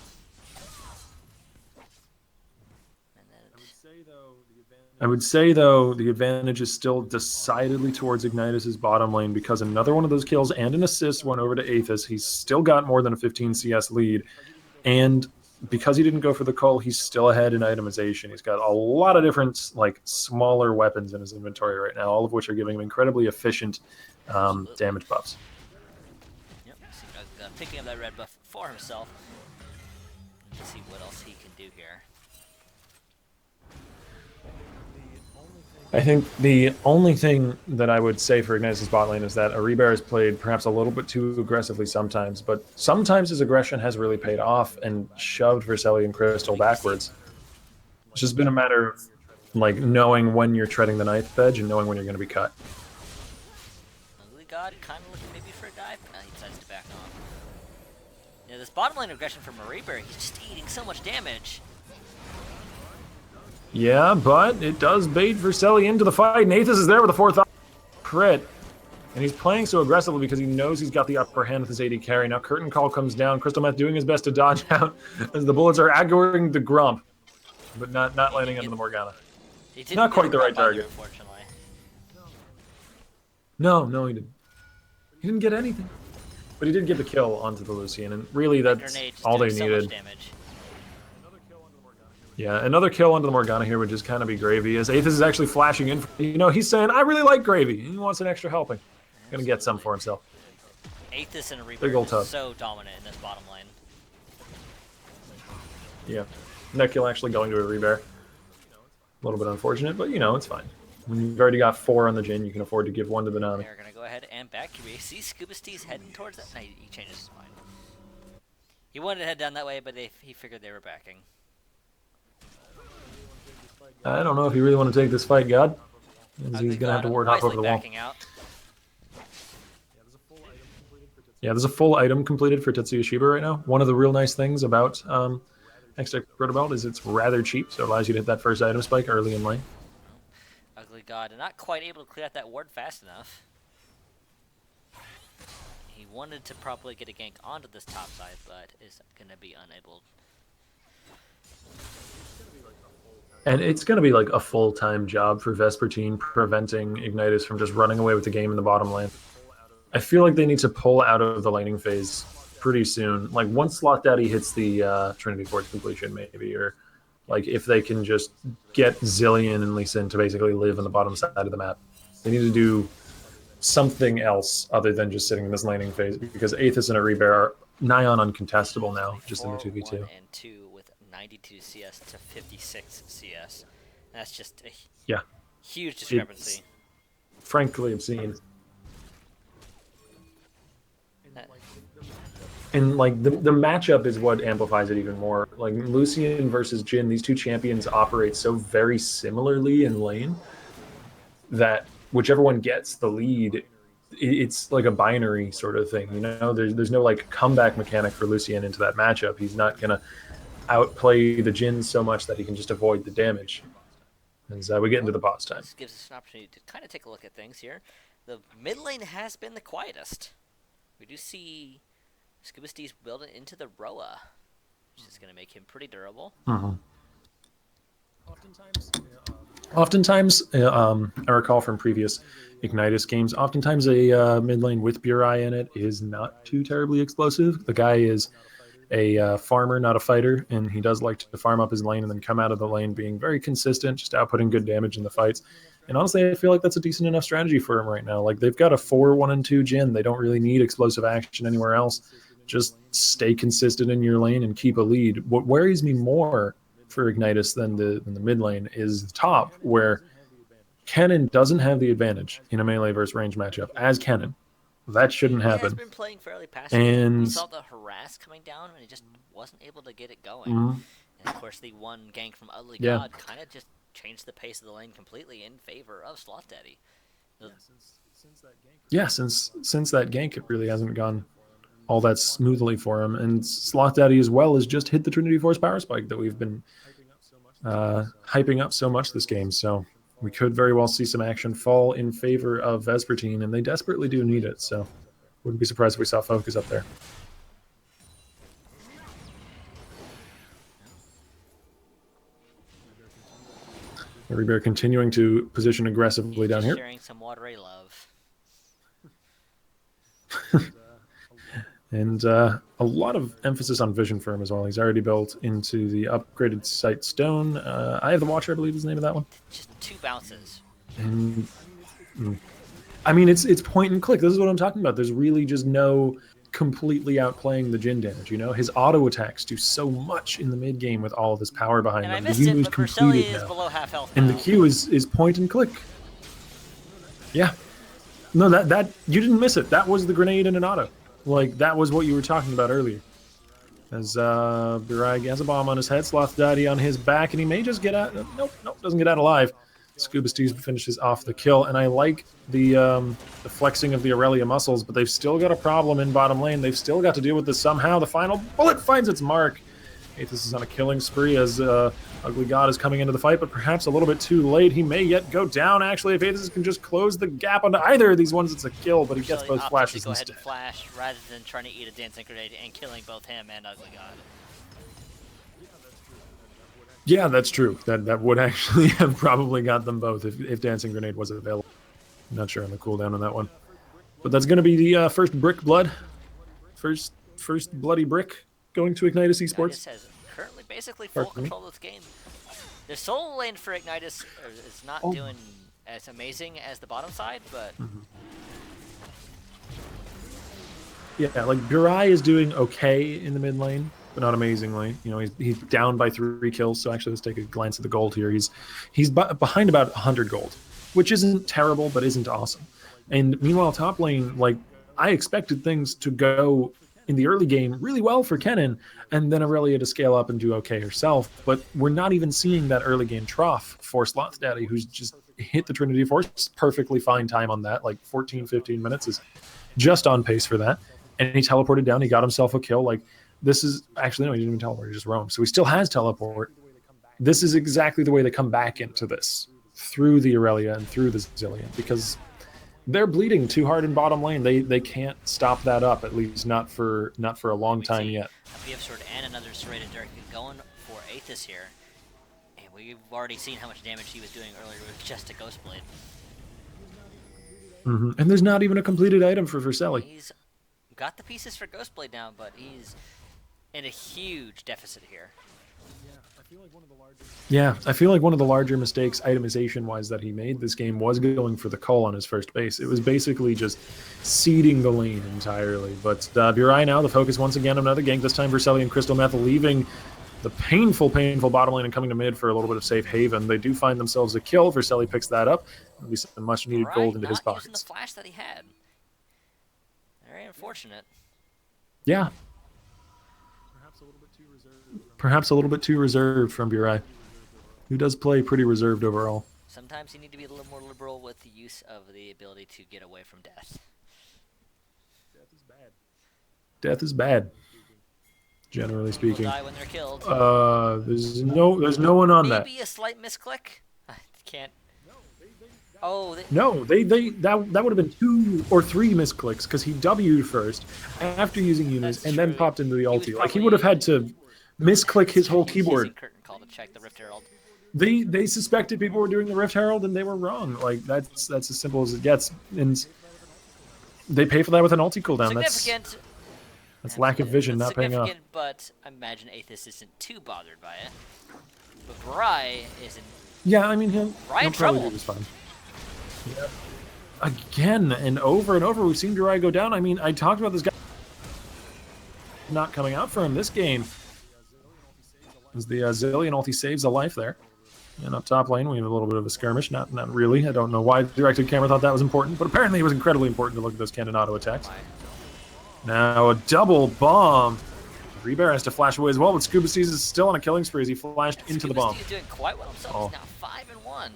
Speaker 3: I would say, though, the advantage is still decidedly towards Ignitus' bottom lane, because another one of those kills and an assist went over to Aethys. He's still got more than a 15 CS lead, and because he didn't go for the cull, he's still ahead in itemization. He's got a lot of different, like, smaller weapons in his inventory right now, all of which are giving him incredibly efficient damage buffs.
Speaker 2: Yep, so picking up that red buff for himself. Let's see what else he can do here.
Speaker 3: I think the only thing that I would say for Ignitus' bot lane is that Aribar has played perhaps a little bit too aggressively sometimes, but sometimes his aggression has really paid off and shoved Vercelli and Crystal backwards. It's just been a matter of like knowing when you're treading the knife edge and knowing when you're going to be cut.
Speaker 2: Ugly God kind of looking maybe for a dive, but now he decides to back off. Yeah, this bottom lane aggression from Aribar, he's just eating so much damage.
Speaker 3: Yeah, but it does bait Vercelli into the fight. Nathus is there with a 4th crit. And he's playing so aggressively because he knows he's got the upper hand with his AD carry. Now Curtain Call comes down. Crystal Meth doing his best to dodge out as the bullets are aggroing the Grump, but not landing into the Morgana. Not quite the right target.
Speaker 2: Unfortunately.
Speaker 3: No, he didn't. He didn't get anything. But he did get the kill onto the Lucian, and really that's all they needed. Yeah, another kill onto the Morgana here would just kind of be gravy, as Aethys is actually flashing in. You know, he's saying, I really like gravy. He wants an extra helping. Gonna get some for himself.
Speaker 2: Aethys and Reaper are so dominant in this bottom lane.
Speaker 3: Yeah. That kill actually going to a Rebear. A little bit unfortunate, but, you know, it's fine. When you've already got 4 on the Jhin, you can afford to give 1 to the Nami.
Speaker 2: They're gonna go ahead and back. You see Scuba Steez heading towards that? No, he changes his mind. He wanted to head down that way, but he figured they were backing.
Speaker 3: I don't know if you really want to take this fight, God. He's going to have to ward off over the wall.
Speaker 2: Out.
Speaker 3: Yeah, there's a full item completed for Tetsuya Shiba right now. One of the real nice things about X-Tech Protobelt is it's rather cheap, so it allows you to hit that first item spike early in lane.
Speaker 2: Ugly God, not quite able to clear out that ward fast enough. He wanted to probably get a gank onto this top side, but is going to be unable.
Speaker 3: And it's going to be like a full-time job for Vespertine preventing Ignitus from just running away with the game in the bottom lane. I feel like they need to pull out of the laning phase pretty soon. Like once Slot Daddy hits the Trinity Forge completion maybe, or like if they can just get Zillion and Lee Sin to basically live on the bottom side of the map. They need to do something else other than just sitting in this laning phase, because Aethys and Aribar are nigh on uncontestable now, just in the 2v2.
Speaker 2: 1 and 2 with 92 CS to 56 CS. That's just a huge discrepancy.
Speaker 3: It's frankly obscene. And like the matchup is what amplifies it even more. Like Lucian versus Jhin, these two champions operate so very similarly in lane that whichever one gets the lead, it's like a binary sort of thing. You know, there's no like comeback mechanic for Lucian into that matchup. He's not gonna outplay the Jhin so much that he can just avoid the damage. And so we get into the boss time.
Speaker 2: This gives us an opportunity to kind of take a look at things here. The mid lane has been the quietest. We do see Scuba Steez build it into the Roa, which is going to make him pretty durable.
Speaker 3: Mm-hmm. Oftentimes, I recall from previous Ignitus games, oftentimes a mid lane with Burai in it is not too terribly explosive. The guy is a farmer, not a fighter, and he does like to farm up his lane and then come out of the lane being very consistent, just outputting good damage in the fights. And honestly, I feel like that's a decent enough strategy for him right now. Like they've got a 4-1-2 Jhin. They don't really need explosive action anywhere else. Just stay consistent in your lane and keep a lead. What worries me more for Ignitus than the mid lane is the top, where Kennen doesn't have the advantage in a melee versus range matchup as Kennen. That shouldn't
Speaker 2: He has
Speaker 3: happen.
Speaker 2: been playing fairly passively.
Speaker 3: And
Speaker 2: We saw the harass coming down, and he just wasn't able to get it going. And of course, the one gank from Ugly
Speaker 3: Yeah.
Speaker 2: God kind of just changed the pace of the lane completely in favor of Sloth Daddy.
Speaker 3: yeah, since that gank, it really hasn't gone all that smoothly for him. And Sloth Daddy as well has just hit the Trinity Force power spike that we've been hyping up so much this game. So we could very well see some action fall in favor of Vespertine, and they desperately do need it. So wouldn't be surprised if we saw Focus up there. Reverie continuing to position aggressively down here.
Speaker 2: Sharing some watery love.
Speaker 3: And a lot of emphasis on vision for him as well. He's already built into the upgraded Sight Stone. I have the Watcher, I believe is the name of that one.
Speaker 2: Just 2 bounces.
Speaker 3: And I mean, it's point and click. This is what I'm talking about. There's really just no completely outplaying the Jhin damage. You know, his auto attacks do so much in the mid game with all of this power behind
Speaker 2: And I
Speaker 3: them.
Speaker 2: missed
Speaker 3: The
Speaker 2: it,
Speaker 3: U is
Speaker 2: but Vercelli
Speaker 3: completed
Speaker 2: is
Speaker 3: now,
Speaker 2: below half health
Speaker 3: and
Speaker 2: now.
Speaker 3: the Q is point and click. Yeah, no, that you didn't miss it. That was the grenade and an auto. Like that was what you were talking about earlier. As Birag has a bomb on his head, Sloth Daddy on his back, and he may just get out. Nope, doesn't get out alive. Scuba Steez finishes off the kill, and I like the flexing of the Aurelia muscles, but they've still got a problem in bottom lane. They've still got to deal with this somehow. The final bullet finds its mark. Aethys is on a killing spree as Ugly God is coming into the fight, but perhaps a little bit too late. He may yet go down, actually, if Aethys can just close the gap onto either of these ones. It's a kill, but he gets
Speaker 2: Vercelli
Speaker 3: both
Speaker 2: opted
Speaker 3: flashes
Speaker 2: to go ahead
Speaker 3: instead.
Speaker 2: and flash rather than trying to eat a dancing grenade and killing both him and Ugly God.
Speaker 3: Yeah, that's true. That would actually have probably got them both if Dancing Grenade was available. I'm not sure on the cooldown on that one. But that's going to be the first brick blood. First bloody brick going to Ignitus Esports.
Speaker 2: Ignitus has currently basically full
Speaker 3: Pardon me?
Speaker 2: control of this game. The solo lane for Ignitus is not doing as amazing as the bottom side, but
Speaker 3: Yeah, like Burai is doing okay in the mid lane, but not amazingly. You know, he's down by 3 kills. So actually, let's take a glance at the gold here. He's behind about 100 gold, which isn't terrible, but isn't awesome. And meanwhile, top lane, like I expected things to go in the early game really well for Kennen, and then Aurelia to scale up and do okay herself. But we're not even seeing that early game trough for Sloth Daddy, who's just hit the Trinity Force. Perfectly fine time on that, like 14, 15 minutes is just on pace for that. And he teleported down. He got himself a kill. Like this is actually no, he didn't even teleport. He just roamed. So he still has teleport. This is exactly the way they come back into this through the Aurelia and through the Zillion, because they're bleeding too hard in bottom lane. They can't stop that up, at least not for a long time yet.
Speaker 2: a BF Sword and another Serrated Dirk going for Aethys here. And we've already seen how much damage he was doing earlier with just a Ghost Blade.
Speaker 3: And there's not even a completed item for Vercelli.
Speaker 2: He's got the pieces for Ghost Blade now, but he's in a huge deficit here.
Speaker 3: Yeah, I feel like one of the larger mistakes itemization-wise that he made this game was going for the cull on his first base. It was basically just seeding the lane entirely. But Burai now, the focus once again, another gank. This time Vercelli and Crystal Meth leaving the painful bottom lane and coming to mid for a little bit of safe haven. They do find themselves a kill. Vercelli picks that up. At least some much-needed gold into his
Speaker 2: Not using
Speaker 3: pockets.
Speaker 2: the flash that he had. Very unfortunate.
Speaker 3: Yeah. Perhaps a little bit too reserved from Burai, who does play pretty reserved overall.
Speaker 2: Sometimes you need to be a little more liberal with the use of the ability to get away from death.
Speaker 3: Death is bad, generally
Speaker 2: People
Speaker 3: speaking.
Speaker 2: die when they're killed.
Speaker 3: There's no one on that.
Speaker 2: Maybe a slight misclick. I can't. Oh,
Speaker 3: No, that would have been 2 or 3 misclicks because he W'd first after using Eunice
Speaker 2: That's
Speaker 3: and then
Speaker 2: true.
Speaker 3: popped into the
Speaker 2: He was
Speaker 3: ulti. Like he
Speaker 2: probably-
Speaker 3: would have had to misclick his whole
Speaker 2: he's using
Speaker 3: keyboard.
Speaker 2: Curtain Call to check the Rift Herald.
Speaker 3: They suspected people were doing the Rift Herald and they were wrong. Like that's as simple as it gets. And they pay for that with an ulti cooldown.
Speaker 2: Significant.
Speaker 3: That's lack of vision not paying off.
Speaker 2: Significant, but I imagine Aethys isn't too bothered by it. But Bry isn't.
Speaker 3: Yeah, I mean he'll
Speaker 2: Ryan
Speaker 3: probably
Speaker 2: Trouble.
Speaker 3: do just fine. Yep. Again and over, we've seen Burai go down. I mean, I talked about this guy not coming out for him this game. As the Zillion ulti saves a life there. And up top lane, we have a little bit of a skirmish. Not really. I don't know why the directed camera thought that was important, but apparently it was incredibly important to look at those cannon auto attacks. Now a double bomb. Rebear has to flash away as well, but Scuba Steez is still on a killing spree as he flashed into the bomb.
Speaker 2: He's doing quite well himself. He's now 5-1.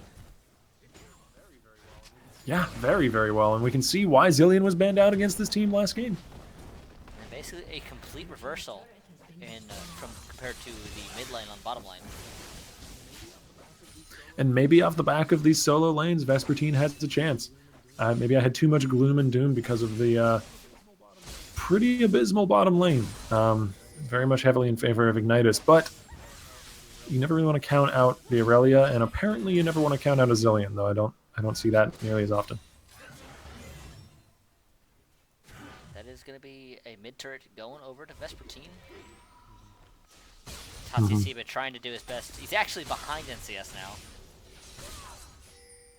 Speaker 3: Yeah, very, very well. And we can see why Zillion was banned out against this team last game.
Speaker 2: And basically a complete reversal from compared to the mid lane on bottom lane.
Speaker 3: And maybe off the back of these solo lanes, Vespertine has a chance. Maybe I had too much gloom and doom because of the pretty abysmal bottom lane. Very much heavily in favor of Ignitus, but you never really want to count out the Aurelia, and apparently you never want to count out a Zillion, though I don't see that nearly as often.
Speaker 2: That is going to be a mid turret going over to Vespertine. Tatsisiba trying to do his best. He's actually behind NCS now.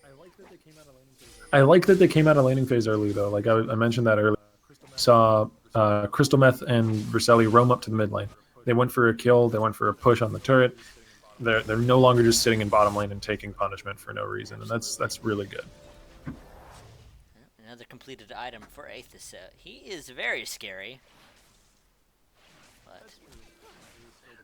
Speaker 3: I like that they came out of laning phase early, though. Like I mentioned that earlier. Saw Crystal Meth and Vercelli roam up to the mid lane. They went for a kill. They went for a push on the turret. They're no longer just sitting in bottom lane and taking punishment for no reason, and that's really good.
Speaker 2: Another completed item for Aethys. He is very scary. But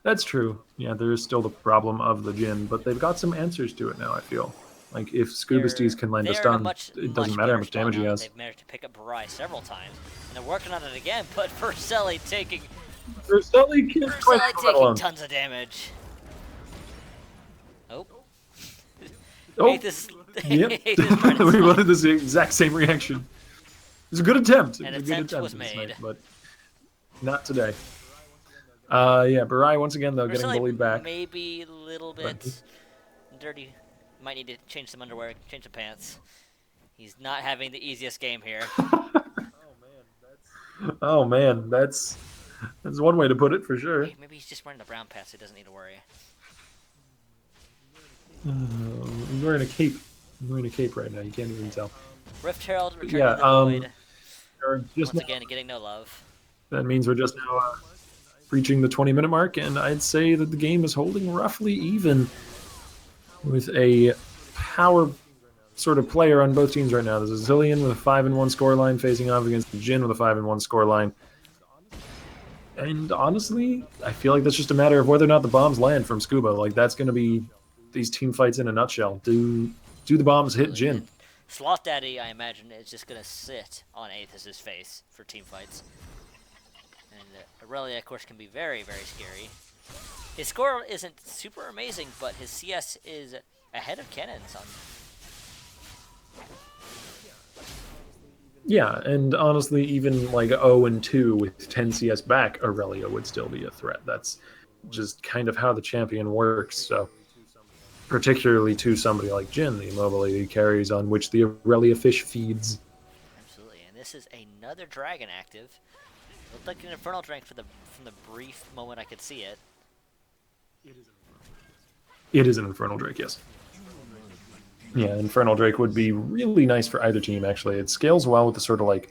Speaker 3: that's true. Yeah, there is still the problem of the Jhin, but they've got some answers to it now, I feel. Like, if Scuba Steez can land a stun, it doesn't matter how much damage he has.
Speaker 2: They've managed to pick up Burai several times, and they're working on it again, but Vercelli taking tons of damage. Oh. Aethys,
Speaker 3: yep. We wanted the exact same reaction. It was a good attempt.
Speaker 2: An attempt was made.
Speaker 3: Night, but not today. Yeah, Burai once again, though, getting bullied back.
Speaker 2: Maybe a little bit dirty. Might need to change some underwear, change some pants. He's not having the easiest game here.
Speaker 3: Oh man, that's one way to put it for sure.
Speaker 2: Hey, maybe he's just wearing the brown pants, so he doesn't need to worry.
Speaker 3: I'm wearing a cape. I'm wearing a cape right now. You can't even tell.
Speaker 2: Rift Herald returning to the void.
Speaker 3: Once
Speaker 2: again, getting no love.
Speaker 3: That means we're just now reaching the 20-minute mark, and I'd say that the game is holding roughly even with a power sort of player on both teams right now. There's a Zillion with a 5-1 scoreline facing off against Jhin with a 5-1 scoreline. And honestly, I feel like that's just a matter of whether or not the bombs land from Scuba. Like, that's going to be these team fights in a nutshell. Do the bombs hit Jhin?
Speaker 2: Sloth Daddy, I imagine, is just going to sit on Aethys' face for team fights. And Aurelia, of course, can be very, very scary. His score isn't super amazing, but his CS is ahead of Cannon's.
Speaker 3: Yeah, and honestly, even like 0-2 with 10 CS back, Aurelia would still be a threat. That's just kind of how the champion works. So, particularly to somebody like Jhin, the mobility carries on which the Aurelia fish feeds.
Speaker 2: Absolutely, and this is another dragon active. Looked like an Infernal Drake from the brief moment I could see it.
Speaker 3: It is an Infernal Drake, yes. Yeah, Infernal Drake would be really nice for either team, actually. It scales well with the sort of, like,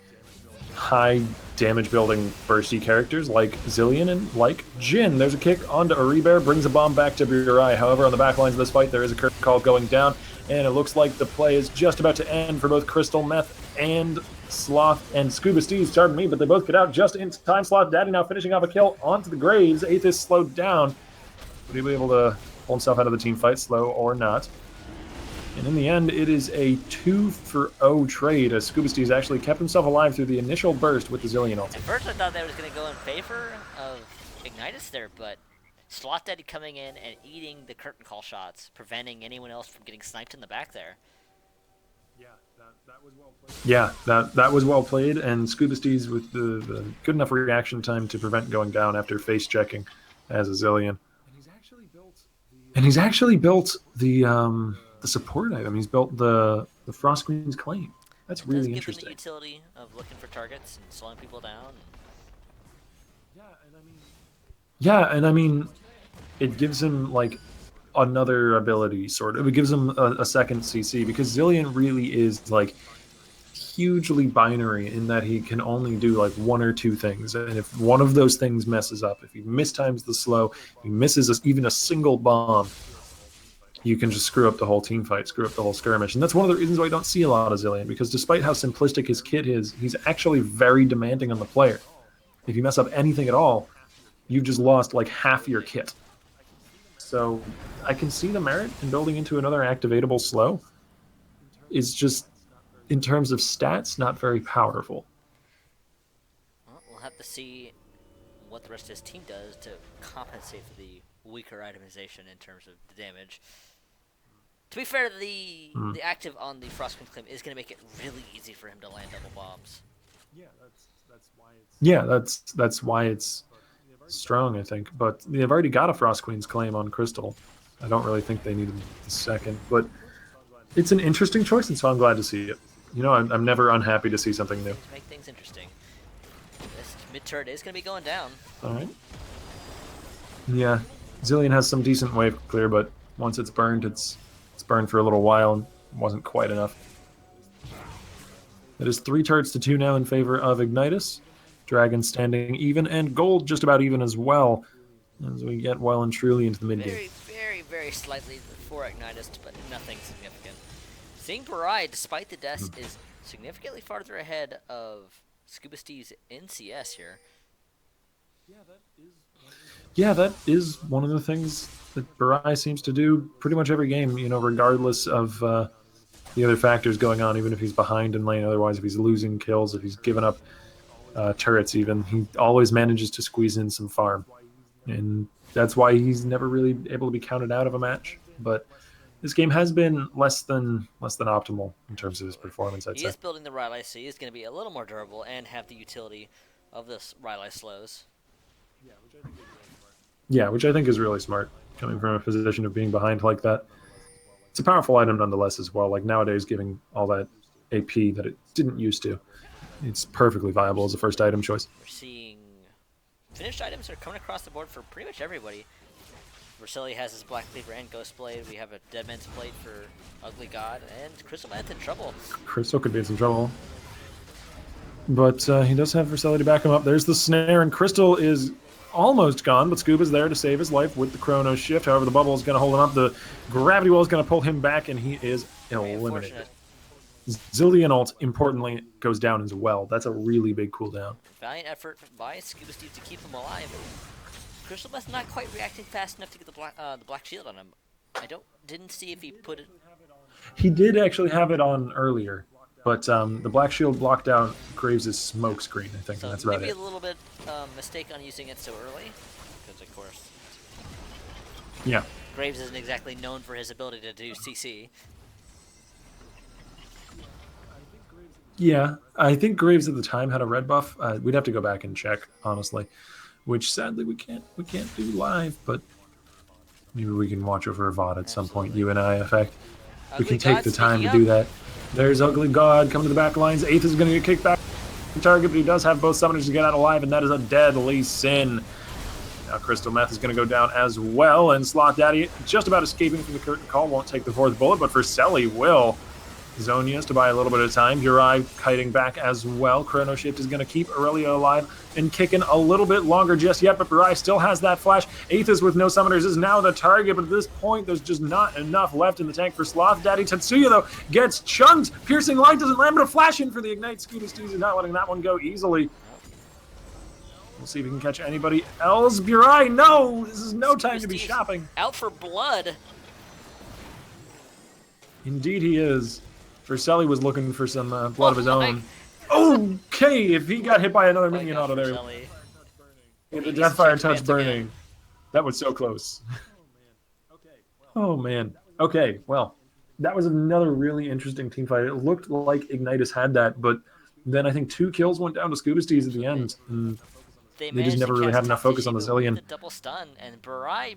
Speaker 3: high damage-building bursty characters like Zillion and like Jhin. There's a kick onto Rebear, brings a bomb back to Burai. However, on the back lines of this fight, there is a curtain call going down, and it looks like the play is just about to end for both Crystal Meth and Sloth and Scuba Steez, pardon me, but they both get out just in time. Sloth Daddy now finishing off a kill onto the Graves. Aethys slowed down. Would he be able to pull himself out of the team fight, slow or not? And in the end, it is a 2-for-0 trade, as Scuba Steez actually kept himself alive through the initial burst with the Zillion ulti.
Speaker 2: At first I thought that was going to go in favor of Ignitus there, but Sloth Daddy coming in and eating the curtain call shots, preventing anyone else from getting sniped in the back there.
Speaker 3: Yeah, that was well played. Yeah, that was well played, and Scuba Steez with the good enough reaction time to prevent going down after face checking as a Zillion. And he's actually built the support item. He's built the Frost Queen's Claim. That's really interesting.
Speaker 2: It does give him the utility of looking for targets and slowing people down.
Speaker 3: Yeah, and I mean, it gives him like another ability, sort of. It gives him a second CC, because Zillion really is like hugely binary in that he can only do like one or two things, and if one of those things messes up, if he mistimes the slow, if he misses even a single bomb, you can just screw up the whole team fight, screw up the whole skirmish. And that's one of the reasons why I don't see a lot of Zillion, because despite how simplistic his kit is, he's actually very demanding on the player. If you mess up anything at all, you've just lost like half your kit. So I can see the merit in building into another activatable slow. It's just, in terms of stats, not very powerful.
Speaker 2: Well, we'll have to see what the rest of his team does to compensate for the weaker itemization in terms of the damage. To be fair, the active on the Frostwind claim is going to make it really easy for him to land double bombs.
Speaker 3: Yeah, that's why it's strong, I think. But they've already got a Frost Queen's claim on Crystal. I don't really think they needed the second, but it's an interesting choice, and so I'm glad to see it. You know, I'm never unhappy to see something new.
Speaker 2: Make things interesting. This mid turret is going to be going down.
Speaker 3: All right. Yeah, Zillion has some decent wave clear, but once it's burned, it's burned for a little while and wasn't quite enough. It is 3 turrets to 2 now in favor of Ignitus. Dragon standing even, and gold just about even as well, as we get well and truly into the mid game.
Speaker 2: Very slightly for Ignitus, but nothing significant. Seeing Barai, despite the deaths, is significantly farther ahead of Scuba Steve's in CS here.
Speaker 3: Yeah, that is one of the things that Barai seems to do pretty much every game, you know, regardless of the other factors going on, even if he's behind in lane, otherwise if he's losing kills, if he's given up turrets even, he always manages to squeeze in some farm. And that's why he's never really able to be counted out of a match. But this game has been less than optimal in terms of his performance, I'd say.
Speaker 2: He is building the Rylai, so he is going to be a little more durable and have the utility of this Rylai slows.
Speaker 3: Yeah, which I think is really smart, coming from a position of being behind like that. It's a powerful item nonetheless as well. Like nowadays, giving all that AP that it didn't used to, it's perfectly viable as a first item choice.
Speaker 2: We're seeing finished items are coming across the board for pretty much everybody. Vercelli has his Black Cleaver and Ghost Blade. We have a Deadman's Plate for Ugly God, and Crystal Man's in trouble.
Speaker 3: Crystal could be in some trouble. But he does have Vercelli to back him up. There's the snare, and Crystal is almost gone, but Scuba's there to save his life with the Chrono Shift. However, the bubble is going to hold him up. The Gravity Well is going to pull him back, and he is eliminated. Zillion ult, importantly, goes down as well. That's a really big cooldown.
Speaker 2: Valiant effort by Scuba Steve to keep him alive. Crystal Meth's not quite reacting fast enough to get the black shield on him. I didn't see if he put it.
Speaker 3: He did actually have it on earlier, but the black shield blocked out Graves' smoke screen, I think,
Speaker 2: So
Speaker 3: and that's about
Speaker 2: maybe
Speaker 3: it.
Speaker 2: a little bit mistake on using it so early, because of course.
Speaker 3: Yeah.
Speaker 2: Graves isn't exactly known for his ability to do CC.
Speaker 3: Yeah, I think Graves at the time had a red buff. We'd have to go back and check, honestly, which sadly we can't do live, but maybe we can watch over a VOD at some point, you and I, Effect. We can take the time to do that. There's Ugly God coming to the back lines. Eighth is going to get kicked back to target, but he does have both summoners to get out alive, and that is a deadly sin. Now Crystal Meth is going to go down as well, and Sloth Daddy just about escaping from the curtain call. Won't take the 4th bullet, but Vercelli will. Zonius to buy a little bit of time. Uri kiting back as well. Chrono Shift is going to keep Aurelia alive and kicking a little bit longer just yet, but Uri still has that flash. Aethys with no summoners is now the target, but at this point, there's just not enough left in the tank for Sloth Daddy. Tetsuya, though, gets chunked. Piercing Light doesn't land, but a flash in for the Ignite. Scuba Steez is not letting that one go easily. We'll see if we can catch anybody else. Uri, no! This is no time to be shopping.
Speaker 2: Out for blood.
Speaker 3: Indeed he is. Vercelli was looking for some blood of his own. Okay, if he got hit by another minion out of there. The Deathfire touch burning. That was so close. Oh, man. Okay, well, that was another really interesting team fight. It looked like Ignitus had that, but then I think 2 kills went down to Scuba Steez at the end. And they just never really had enough focus on the Zillion.
Speaker 2: The double stun, and Barai,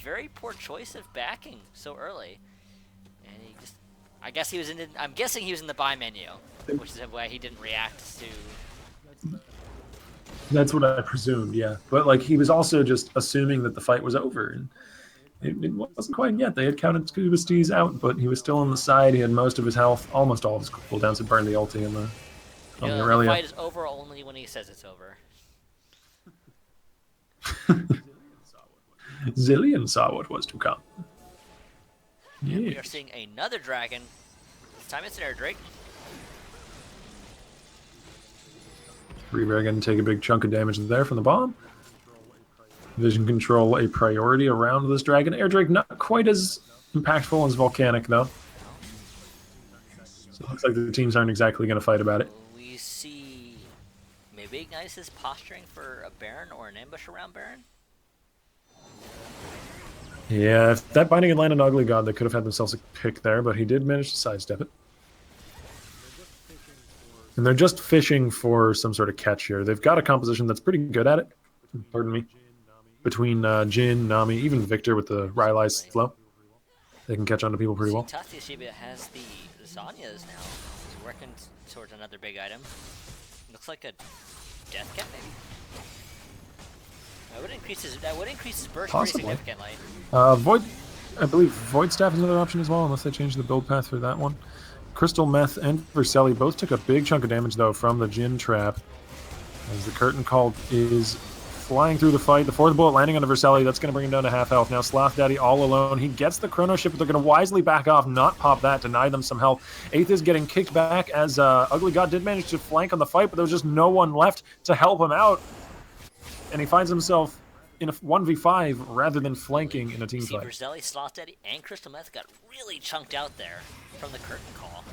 Speaker 2: very poor choice of backing so early. And he just, I'm guessing he was in the buy menu, which is why he didn't react to.
Speaker 3: That's what I presumed, yeah. But like he was also just assuming that the fight was over, and It wasn't quite yet. They had counted Scuba Steez out, but he was still on the side. He had most of his health, almost all of his cooldowns. Had burned the ulti on the
Speaker 2: The
Speaker 3: Aurelia.
Speaker 2: fight is over only when he says it's over.
Speaker 3: Zillion saw what was to come.
Speaker 2: Yeah. We
Speaker 3: Yeah.
Speaker 2: are seeing another dragon. This time it's an air drake.
Speaker 3: Reaver going to take a big chunk of damage there from the bomb. Vision control a priority around this dragon. Air Drake not quite as impactful as Volcanic, though. So it looks like the teams aren't exactly going to fight about it.
Speaker 2: We see maybe Ignitus is posturing for a Baron or an ambush around Baron.
Speaker 3: Yeah, if that binding had landed on Ugly God, they could have had themselves a pick there, but he did manage to sidestep it. And they're just fishing for some sort of catch here. They've got a composition that's pretty good at it. Pardon me. Between Jin, Nami, even Victor with the Rylai slow. They can catch on to people pretty well.
Speaker 2: Tatsuya Shiba has the Zanyas now. He's working towards another big item. Looks like a Death Cat, maybe? That would increase his burst
Speaker 3: Possibly.
Speaker 2: pretty significantly.
Speaker 3: I believe Void Staff is another option as well, unless they change the build path for that one. Crystal Meth and Vercelli both took a big chunk of damage, though, from the Jin trap. As the Curtain Call is flying through the fight. The fourth bullet landing on the Vercelli. That's going to bring him down to half health. Now Sloth Daddy all alone. He gets the Chrono Ship, but they're going to wisely back off, not pop that, deny them some health. Eighth is getting kicked back as Ugly God did manage to flank on the fight, but there was just no one left to help him out. And he finds himself in a 1v5 rather than flanking in a team
Speaker 2: See,
Speaker 3: fight.
Speaker 2: Verzelli, Sloth Daddy, and Crystal Meth got really chunked out there from the Curtain Call.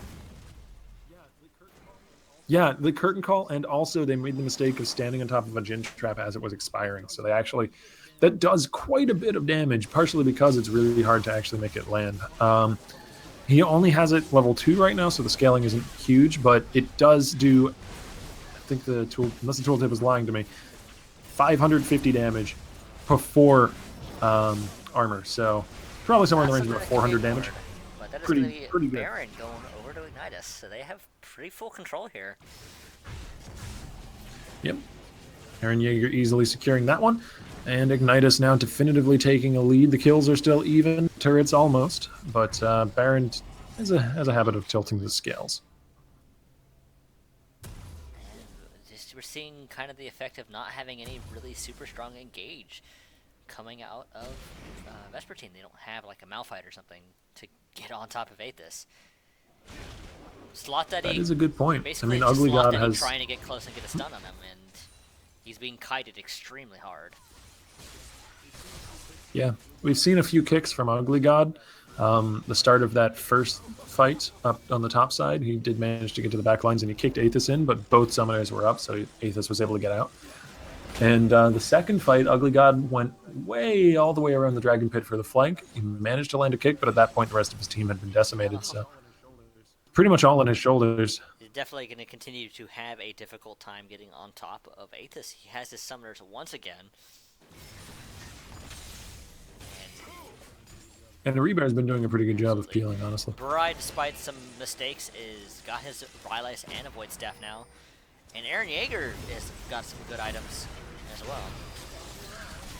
Speaker 3: Yeah, the Curtain Call, and also they made the mistake of standing on top of a Jin trap as it was expiring. So they actually, that does quite a bit of damage, partially because it's really hard to actually make it land. He only has it level 2 right now, so the scaling isn't huge, but it does do, I think the tool, unless the tooltip is lying to me, 550 damage before armor. So probably somewhere in the range of about 400 damage.
Speaker 2: But that is
Speaker 3: Pretty-
Speaker 2: going to be
Speaker 3: pretty good.
Speaker 2: Baron going over to Ignitus, so they have pretty full control here.
Speaker 3: Yep. Eren Yeager easily securing that one. And Ignitus now definitively taking a lead. The kills are still even. Turrets almost. But Baron has a habit of tilting the scales.
Speaker 2: Just we're seeing kind of the effect of not having any really super strong engage coming out of Vespertine. They don't have like a Malphite or something to get on top of Aethys. Sloth Daddy,
Speaker 3: That is a good point. I
Speaker 2: basically
Speaker 3: mean,
Speaker 2: just
Speaker 3: Ugly
Speaker 2: Sloth
Speaker 3: God
Speaker 2: Daddy
Speaker 3: has...
Speaker 2: trying to get close and get a stun on him, and he's being kited extremely hard.
Speaker 3: Yeah, we've seen a few kicks from Ugly God. The start of that first fight up on the top side, he did manage to get to the back lines and he kicked Aethys in, but both summoners were up, so Aethys was able to get out. And the second fight, Ugly God went way all the way around the Dragon Pit for the flank. He managed to land a kick, but at that point the rest of his team had been decimated, so pretty much all on his shoulders.
Speaker 2: He's definitely going to continue to have a difficult time getting on top of Aethys. He has his summoners once again.
Speaker 3: And the Rebear's been doing a pretty good job of peeling, honestly.
Speaker 2: Barai, despite some mistakes, is got his Rylais and a Void Staff now. And Eren Yeager has got some good items as well.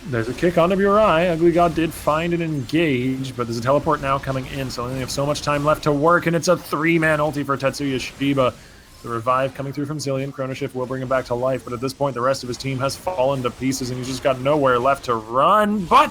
Speaker 3: There's a kick onto Burai. Ugly God did find an engage, but there's a teleport now coming in, so they only have so much time left to work, and it's a 3-man ulti for Tetsuya Shiba. The revive coming through from Zillion. Chrono Shift will bring him back to life, but at this point the rest of his team has fallen to pieces, and he's just got nowhere left to run. But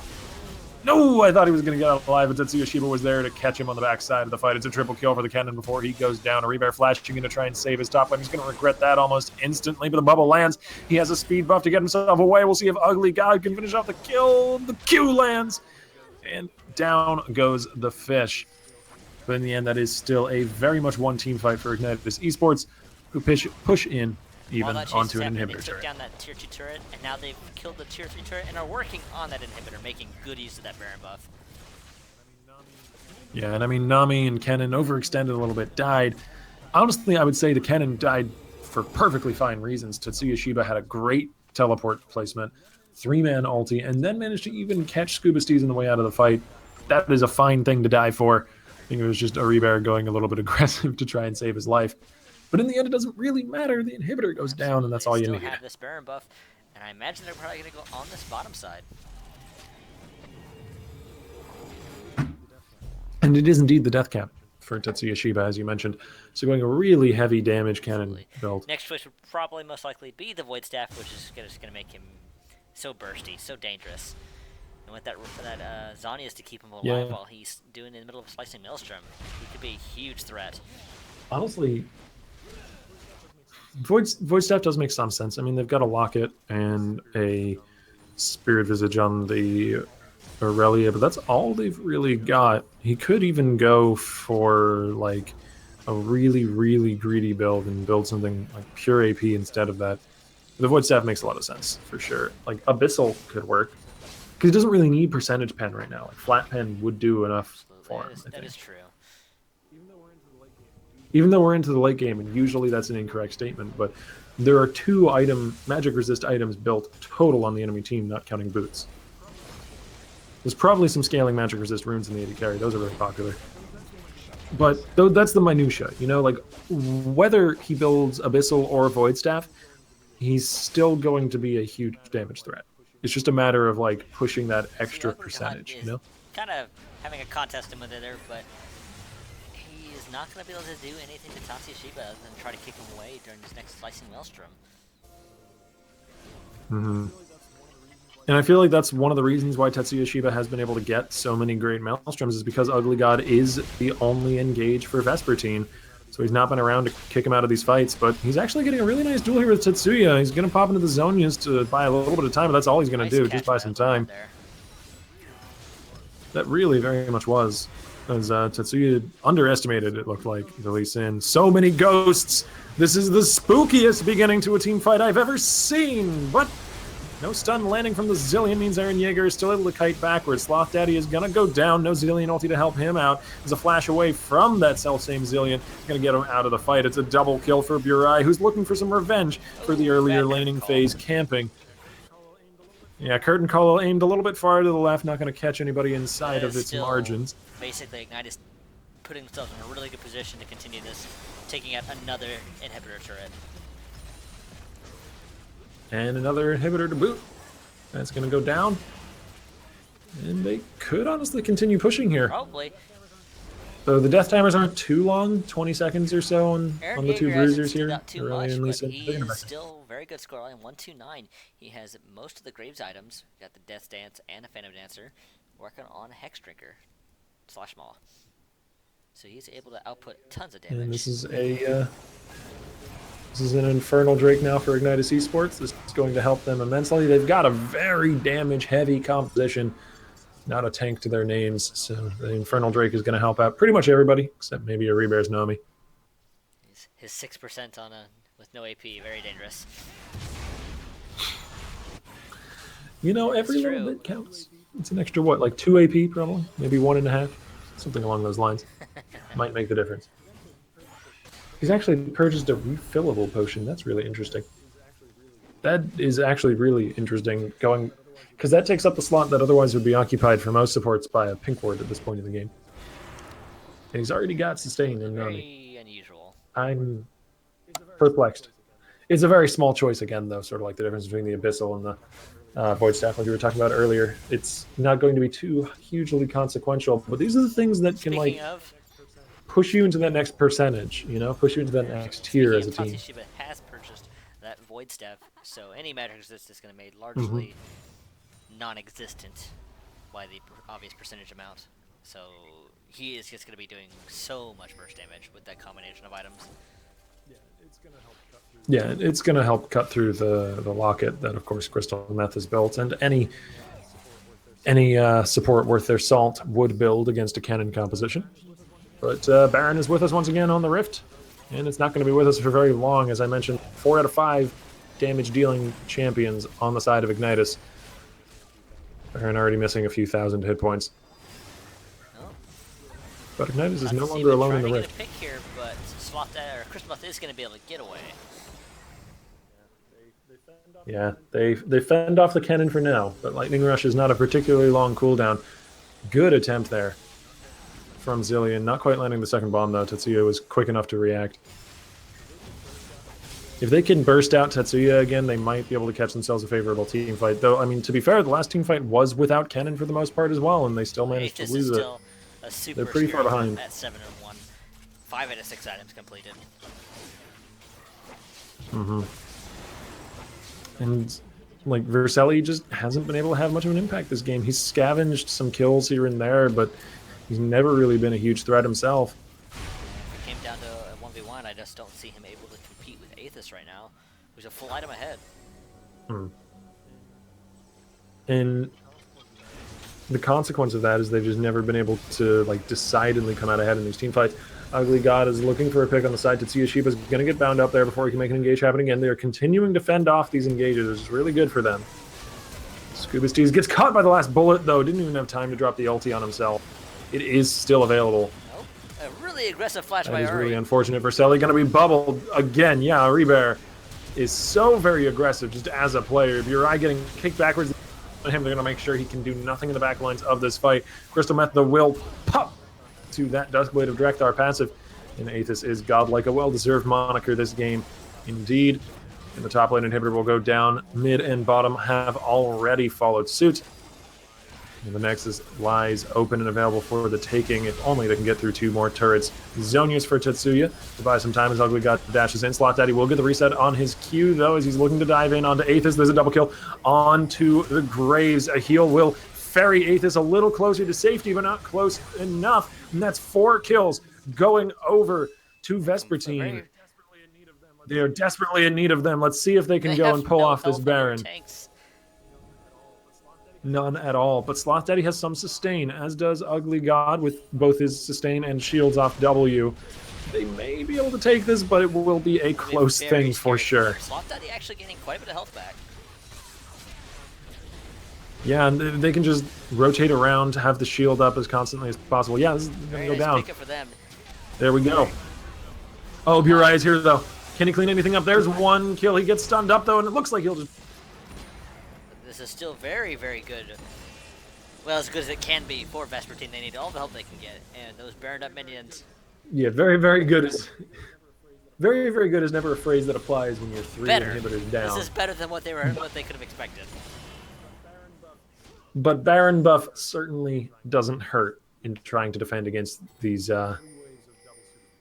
Speaker 3: no, I thought he was going to get out alive, but Tetsuya Shiba was there to catch him on the backside of the fight. It's a triple kill for the Kennen before he goes down. A Rebear flashing in to try and save his top lane. He's going to regret that almost instantly, but the bubble lands. He has a speed buff to get himself away. We'll see if Ugly God can finish off the kill. The Q lands, and down goes the fish. But in the end, that is still a very much one-team fight for Reverie Esports, who push in even onto an inhibitor
Speaker 2: They took
Speaker 3: turret.
Speaker 2: down that tier 2 turret, and now they've killed the tier 3 turret and are working on that inhibitor, making good use of that Baron buff.
Speaker 3: Yeah, and I mean, Nami and Kennen overextended a little bit, died. Honestly, I would say the Kennen died for perfectly fine reasons. Tetsuya Shiba had a great teleport placement, 3-man ulti, and then managed to even catch Scuba Steez on the way out of the fight. That is a fine thing to die for. I think it was just a Rebear going a little bit aggressive to try and save his life. But in the end, it doesn't really matter. The inhibitor goes down, and that's all you
Speaker 2: They
Speaker 3: need.
Speaker 2: still have this Baron buff, and I imagine they're probably going to go on this bottom side.
Speaker 3: And it is indeed the death cap for Tetsuya Shiba, as you mentioned. So going a really heavy damage cannon build.
Speaker 2: Next choice would probably most likely be the Void Staff, which is just going to make him so bursty, so dangerous. And with that Zanias to keep him alive while he's doing in the middle of a Slicing Maelstrom, he could be a huge threat.
Speaker 3: Honestly, Void Staff does make some sense. I mean, they've got a Locket and a Spirit Visage on the Aurelia, but that's all they've really got. He could even go for like a really, really greedy build and build something like pure AP instead of that. The Void Staff makes a lot of sense, for sure. Like, Abyssal could work, because he doesn't really need percentage pen right now. Like, flat pen would do enough for him.
Speaker 2: That is true.
Speaker 3: Even though we're into the late game, and usually that's an incorrect statement, but there are 2 magic resist items built total on the enemy team, not counting boots. There's probably some scaling magic resist runes in the AD carry. Those are really popular. But that's the minutia, you know, like whether he builds Abyssal or Void Staff, he's still going to be a huge damage threat. It's just a matter of like pushing that extra percentage, you know?
Speaker 2: Kind of having a contest with it there, but he is not going to be able to do anything to Tatsuya Shiba other than try to kick him away during his next Slicing Maelstrom.
Speaker 3: And I feel like that's one of the reasons why Tetsuya Shiba has been able to get so many great Maelstroms, is because Ugly God is the only engage for Vespertine. So he's not been around to kick him out of these fights, but he's actually getting a really nice duel here with Tetsuya. He's going to pop into the Zonias to buy a little bit of time, but that's all he's going to do, just buy some time. That really very much was. As Tetsuya underestimated, it looked like, the Lee Sin. So many ghosts! This is the spookiest beginning to a team fight I've ever seen! But no stun landing from the Zillion means Aaron Yeager is still able to kite backwards. Sloth Daddy is going to go down. No Zillion ulti to help him out. There's a flash away from that self-same Zillion. Going to get him out of the fight. It's a double kill for Burai, who's looking for some revenge for the earlier laning phase camping. Yeah, Curtain Call aimed a little bit far to the left, not going to catch anybody inside of its margins.
Speaker 2: Basically, Ignite is putting themselves in a really good position to continue this, taking out another inhibitor turret.
Speaker 3: And another inhibitor to boot. That's going to go down. And they could honestly continue pushing here.
Speaker 2: Probably.
Speaker 3: So the death timers aren't too long, 20 seconds or so on the 2 bruisers here.
Speaker 2: Not too much, but he is still very good scoreline, 129. He has most of the Graves items. Got the Death Dance and a Phantom Dancer. Working on a Hex Drinker / Maw. So he's able to output tons of damage.
Speaker 3: And this is an Infernal Drake now for Reverie Esports. This is going to help them immensely. They've got a very damage-heavy composition. Not a tank to their names, so the Infernal Drake is going to help out pretty much everybody, except maybe a Rebear's Nami.
Speaker 2: His 6% on with no AP, very dangerous.
Speaker 3: You know, every little bit counts. It's an extra, what, like 2 AP probably? Maybe 1.5? Something along those lines. Might make the difference. He's actually purchased a refillable potion. That's really interesting. That is actually really interesting, going because that takes up the slot that otherwise would be occupied for most supports by a pink ward at this point in the game. And he's already got sustain and Nami.
Speaker 2: Very unusual.
Speaker 3: I'm perplexed. It's a very small choice again, though, sort of like the difference between the Abyssal and the Void Staff, like we were talking about earlier. It's not going to be too hugely consequential, but these are the things that can, like, push you into that next percentage, you know, push you into that next tier as a team.
Speaker 2: Shiba has purchased that Void Staff, so any magic resist is going to be made largely non-existent by the obvious percentage amount. So he is just going to be doing so much burst damage with that combination of items.
Speaker 3: Yeah, it's going to help cut through the locket that, of course, Crystal Meth has built, and any support worth their salt would build against a cannon composition. But Baron is with us once again on the Rift, and it's not going to be with us for very long. As I mentioned, 4 out of 5 damage-dealing champions on the side of Ignitus. Baron already missing a few thousand hit points.
Speaker 2: Oh.
Speaker 3: But Ignitus is no longer alone in the Rift.
Speaker 2: Pick here, but Christmas is going to be able to get away.
Speaker 3: Yeah, they fend off the cannon for now, but Lightning Rush is not a particularly long cooldown. Good attempt there from Zillion. Not quite landing the second bomb, though. Tetsuya was quick enough to react. If they can burst out Tetsuya again, they might be able to catch themselves a favorable team fight. Though, I mean, to be fair, the last team fight was without cannon for the most part as well, and they still managed to lose it.
Speaker 2: a super
Speaker 3: They're pretty far
Speaker 2: scary
Speaker 3: behind.
Speaker 2: at 7 and 1. 5 out of 6 items completed.
Speaker 3: And like Vercelli just hasn't been able to have much of an impact this game. He's scavenged some kills here and there, but he's never really been a huge threat himself.
Speaker 2: If it came down to a 1v1, I just don't see him able to compete with Aethys right now, who's a full item ahead.
Speaker 3: And the consequence of that is they've just never been able to like decidedly come out ahead in these team fights. Ugly God is looking for a pick on the side. Tetsuya Shiba is going to get bound up there before he can make an engage happen again. They are continuing to fend off these engages, which is really good for them. Scuba Steez gets caught by the last bullet, though. Didn't even have time to drop the ulti on himself. It is still available.
Speaker 2: Nope. A really aggressive flash
Speaker 3: That
Speaker 2: by
Speaker 3: is
Speaker 2: Ari.
Speaker 3: really unfortunate. Vercelli going to be bubbled again. Yeah, Rebear is so very aggressive just as a player. If you're getting kicked backwards at him, they're going to make sure he can do nothing in the back lines of this fight. Crystal Meth, the will pop to that Duskblade of Drekthar passive. And Aethys is godlike, a well-deserved moniker this game. Indeed. And the top lane inhibitor will go down. Mid and bottom have already followed suit. And the Nexus lies open and available for the taking, if only they can get through 2 more turrets. Zonius for Tetsuya to buy some time as Ugly God dashes in. Slot Daddy will get the reset on his Q, though, as he's looking to dive in onto Aethys. There's a double kill onto the Graves. A heal will ferry Aethys a little closer to safety, but not close enough. And that's 4 kills going over to Vespertine. They are desperately in need of them. Let's see if they can go and pull off this Baron. None at all. But Sloth Daddy has some sustain, as does Ugly God with both his sustain and shields off W. They may be able to take this, but it will be a close thing for sure.
Speaker 2: Sloth Daddy actually getting quite a bit of health back.
Speaker 3: Yeah, and they can just rotate around to have the shield up as constantly as possible. Yeah, this is going to go down.
Speaker 2: For them.
Speaker 3: There we go. Oh, Burai is here, though. Can he clean anything up? There's 1 kill. He gets stunned up, though, and it looks like he'll just...
Speaker 2: This is still very, very good. Well, as good as it can be for Vespertine. They need all the help they can get. And those burned up minions.
Speaker 3: Yeah, very, very good is... Very, very good is never a phrase that applies when you're 3 inhibitors down.
Speaker 2: This is better than what they could have expected.
Speaker 3: But Baron buff certainly doesn't hurt in trying to defend against these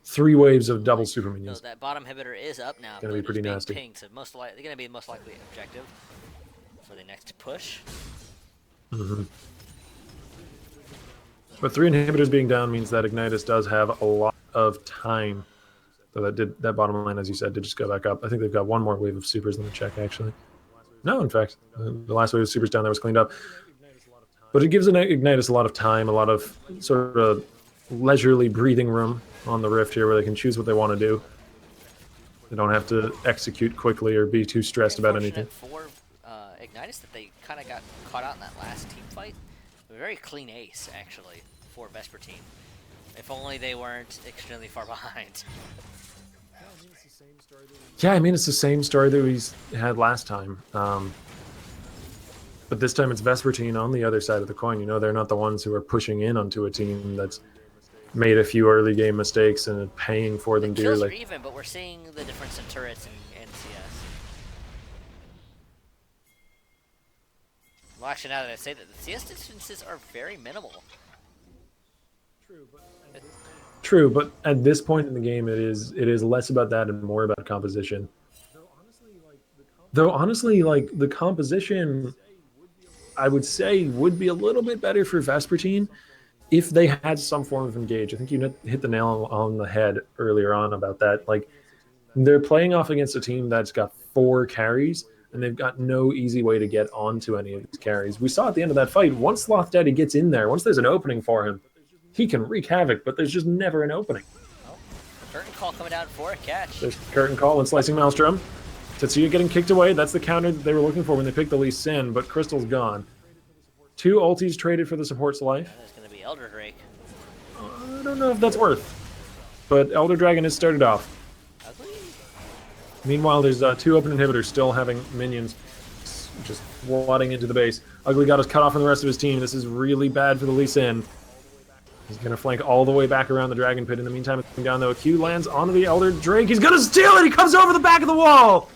Speaker 3: 3 waves of double super minions.
Speaker 2: So that bottom inhibitor is up now.
Speaker 3: Gonna be pretty nasty.
Speaker 2: Pinged, so they're going to be the most likely objective for the next push.
Speaker 3: But 3 inhibitors being down means that Ignitus does have a lot of time. So that bottom line, as you said, did just go back up. I think they've got 1 more wave of supers. Let me check, actually. No, in fact, the last wave of supers down there was cleaned up. But it gives Ignitus a lot of time, a lot of sort of leisurely breathing room on the Rift here where they can choose what they want to do. They don't have to execute quickly or be too stressed about anything.
Speaker 2: For Ignitus that they kind of got caught out in that last team fight. A very clean ace, actually, for Vespertine. If only they weren't extremely far behind.
Speaker 3: Yeah, I mean, it's the same story that we had last time. But this time it's Vespertine on the other side of the coin. You know, they're not the ones who are pushing in onto a team that's made a few early game mistakes and paying for them dearly.
Speaker 2: Kills are even, but we're seeing the difference in turrets and CS. Well, actually, now that I say that, the CS distances are very minimal.
Speaker 3: True, but at this point in the game, it is less about that and more about composition. Though honestly, like the composition, I would say would be a little bit better for Vespertine if they had some form of engage. I think you hit the nail on the head earlier on about that. Like they're playing off against a team that's got 4 carries, and they've got no easy way to get onto any of these carries. We saw at the end of that fight, once Sloth Daddy gets in there, once there's an opening for him, he can wreak havoc, but there's just never an opening.
Speaker 2: Oh, curtain call coming down for a catch.
Speaker 3: There's curtain call and slicing maelstrom. Tetsuya getting kicked away. That's the counter that they were looking for when they picked the Lee Sin, but Crystal's gone. 2 ultis traded for the support's life.
Speaker 2: There's going to be Elder Drake.
Speaker 3: I don't know if that's worth. But Elder Dragon has started off.
Speaker 2: Ugly?
Speaker 3: Meanwhile, there's 2 open inhibitors still having minions just wadding into the base. Ugly God is cut off from the rest of his team. This is really bad for the Lee Sin. He's going to flank all the way back around the Dragon Pit. In the meantime, it's coming down, though. A Q lands onto the Elder Drake. He's going to steal it! He comes over the back of the wall!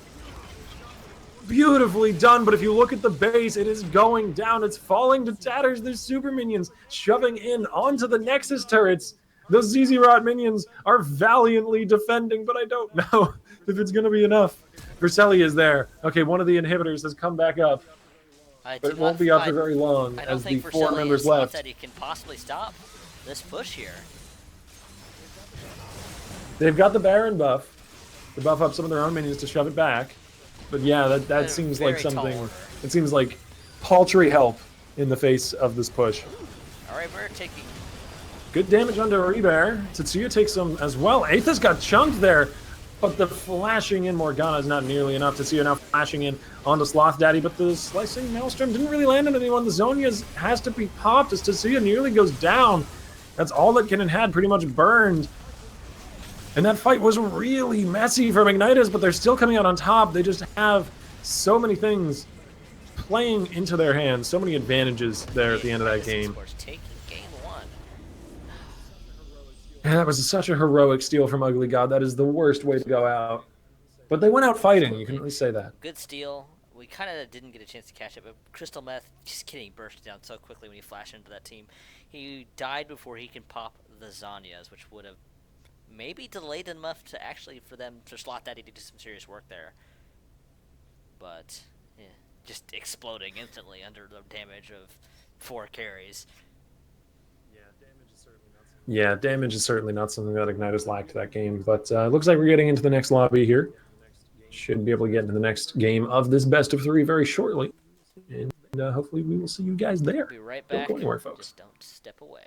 Speaker 3: Beautifully done, but if you look at the base, it is going down. It's falling to tatters. There's super minions shoving in onto the Nexus turrets. The ZZ Rot minions are valiantly defending, but I don't know if it's going to be enough. Vercelli is there. Okay, one of the inhibitors has come back up, but it won't be up for very long
Speaker 2: I don't
Speaker 3: as the
Speaker 2: think
Speaker 3: 4
Speaker 2: Vercelli
Speaker 3: members
Speaker 2: and
Speaker 3: left.
Speaker 2: Slotsteady can possibly stop this push here.
Speaker 3: They've got the Baron buff to buff up some of their own minions to shove it back. But yeah, that seems like something. It seems like paltry help in the face of this push.
Speaker 2: Alright, we're taking
Speaker 3: good damage onto Rebear. Tetsuya takes some as well. Aethys got chunked there, but the flashing in Morgana is not nearly enough. Tetsuya now flashing in onto Sloth Daddy, but the slicing Maelstrom didn't really land on anyone. The Zonia's has to be popped as Tetsuya nearly goes down. That's all that Kinnan had pretty much burned. And that fight was really messy for Magnitas, but they're still coming out on top. They just have so many things playing into their hands, so many advantages there at the end of that game.
Speaker 2: Taking game 1.
Speaker 3: And that was such a heroic steal from Ugly God. That is the worst way to go out. But they went out fighting, you can at least say that.
Speaker 2: Good steal. We kind of didn't get a chance to catch it, but Crystal Meth, just kidding, he burst down so quickly when he flashed into that team. He died before he can pop the Zanyas, which would have maybe delayed enough to actually for them to Slot Daddy to do some serious work there. But yeah, just exploding instantly under the damage of 4 carries.
Speaker 3: Yeah, damage is certainly not something that Ignitus lacked that game. But it looks like we're getting into the next lobby here. Should be able to get into the next game of this best of 3 very shortly. And hopefully we will see you guys there.
Speaker 2: Be right back.
Speaker 3: Don't go anywhere, folks.
Speaker 2: Just don't step away.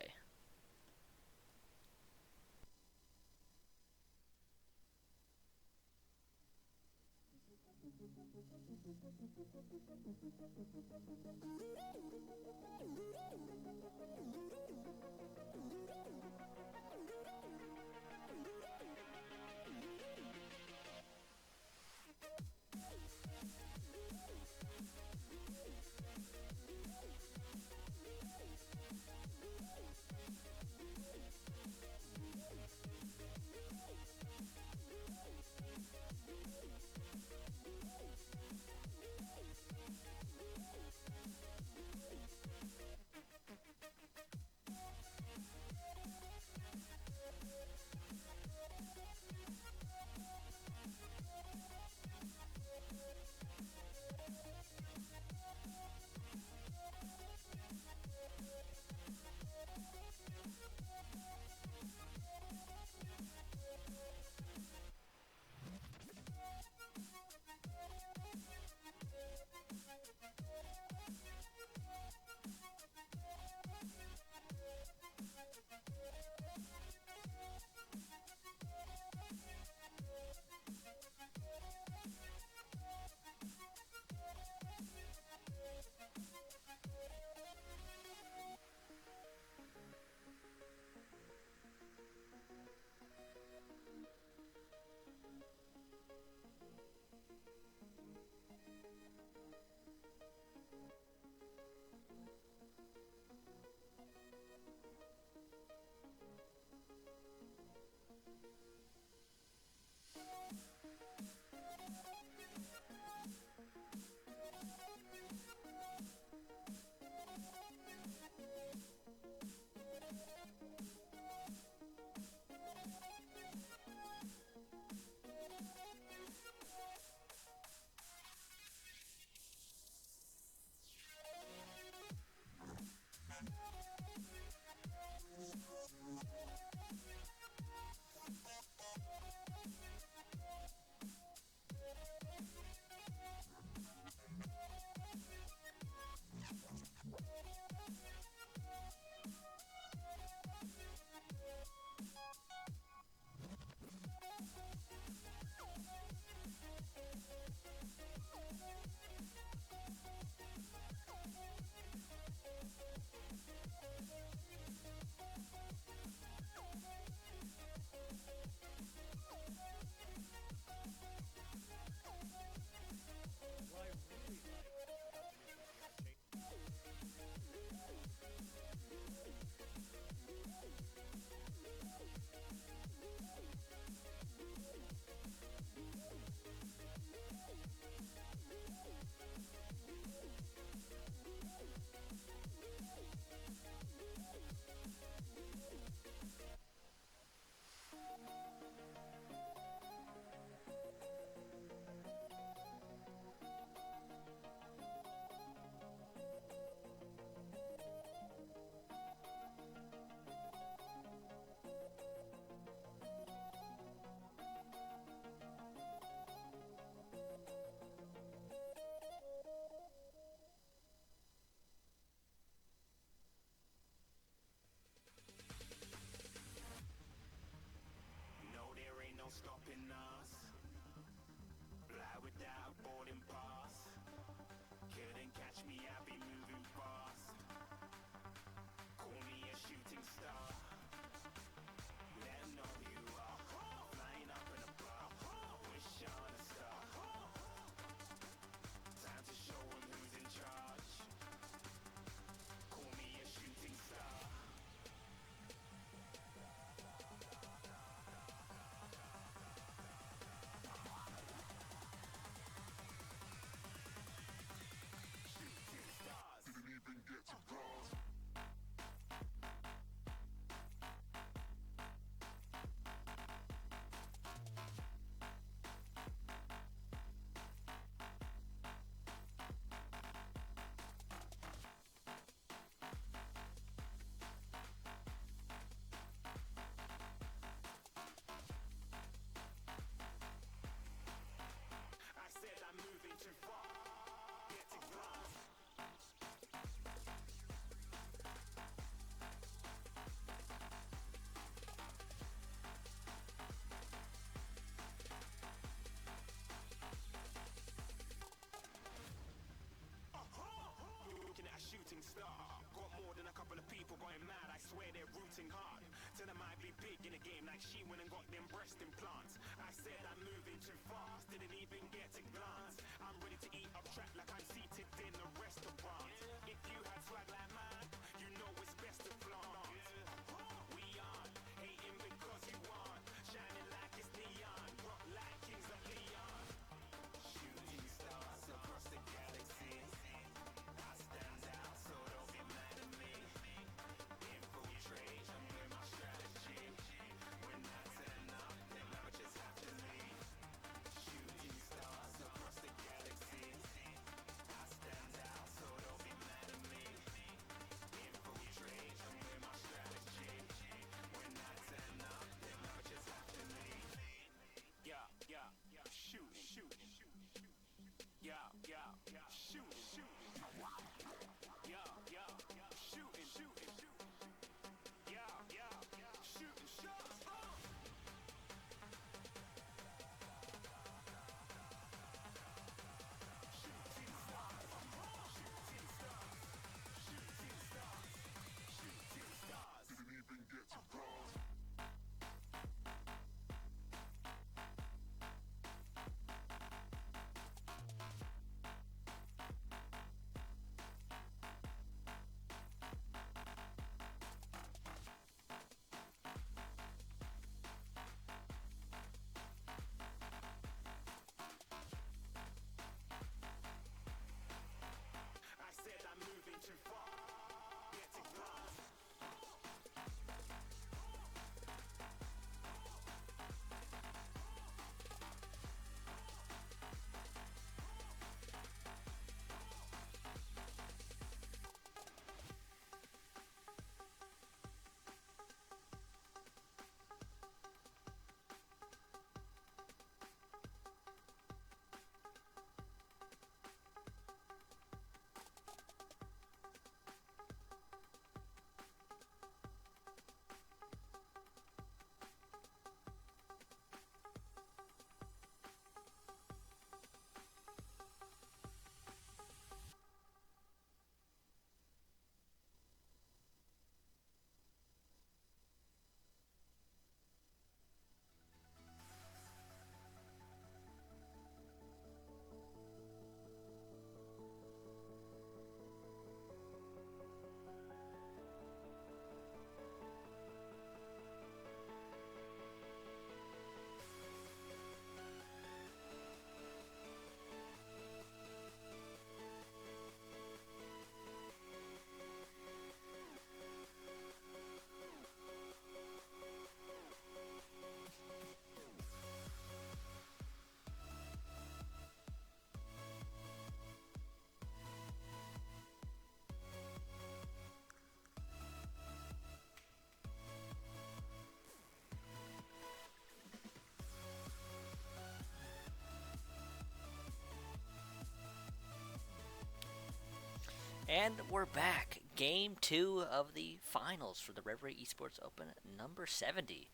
Speaker 2: And we're back. Game 2 of the finals for the Reverie Esports Open number 70.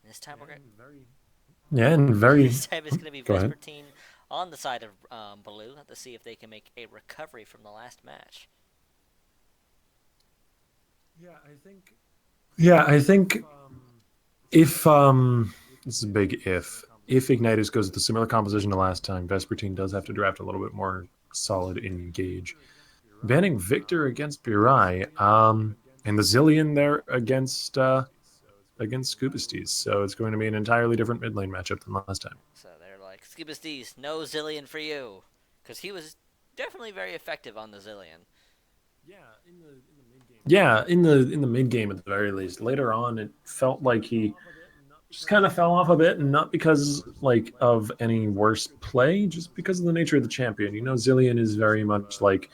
Speaker 2: This time we're going
Speaker 3: Yeah, and very.
Speaker 2: this time it's going to be
Speaker 3: Go ahead.
Speaker 2: Vespertine on the side of Blue to see if they can make a recovery from the last match.
Speaker 3: Yeah, I think if this is a big if Ignitus goes with a similar composition to last time, Vespertine does have to draft a little bit more solid engage. Banning Victor against Burai, and the Zillion there against Scuba so it's going to be an entirely different mid lane matchup than last time.
Speaker 2: So they're like, Skibastis, no Zillion for you. Because he was definitely very effective on the Zillion.
Speaker 3: Yeah, in the mid game at the very least. Later on, it felt like he just kind of fell off a bit, and not because like of any worse play, just because of the nature of the champion. You know, Zillion is very much like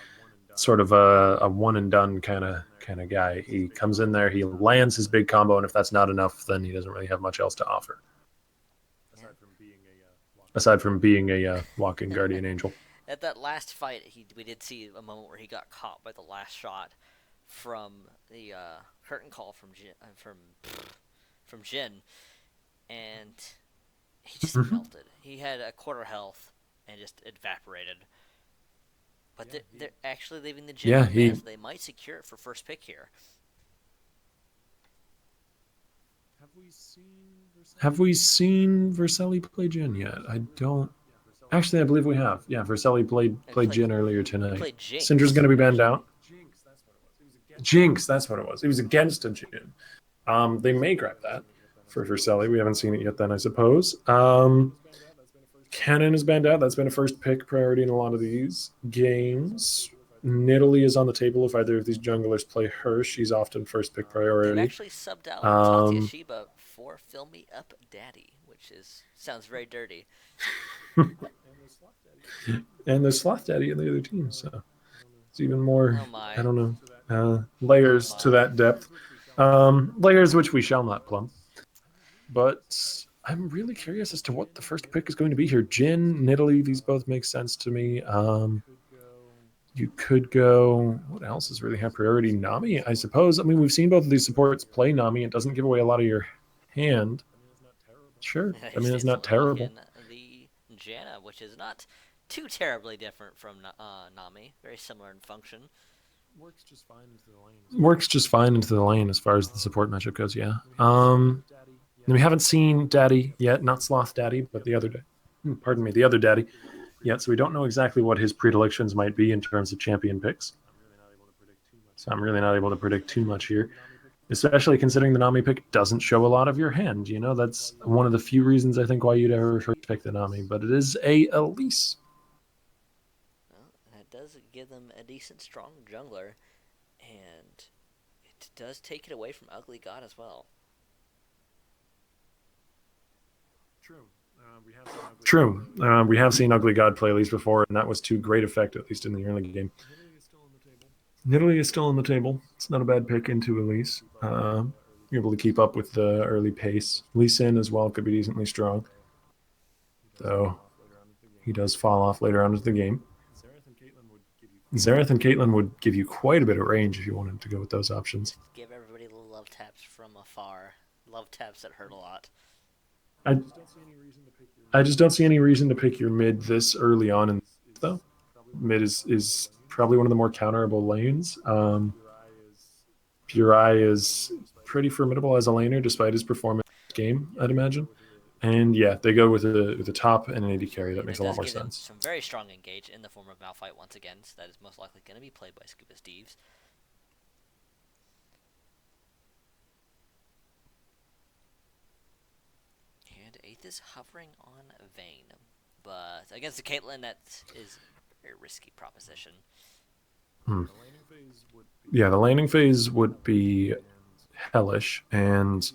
Speaker 3: sort of a one and done kind of guy. He comes in there, he lands his big combo, and if that's not enough, then he doesn't really have much else to offer. Aside from being a walking guardian angel.
Speaker 2: At that last fight, we did see a moment where he got caught by the last shot from the curtain call from Jin, and he just melted. He had a quarter health and just evaporated. But they're actually leaving the Jin
Speaker 3: Yeah,
Speaker 2: in mid,
Speaker 3: he
Speaker 2: so they might secure it for first pick here.
Speaker 3: have we seen Vercelli play Jin yet? I don't. Actually, I believe we have. Yeah, Vercelli
Speaker 2: And
Speaker 3: played
Speaker 2: played
Speaker 3: Jin earlier
Speaker 2: he
Speaker 3: tonight.
Speaker 2: played
Speaker 3: Syndra's
Speaker 2: Jinx
Speaker 3: going to be banned
Speaker 2: actually.
Speaker 3: out. Jinx, that's what it was. It was against a Jin. They may grab that for Vercelli. We haven't seen it yet, then I suppose. Cannon is banned out. That's been a first pick priority in a lot of these games. Nidalee is on the table. If either of these junglers play her, she's often first pick
Speaker 2: They've
Speaker 3: priority.
Speaker 2: actually subbed out Tatia
Speaker 3: Um,
Speaker 2: Shiba for Fill Me Up Daddy, which is sounds very dirty.
Speaker 3: and there's Sloth Daddy in the other team, so it's even more.
Speaker 2: Oh
Speaker 3: I
Speaker 2: my.
Speaker 3: don't know.
Speaker 2: Oh
Speaker 3: Layers to
Speaker 2: my.
Speaker 3: that depth. Layers which we shall not plumb. But I'm really curious as to what the first pick is going to be here. Jin, Nidalee, these both make sense to me. You could go. What else is really high priority? Nami, I suppose. I mean, we've seen both of these supports play Nami. It doesn't give away a lot of your hand. Sure.
Speaker 2: They
Speaker 3: I mean,
Speaker 2: just
Speaker 3: it's not
Speaker 2: instantly lock
Speaker 3: terrible.
Speaker 2: in the Janna, which is not too terribly different from Nami. Very similar in function.
Speaker 3: Works just fine into the lane as far as the support matchup goes. Yeah. We haven't seen Daddy yet, not Sloth Daddy, but the other day. Pardon me, the other Daddy yet. So we don't know exactly what his predilections might be in terms of champion picks. So I'm really not able to predict too much here, especially considering the Nami pick doesn't show a lot of your hand. You know, that's one of the few reasons I think why you'd ever first pick the Nami, but it is a Elise.
Speaker 2: Well, that does give them a decent, strong jungler, and it does take it away from Ugly God as well.
Speaker 3: True. We have seen Ugly God play Elise before, and that was to great effect, at least in the early game. Nidalee is still on the table. It's not a bad pick into Elise. You're able to keep up with the early pace. Lee Sin as well could be decently strong, though he does fall off later on into the game. Zareth and Caitlyn would give you quite a bit of range if you wanted to go with those options.
Speaker 2: Just give everybody little love taps from afar. Love taps that hurt a lot.
Speaker 3: I I just don't see any reason to pick your mid this early on, in though. Mid is probably one of the more counterable lanes. Burai is pretty formidable as a laner despite his performance game, I'd imagine. And yeah, they go with a top and an AD carry. That
Speaker 2: And
Speaker 3: makes
Speaker 2: it
Speaker 3: a lot
Speaker 2: does
Speaker 3: more
Speaker 2: give them
Speaker 3: sense.
Speaker 2: some very strong engage in the form of Malphite once again, so that is most likely going to be played by Scuba Steves. And 8th is hovering on Vayne, but against the Caitlyn, that is a very risky proposition.
Speaker 3: Yeah, the laning phase would be hellish, and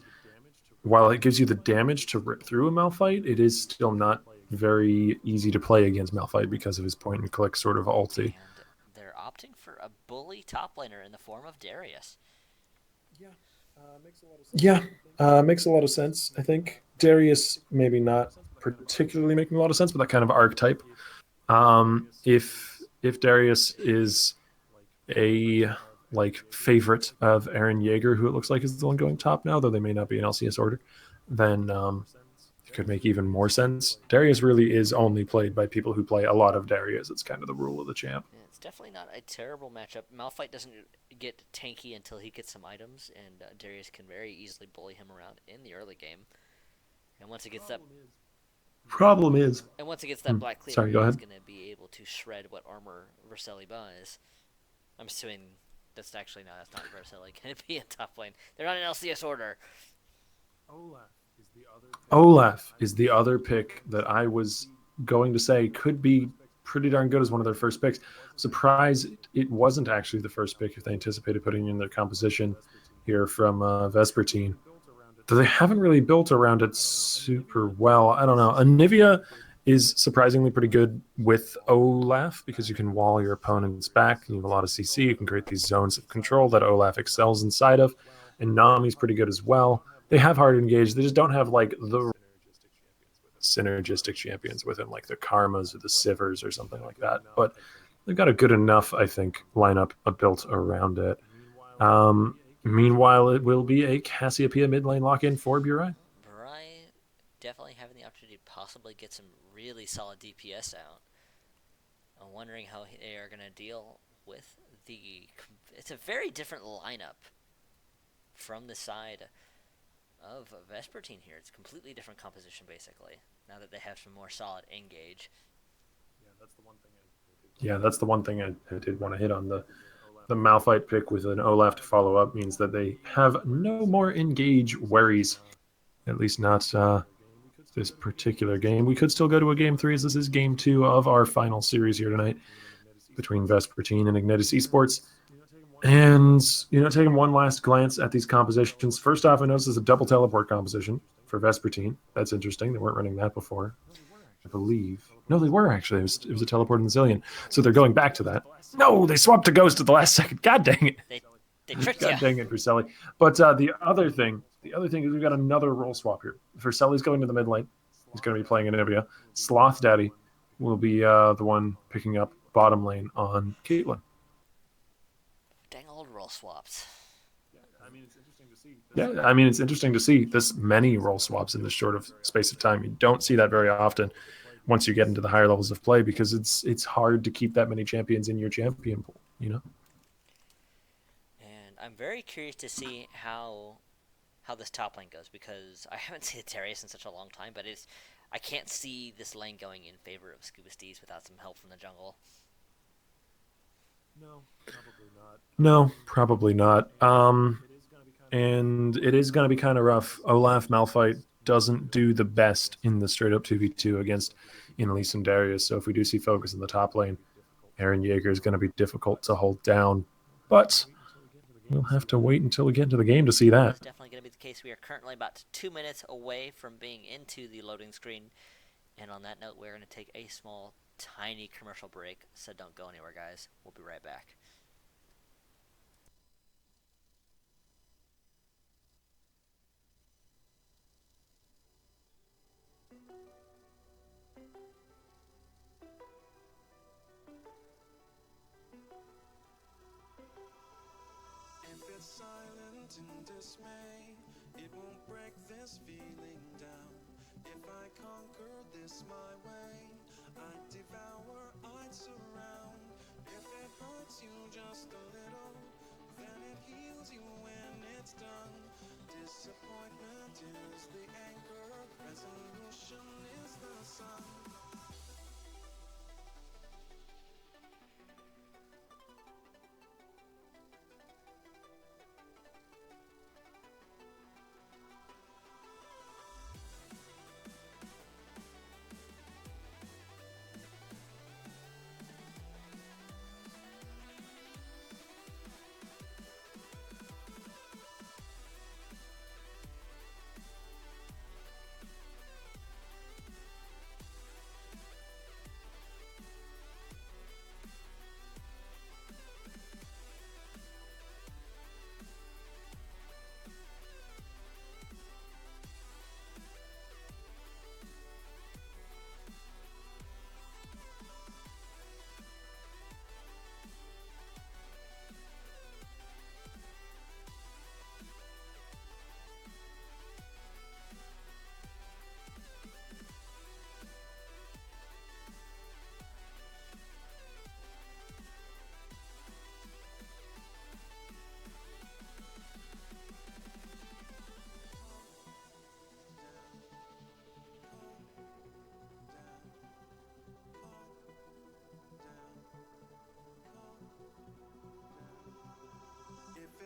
Speaker 3: while it gives you the damage to rip through a Malphite, it is still not very easy to play against Malphite because of his point and click sort of ulti.
Speaker 2: And they're opting for a bully top laner in the form of Darius.
Speaker 3: Yeah, makes a lot of sense. I think Darius maybe not particularly making a lot of sense, but that kind of archetype. If Darius is a favorite of Aaron Yeager, who it looks like is the one going top now, though they may not be in LCS order, then it could make even more sense. Darius really is only played by people who play a lot of Darius. It's kind of the rule of the champ.
Speaker 2: Yeah, it's definitely not a terrible matchup. Malphite doesn't get tanky until he gets some items, and Darius can very easily bully him around in the early game. And once it gets that,
Speaker 3: Problem is,
Speaker 2: and once it gets that black cleaver,
Speaker 3: sorry, go
Speaker 2: he's
Speaker 3: ahead.
Speaker 2: going to be able to shred what armor Vercelli buys. I'm assuming that's actually no, that's not Vercelli going to be in top lane. They're not in LCS order.
Speaker 3: Olaf is the other pick that I was going to say could be pretty darn good as one of their first picks. Surprised it wasn't actually the first pick if they anticipated putting in their composition here from Vespertine. Though they haven't really built around it super well. I don't know. Anivia is surprisingly pretty good with Olaf because you can wall your opponents back. You have a lot of CC. You can create these zones of control that Olaf excels inside of. And Nami's pretty good as well. They have hard engage. They just don't have like the synergistic champions with him, like the Karmas or the Sivers or something like that. But they've got a good enough, I think, lineup built around it. Meanwhile, it will be a Cassiopeia mid lane lock-in for Burai.
Speaker 2: Burai definitely having the opportunity to possibly get some really solid DPS out. wondering how they are going to deal with the. It's a very different lineup from the side of Vespertine here. It's a completely different composition, basically, now that they have some more solid engage.
Speaker 3: Yeah, that's the one thing I did want to hit on. The Malphite pick with an Olaf to follow up means that they have no more engage worries. At least not this particular game. We could still go to a game 3 as this is game 2 of our final series here tonight between Vespertine and Ignitus Esports. And, taking one last glance at these compositions. First off, I noticed there's a double teleport composition for Vespertine. That's interesting. They weren't running that before, I believe. No, they were actually. It was a teleport in Zillion. So they're going back to that. No, they swapped to Ghost at the last second. God dang it.
Speaker 2: They tricked
Speaker 3: God
Speaker 2: you.
Speaker 3: dang it, Verselli. But the other thing is we've got another role swap here. Verselli's going to the mid lane. He's going to be playing Anivia. Sloth Daddy will be the one picking up bottom lane on Caitlyn.
Speaker 2: Dang old roll swaps.
Speaker 3: Yeah, I mean, it's interesting to see this many role swaps in this short of space of time. You don't see that very often once you get into the higher levels of play because it's hard to keep that many champions in your champion pool,
Speaker 2: And I'm very curious to see how this top lane goes because I haven't seen Darius in such a long time, but I can't see this lane going in favor of Scuba Steez without some help from the jungle.
Speaker 3: No, probably not. And it is going to be kind of rough. Olaf Malphite doesn't do the best in the straight up 2v2 against Annalise and Darius. So if we do see focus in the top lane, Aaron Yeager is going to be difficult to hold down. But we'll have to wait until we get into the game to see that.
Speaker 2: That's definitely going to be the case. We are currently about 2 minutes away from being into the loading screen. And on that note, we're going to take a small, tiny commercial break. So don't go anywhere, guys. We'll be right back.
Speaker 1: If it's silent in dismay, it won't break this feeling down. If I conquer this my way, I'd devour, I'd surround. If it hurts you just a little, then it heals you when it's done. Disappointment is the anchor, resolution is the sun.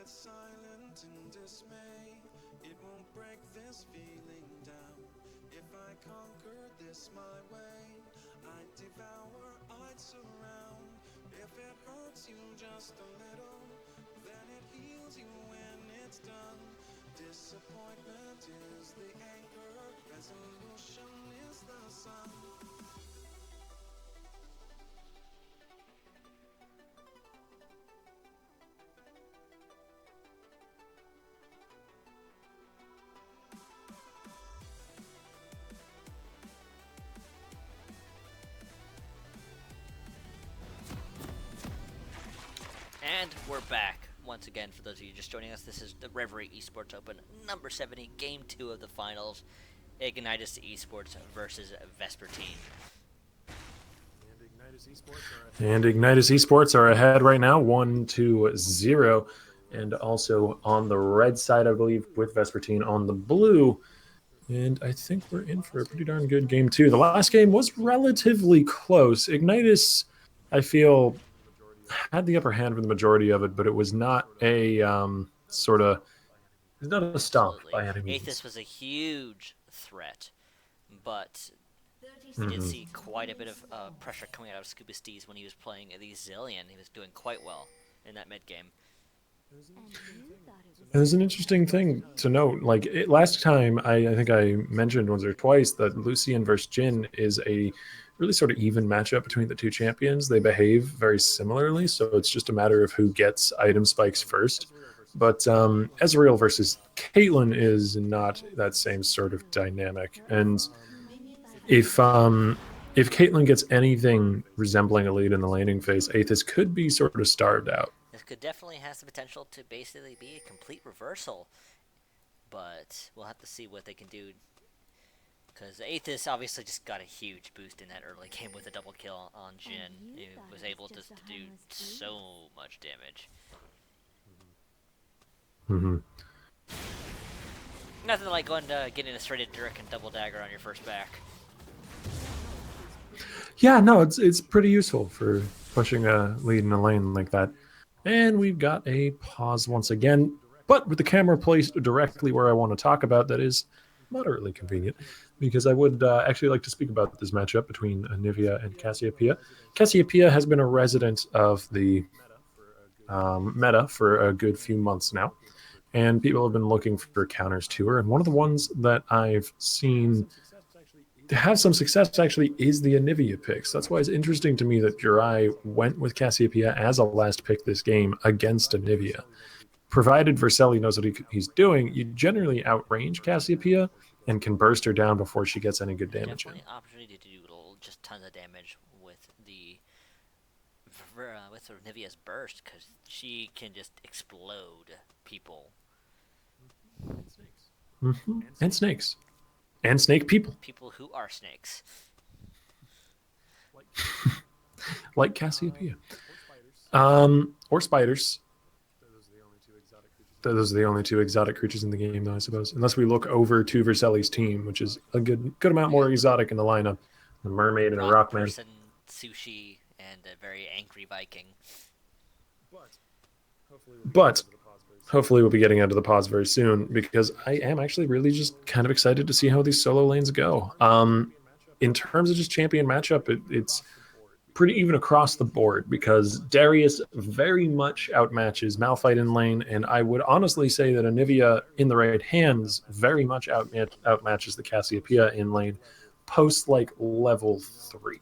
Speaker 1: Silent in dismay, it won't break this feeling down. If I conquer this my way, I'd devour, I'd surround. If it hurts you just a little, then it heals you when it's done. Disappointment is the anchor, resolution is the sun.
Speaker 2: And we're back once again. For those of you just joining us, this is the Reverie Esports Open number 70, game 2 of the finals. Ignitus Esports versus Vespertine.
Speaker 3: And Ignitus Esports are ahead right now, 1-0. And also on the red side, I believe, with Vespertine on the blue. And I think we're in for a pretty darn good game, too. The last game was relatively close. Ignitus, I feel, had the upper hand for the majority of it, but it was not a it's not a stomp
Speaker 2: Absolutely.
Speaker 3: by any
Speaker 2: Aethys
Speaker 3: means.
Speaker 2: was a huge threat, but we did
Speaker 3: Mhm.
Speaker 2: see quite a bit of pressure coming out of Scuba Steez when he was playing the Zillion. He was doing quite well in that mid game.
Speaker 3: And there's an interesting thing to note. Like last time, I think I mentioned once or twice that Lucian versus Jin is a really sort of even matchup between the two champions. They behave very similarly, so it's just a matter of who gets item spikes first. But Ezreal versus Caitlyn is not that same sort of dynamic. And if Caitlyn gets anything resembling a lead in the laning phase, Aethys could be sort of starved out.
Speaker 2: This could definitely has the potential to basically be a complete reversal, but we'll have to see what they can do. Because Aethys obviously just got a huge boost in that early game with a double kill on Jin. He was able to do so much damage.
Speaker 3: Mm-hmm.
Speaker 2: Nothing like going to getting a straight Dirk and double dagger on your first back.
Speaker 3: Yeah, no, it's pretty useful for pushing a lead in a lane like that. And we've got a pause once again, but with the camera placed directly where I want to talk about, that is moderately convenient, because I would actually like to speak about this matchup between Anivia and Cassiopeia. Cassiopeia has been a resident of the meta for a good few months now, and people have been looking for counters to her. And one of the ones that I've seen to have some success actually is the Anivia picks. That's why it's interesting to me that Jirai went with Cassiopeia as a last pick this game against Anivia. Provided Vercelli knows what he's doing, you generally outrange Cassiopeia and can burst her down before she gets any good damage
Speaker 2: Definitely
Speaker 3: in.
Speaker 2: an opportunity to do just tons of damage with the with Nivea's burst, because she can just explode people.
Speaker 3: Mm-hmm. And snakes. And snake people.
Speaker 2: People who are snakes.
Speaker 3: Like Cassiopeia. Or spiders. Those are the only two exotic creatures in the game, though, I suppose. Unless we look over to Vercelli's team, which is a good amount more exotic in the lineup. A mermaid and a rock man.
Speaker 2: Person, sushi, and a very angry Viking.
Speaker 3: But hopefully we'll be getting into the pause very soon, because I am actually really just kind of excited to see how these solo lanes go. In terms of just champion matchup, it's pretty even across the board, because Darius very much outmatches Malphite in lane, and I would honestly say that Anivia in the right hands very much outmatches the Cassiopeia in lane post like level 3.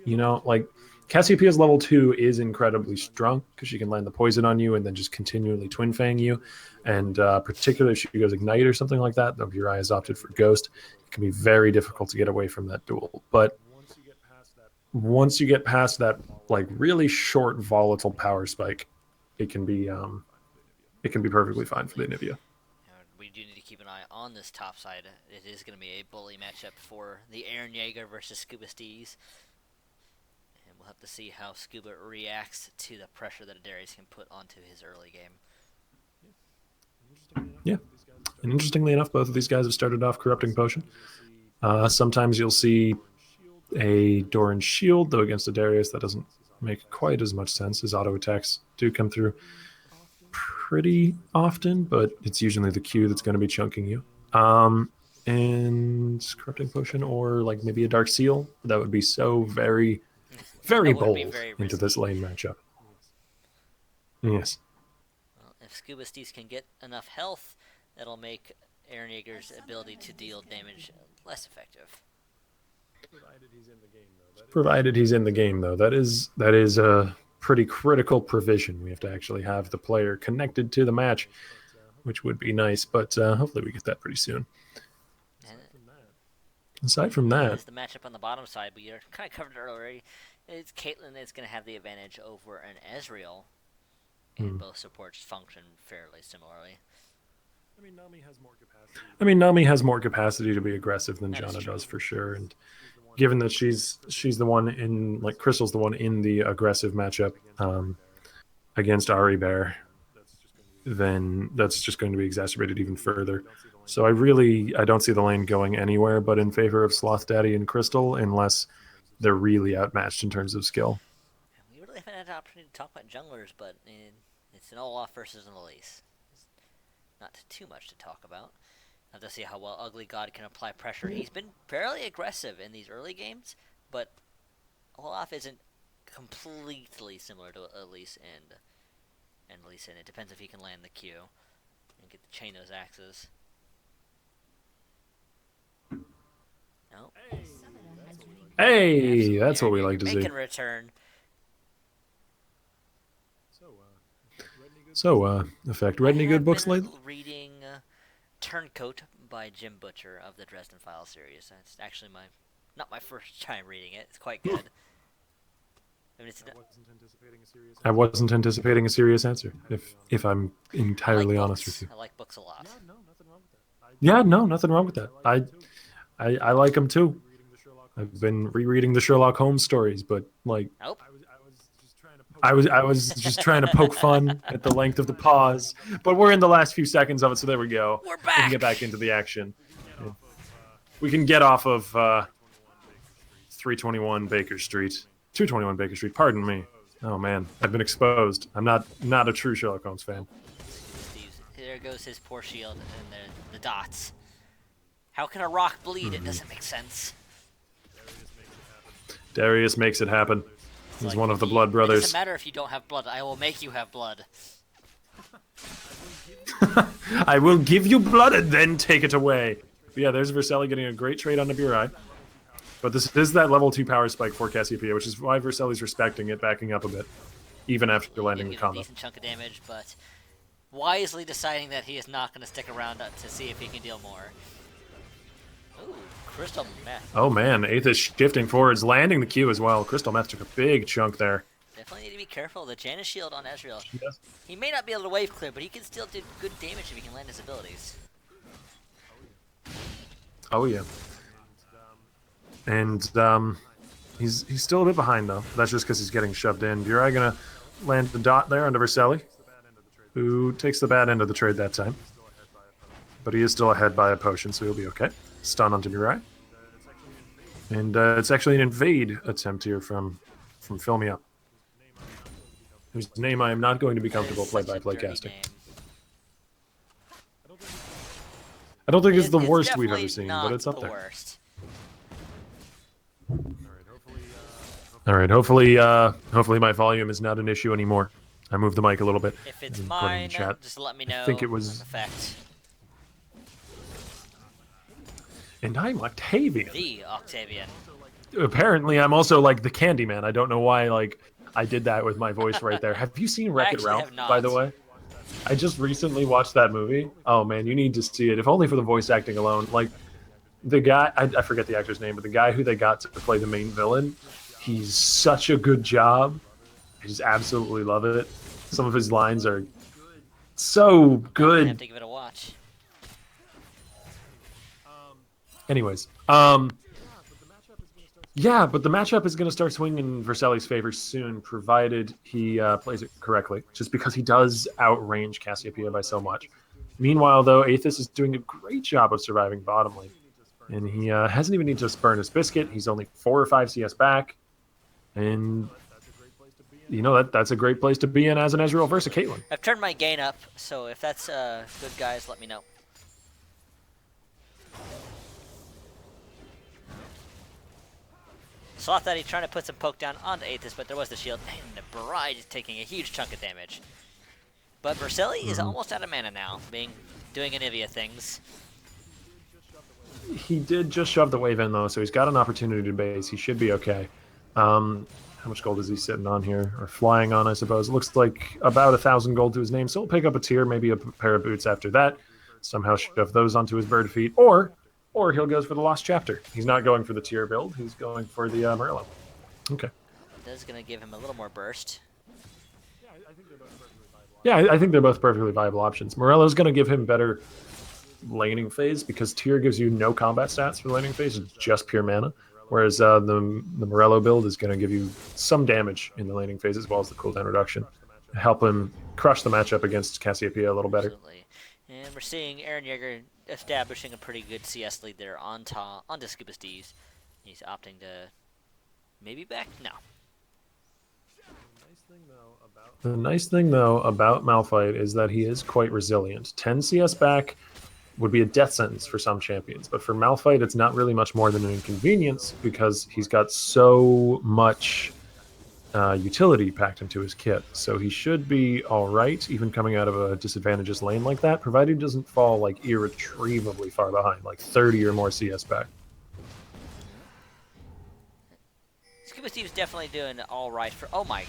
Speaker 3: You know, like Cassiopeia's level 2 is incredibly strong because she can land the poison on you and then just continually twin fang you. And particularly if she goes Ignite or something like that, though Uri has opted for Ghost, it can be very difficult to get away from that duel. But once you get past that like really short volatile power spike, it can be perfectly fine for the Anivia.
Speaker 2: We do need to keep an eye on this top side. It is going to be a bully matchup for the Aaron Yeager versus Scuba Steez. And we'll have to see how Scuba reacts to the pressure that Darius can put onto his early game.
Speaker 3: Yeah. And interestingly enough, both of these guys have started off Corrupting Potion. Sometimes you'll see a Doran Shield, though against a Darius that doesn't make quite as much sense. His auto attacks do come through pretty often, but it's usually the Q that's going to be chunking you. And Corrupting Potion, or like maybe a Dark Seal, that would be so very, very bold
Speaker 2: very
Speaker 3: into this lane matchup. Yes.
Speaker 2: Well, if Scuba Steez can get enough health, that'll make Aaron Yeager's ability to deal damage less effective.
Speaker 3: Provided he's in the game, though. That is a pretty critical provision. We have to actually have the player connected to the match, which would be nice, but hopefully we get that pretty soon. Aside from that,
Speaker 2: the matchup on the bottom side, we are kind of covered it earlier. It's Caitlyn that's going to have the advantage over an Ezreal, and both supports function fairly similarly.
Speaker 3: I mean, Nami has more capacity to be aggressive than Janna does, for sure, and given that she's the one in, like, Crystal's the one in the aggressive matchup against Ari Bear, then that's just going to be exacerbated even further. So I don't see the lane going anywhere but in favor of Sloth Daddy and Crystal, unless they're really outmatched in terms of skill.
Speaker 2: We really haven't had an opportunity to talk about junglers, but it's an Olaf versus an Elise. Not too much to talk about. Have to see how well Ugly God can apply pressure. He's been fairly aggressive in these early games, but Olaf isn't completely similar to Elise and Elise, and it depends if he can land the Q and get to chain those axes. No.
Speaker 3: Hey, that's what we like to see.
Speaker 2: Making return.
Speaker 3: So, Effect, read any good books lately?
Speaker 2: Reading Turncoat by Jim Butcher of the Dresden Files series. It's actually not my first time reading it. It's quite good. I mean,
Speaker 3: I wasn't anticipating a serious answer, if I'm entirely honest with you.
Speaker 2: I like books a lot.
Speaker 3: Yeah, no, nothing wrong with that. I like them too. I've been rereading the Sherlock Holmes stories, but like,
Speaker 2: Nope.
Speaker 3: I was just trying to poke fun at the length of the pause, but we're in the last few seconds of it, so there we go.
Speaker 2: We're back.
Speaker 3: We can get back into the action. Yeah. We can get off of 321 Baker Street, 221 Baker Street. Pardon me. Oh man, I've been exposed. I'm not a true Sherlock Holmes fan.
Speaker 2: There goes his poor shield and the dots. How can a rock bleed? It doesn't make sense.
Speaker 3: Darius makes it happen. He's like, one of the Blood Brothers.
Speaker 2: It doesn't matter if you don't have blood. I will make you have blood.
Speaker 3: I will give you blood and then take it away. But yeah, there's Vercelli getting a great trade on Naburai. But this is that level 2 power spike for Cassiopeia, which is why Vercelli's respecting it, backing up a bit, even after landing the combo.
Speaker 2: A decent chunk of damage, but wisely deciding that he is not going to stick around to see if he can deal more. Ooh, Crystal Meth.
Speaker 3: Oh man, Eighth is shifting forwards, landing the Q as well. Crystal Meth took a big chunk there.
Speaker 2: Definitely need to be careful. The Janus shield on Ezreal.
Speaker 3: Yes.
Speaker 2: He may not be able to wave clear, but he can still do good damage if he can land his abilities.
Speaker 3: Oh yeah. And he's still a bit behind though. That's just because he's getting shoved in. Burai gonna land the dot there onto Vercelli, who takes the bad end of the trade that time. But he is still ahead by a potion, so he'll be okay. Stun onto Burai. And it's actually an invade attempt here from Fill Me Up, whose name I am not going to be comfortable play-by-play casting. I don't think it's the worst we've ever seen, but it's up there.
Speaker 2: Worst.
Speaker 3: All right, hopefully my volume is not an issue anymore. I moved the mic a little bit.
Speaker 2: If it's mine, just let me know.
Speaker 3: I think it was.
Speaker 2: Effect.
Speaker 3: And I'm Octavian.
Speaker 2: The Octavian.
Speaker 3: Apparently, I'm also like the Candyman. I don't know why I did that with my voice right there. Have you seen Wreck-It Ralph, by the way? I just recently watched that movie. Oh man, you need to see it, if only for the voice acting alone. Like, the guy, I forget the actor's name, but the guy who they got to play the main villain, he's such a good job. I just absolutely love it. Some of his lines are so good.
Speaker 2: I have to give it a watch.
Speaker 3: Anyways, yeah, but the matchup is going to start swinging in Vercelli's favor soon, provided he plays it correctly, just because he does outrange Cassiopeia by so much. Meanwhile, though, Aethys is doing a great job of surviving bottom lane, and he hasn't even needed to burn his biscuit. He's only 4 or 5 CS back, and you know that's a great place to be in as an Ezreal versus a Caitlyn.
Speaker 2: I've turned my gain up, so if that's good, guys, let me know. Sloth Daddy trying to put some poke down onto Aethys, but there was the shield, and the Barrage is taking a huge chunk of damage. But Vercelli is almost out of mana now, doing Anivia things.
Speaker 3: He did just shove the wave in, though, so he's got an opportunity to base. He should be okay. How much gold is he sitting on here? Or flying on, I suppose. It looks like about 1,000 gold to his name, so he'll pick up a tier, maybe a pair of boots after that. Somehow shove those onto his bird feet, or he'll go for the Lost Chapter. He's not going for the tier build. He's going for the Morello. Okay.
Speaker 2: That is going to give him a little more burst.
Speaker 3: Yeah, I think they're both perfectly viable options. Morello's going to give him better laning phase because tier gives you no combat stats for the laning phase. It's just pure mana. Whereas the Morello build is going to give you some damage in the laning phase as well as the cooldown reduction. Help him crush the matchup against Cassiopeia a little better.
Speaker 2: Absolutely. And we're seeing Eren Yeager establishing a pretty good CS lead there onto Scuba Steve's. He's opting to maybe back? No.
Speaker 3: The nice thing, though, about Malphite is that he is quite resilient. 10 CS back would be a death sentence for some champions, but for Malphite, it's not really much more than an inconvenience because he's got so much utility packed into his kit. So he should be all right, even coming out of a disadvantageous lane like that, provided he doesn't fall like irretrievably far behind, like 30 or more CS back.
Speaker 2: Scuba Steve's definitely doing all right for. Oh my.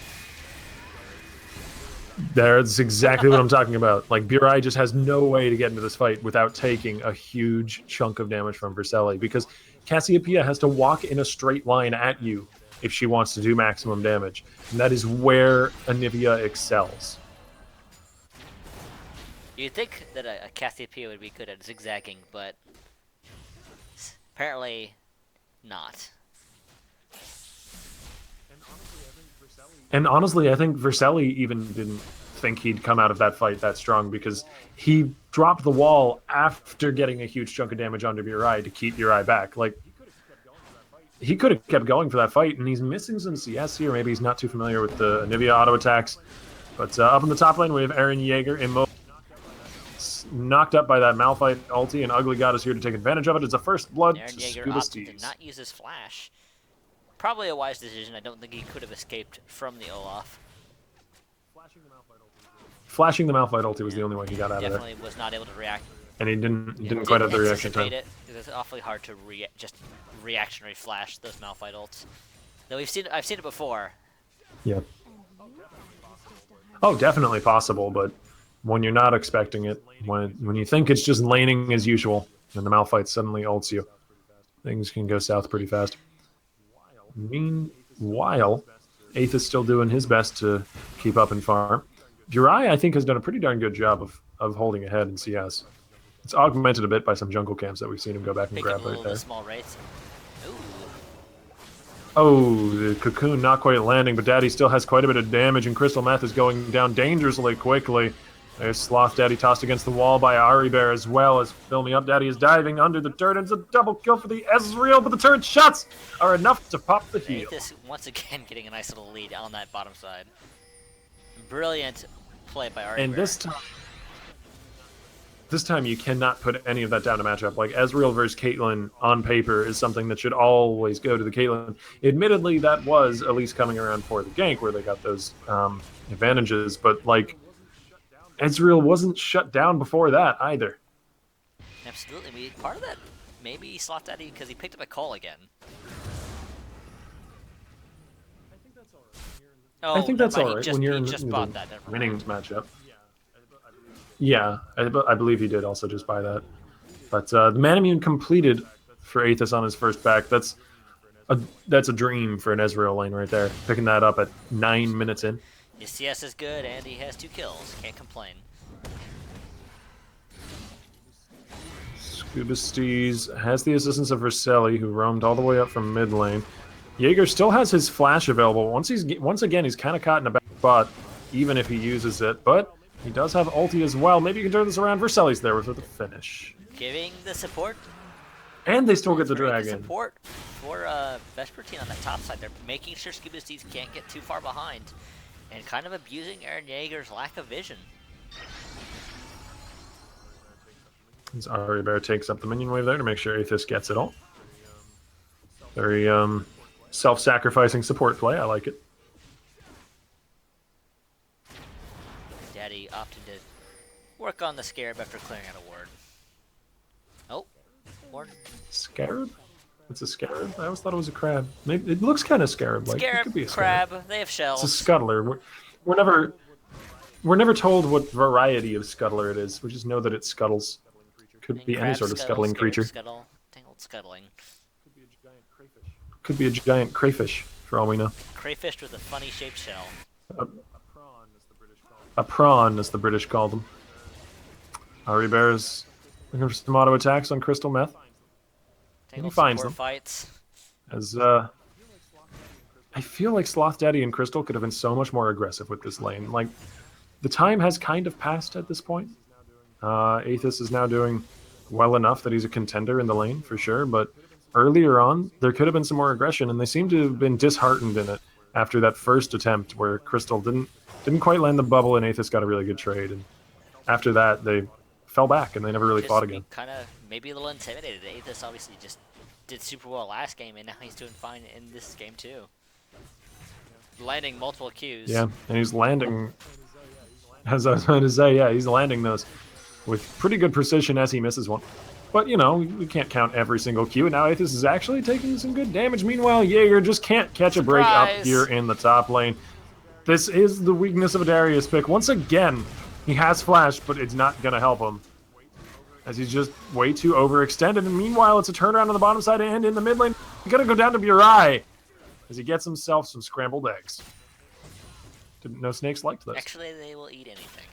Speaker 3: That's exactly what I'm talking about. Like, Burai just has no way to get into this fight without taking a huge chunk of damage from Vercelli, because Cassiopeia has to walk in a straight line at you if she wants to do maximum damage. And that is where Anivia excels.
Speaker 2: You'd think that a Cassiopeia would be good at zigzagging, but apparently not.
Speaker 3: And honestly, I think Vercelli even didn't think he'd come out of that fight that strong, because he dropped the wall after getting a huge chunk of damage onto Burai to keep Burai back. Like, he could have kept going for that fight, and he's missing some CS here. Maybe he's not too familiar with the Anivia auto attacks. But up in the top lane, we have Eren Yeager immobile, knocked up by that Malphite ulti, and Ugly God is here to take advantage of it. It's a first blood
Speaker 2: Eren
Speaker 3: to
Speaker 2: Yeager
Speaker 3: Scuba
Speaker 2: opted
Speaker 3: Steez.
Speaker 2: to not use his flash. Probably a wise decision. I don't think he could have escaped from the Olaf.
Speaker 3: Flashing the Malphite ulti was the only way he got out of there.
Speaker 2: Definitely was not able to react.
Speaker 3: And he didn't quite have the reaction time.
Speaker 2: It. It's awfully hard to just reactionary flash those Malphite ults. Though I've seen it before.
Speaker 3: Yeah. Oh, definitely possible, but when you're not expecting it, when you think it's just laning as usual, and the Malphite suddenly ults you, things can go south pretty fast. Meanwhile, Aeth is still doing his best to keep up and farm. Burai, I think, has done a pretty darn good job of holding ahead in CS. It's augmented a bit by some jungle camps that we've seen him go back and grab right there.
Speaker 2: Small rates. Ooh.
Speaker 3: Oh, the cocoon not quite landing, but Daddy still has quite a bit of damage, and Crystal Meth is going down dangerously quickly. There's Sloth Daddy tossed against the wall by Ari Bear, as well as filming up. Daddy is diving under the turret, and it's a double kill for the Ezreal, but the turret shots are enough to pop the heal.
Speaker 2: This once again getting a nice little lead on that bottom side. Brilliant play by Ari
Speaker 3: And
Speaker 2: Bear.
Speaker 3: this time you cannot put any of that down to matchup. Like, Ezreal versus Caitlyn on paper is something that should always go to the Caitlyn. Admittedly, that was at least coming around for the gank where they got those advantages, but like, Ezreal wasn't shut down before that either.
Speaker 2: Absolutely. I mean, part of that, maybe Sloth Daddy, because he picked up a call again.
Speaker 3: I think that's all right
Speaker 2: when
Speaker 3: you're in
Speaker 2: just
Speaker 3: the
Speaker 2: bought that.
Speaker 3: winning matchup. Yeah, I believe he did also just buy that. But the Manamune completed for Aethys on his first back. That's a dream for an Ezreal lane right there. Picking that up at 9 minutes in.
Speaker 2: His CS is good, and he has 2 kills. Can't complain.
Speaker 3: Scuba Steez has the assistance of Vercelli, who roamed all the way up from mid lane. Jaeger still has his flash available. Once again, he's kind of caught in a bad spot, even if he uses it. But he does have ulti as well. Maybe you can turn this around. Vercelli's there with the finish.
Speaker 2: Giving the support.
Speaker 3: And they still get the dragon.
Speaker 2: Support for Vespertine on that top side. They're making sure Scuba Steez can't get too far behind. And kind of abusing Eren Yeager's lack of vision.
Speaker 3: As Ari Bear takes up the minion wave there to make sure Aethys gets it all. Very self-sacrificing support play. I like it.
Speaker 2: Daddy opted to work on the Scarab after clearing out a ward. Oh, ward.
Speaker 3: Scarab? It's a scarab? I always thought it was a crab. Maybe it looks kind of scarab-like.
Speaker 2: Scarab,
Speaker 3: it could be a scarab.
Speaker 2: crab, they have shells.
Speaker 3: It's a scuttler. We're never told what variety of scuttler it is. We just know that it scuttles. Could be any sort of scuttling creature.
Speaker 2: Scuttle, tangled scuttling.
Speaker 3: Could be a giant crayfish, for all we know.
Speaker 2: Crayfish with a funny shaped shell.
Speaker 3: A prawn, as the British call them. Ari Bear's looking for some auto attacks on Crystal Meth.
Speaker 2: Tangled
Speaker 3: finds
Speaker 2: support
Speaker 3: them.
Speaker 2: fights.
Speaker 3: As I feel like Sloth Daddy and Crystal could have been so much more aggressive with this lane. Like, the time has kind of passed at this point. Aethys is now doing well enough that he's a contender in the lane, for sure, but earlier on, there could have been some more aggression, and they seem to have been disheartened in it after that first attempt where Crystal didn't quite land the bubble and Aethys got a really good trade. And after that, they fell back, and they never really fought again.
Speaker 2: Kind of maybe a little intimidated. Aethys obviously just did super well last game, and now he's doing fine in this game too. Landing multiple Qs.
Speaker 3: Yeah, and he's landing, as I was going to say, yeah, he's landing those with pretty good precision as he misses one. But, you know, we can't count every single Q, and now Aethys is actually taking some good damage. Meanwhile, Jaeger just can't catch a break up here in the top lane. This is the weakness of a Darius pick. Once again, he has flash, but it's not going to help him, as he's just way too overextended. And meanwhile, it's a turnaround on the bottom side and in the mid lane. He's going to go down to Burai as he gets himself some scrambled eggs. Didn't know snakes liked this.
Speaker 2: Actually, they will eat anything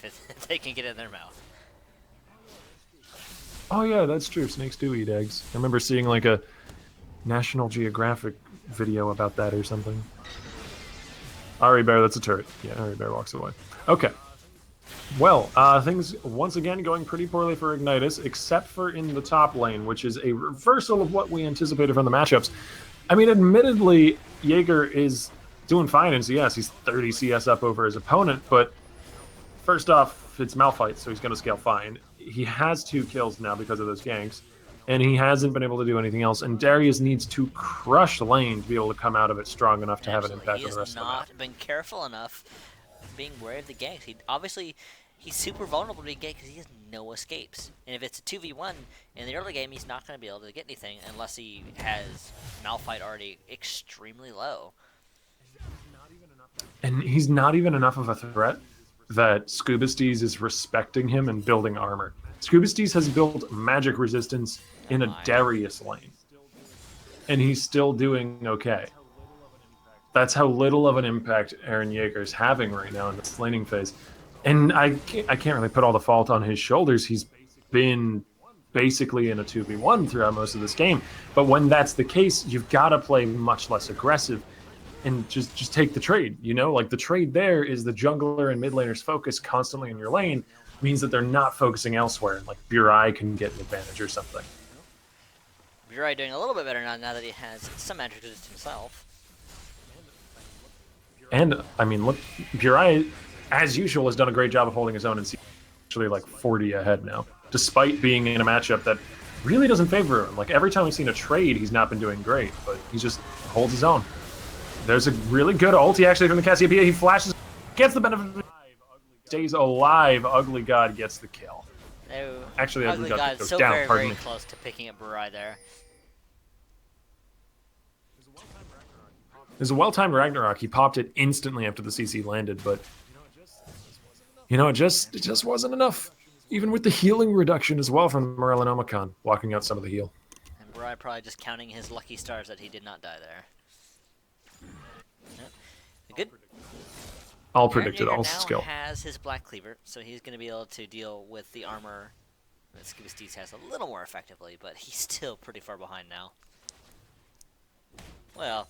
Speaker 2: if they can get it in their mouth.
Speaker 3: Oh yeah, that's true. Snakes do eat eggs. I remember seeing like a National Geographic video about that or something. Ari Bear, that's a turret. Yeah, Ari Bear walks away. Okay. Well, things once again going pretty poorly for Ignitus, except for in the top lane, which is a reversal of what we anticipated from the matchups. I mean, admittedly, Jaeger is doing fine in CS. He's 30 CS up over his opponent, but first off, it's Malphite, so he's going to scale fine. He has 2 kills now because of those ganks, and he hasn't been able to do anything else. And Darius needs to crush lane to be able to come out of it strong enough to have an impact on the rest of the map.
Speaker 2: He has not been careful enough being wary of the ganks. He's super vulnerable to being ganked because he has no escapes. And if it's a 2v1 in the early game, he's not going to be able to get anything unless he has Malphite already extremely low.
Speaker 3: And he's not even enough of a threat that Scuba Steez is respecting him and building armor. Scuba Steez has built magic resistance in a Darius lane, and he's still doing okay. That's how little of an impact Eren Jaeger is having right now in this laning phase. And I can't really put all the fault on his shoulders. He's been basically in a 2v1 throughout most of this game. But when that's the case, you've got to play much less aggressive and just take the trade, you know? Like, the trade there is the jungler and mid laner's focus constantly in your lane means that they're not focusing elsewhere, and like Burai can get an advantage or something.
Speaker 2: Burai doing a little bit better now that he has some magic resist himself.
Speaker 3: And, I mean, look, Burai, as usual, has done a great job of holding his own and actually like 40 ahead now, despite being in a matchup that really doesn't favor him. Like, every time we've seen a trade, he's not been doing great, but he just holds his own. There's a really good ulti actually from the Cassiopeia. He flashes, gets the benefit, stays alive. Ugly God gets the kill.
Speaker 2: No,
Speaker 3: actually,
Speaker 2: Ugly God
Speaker 3: goes
Speaker 2: so
Speaker 3: down.
Speaker 2: very,
Speaker 3: Pardon
Speaker 2: very
Speaker 3: me.
Speaker 2: close to picking up Burai there.
Speaker 3: There's a well-timed Ragnarok. He popped it instantly after the CC landed, but you know, it just wasn't enough. Even with the healing reduction as well from Morellonomicon, blocking out some of the heal.
Speaker 2: And Burai probably just counting his lucky stars that he did not die there. Good.
Speaker 3: All predicted, all
Speaker 2: now
Speaker 3: skill.
Speaker 2: Has his Black Cleaver, so he's going to be able to deal with the armor that Scuba Steez has a little more effectively, but he's still pretty far behind now. Well,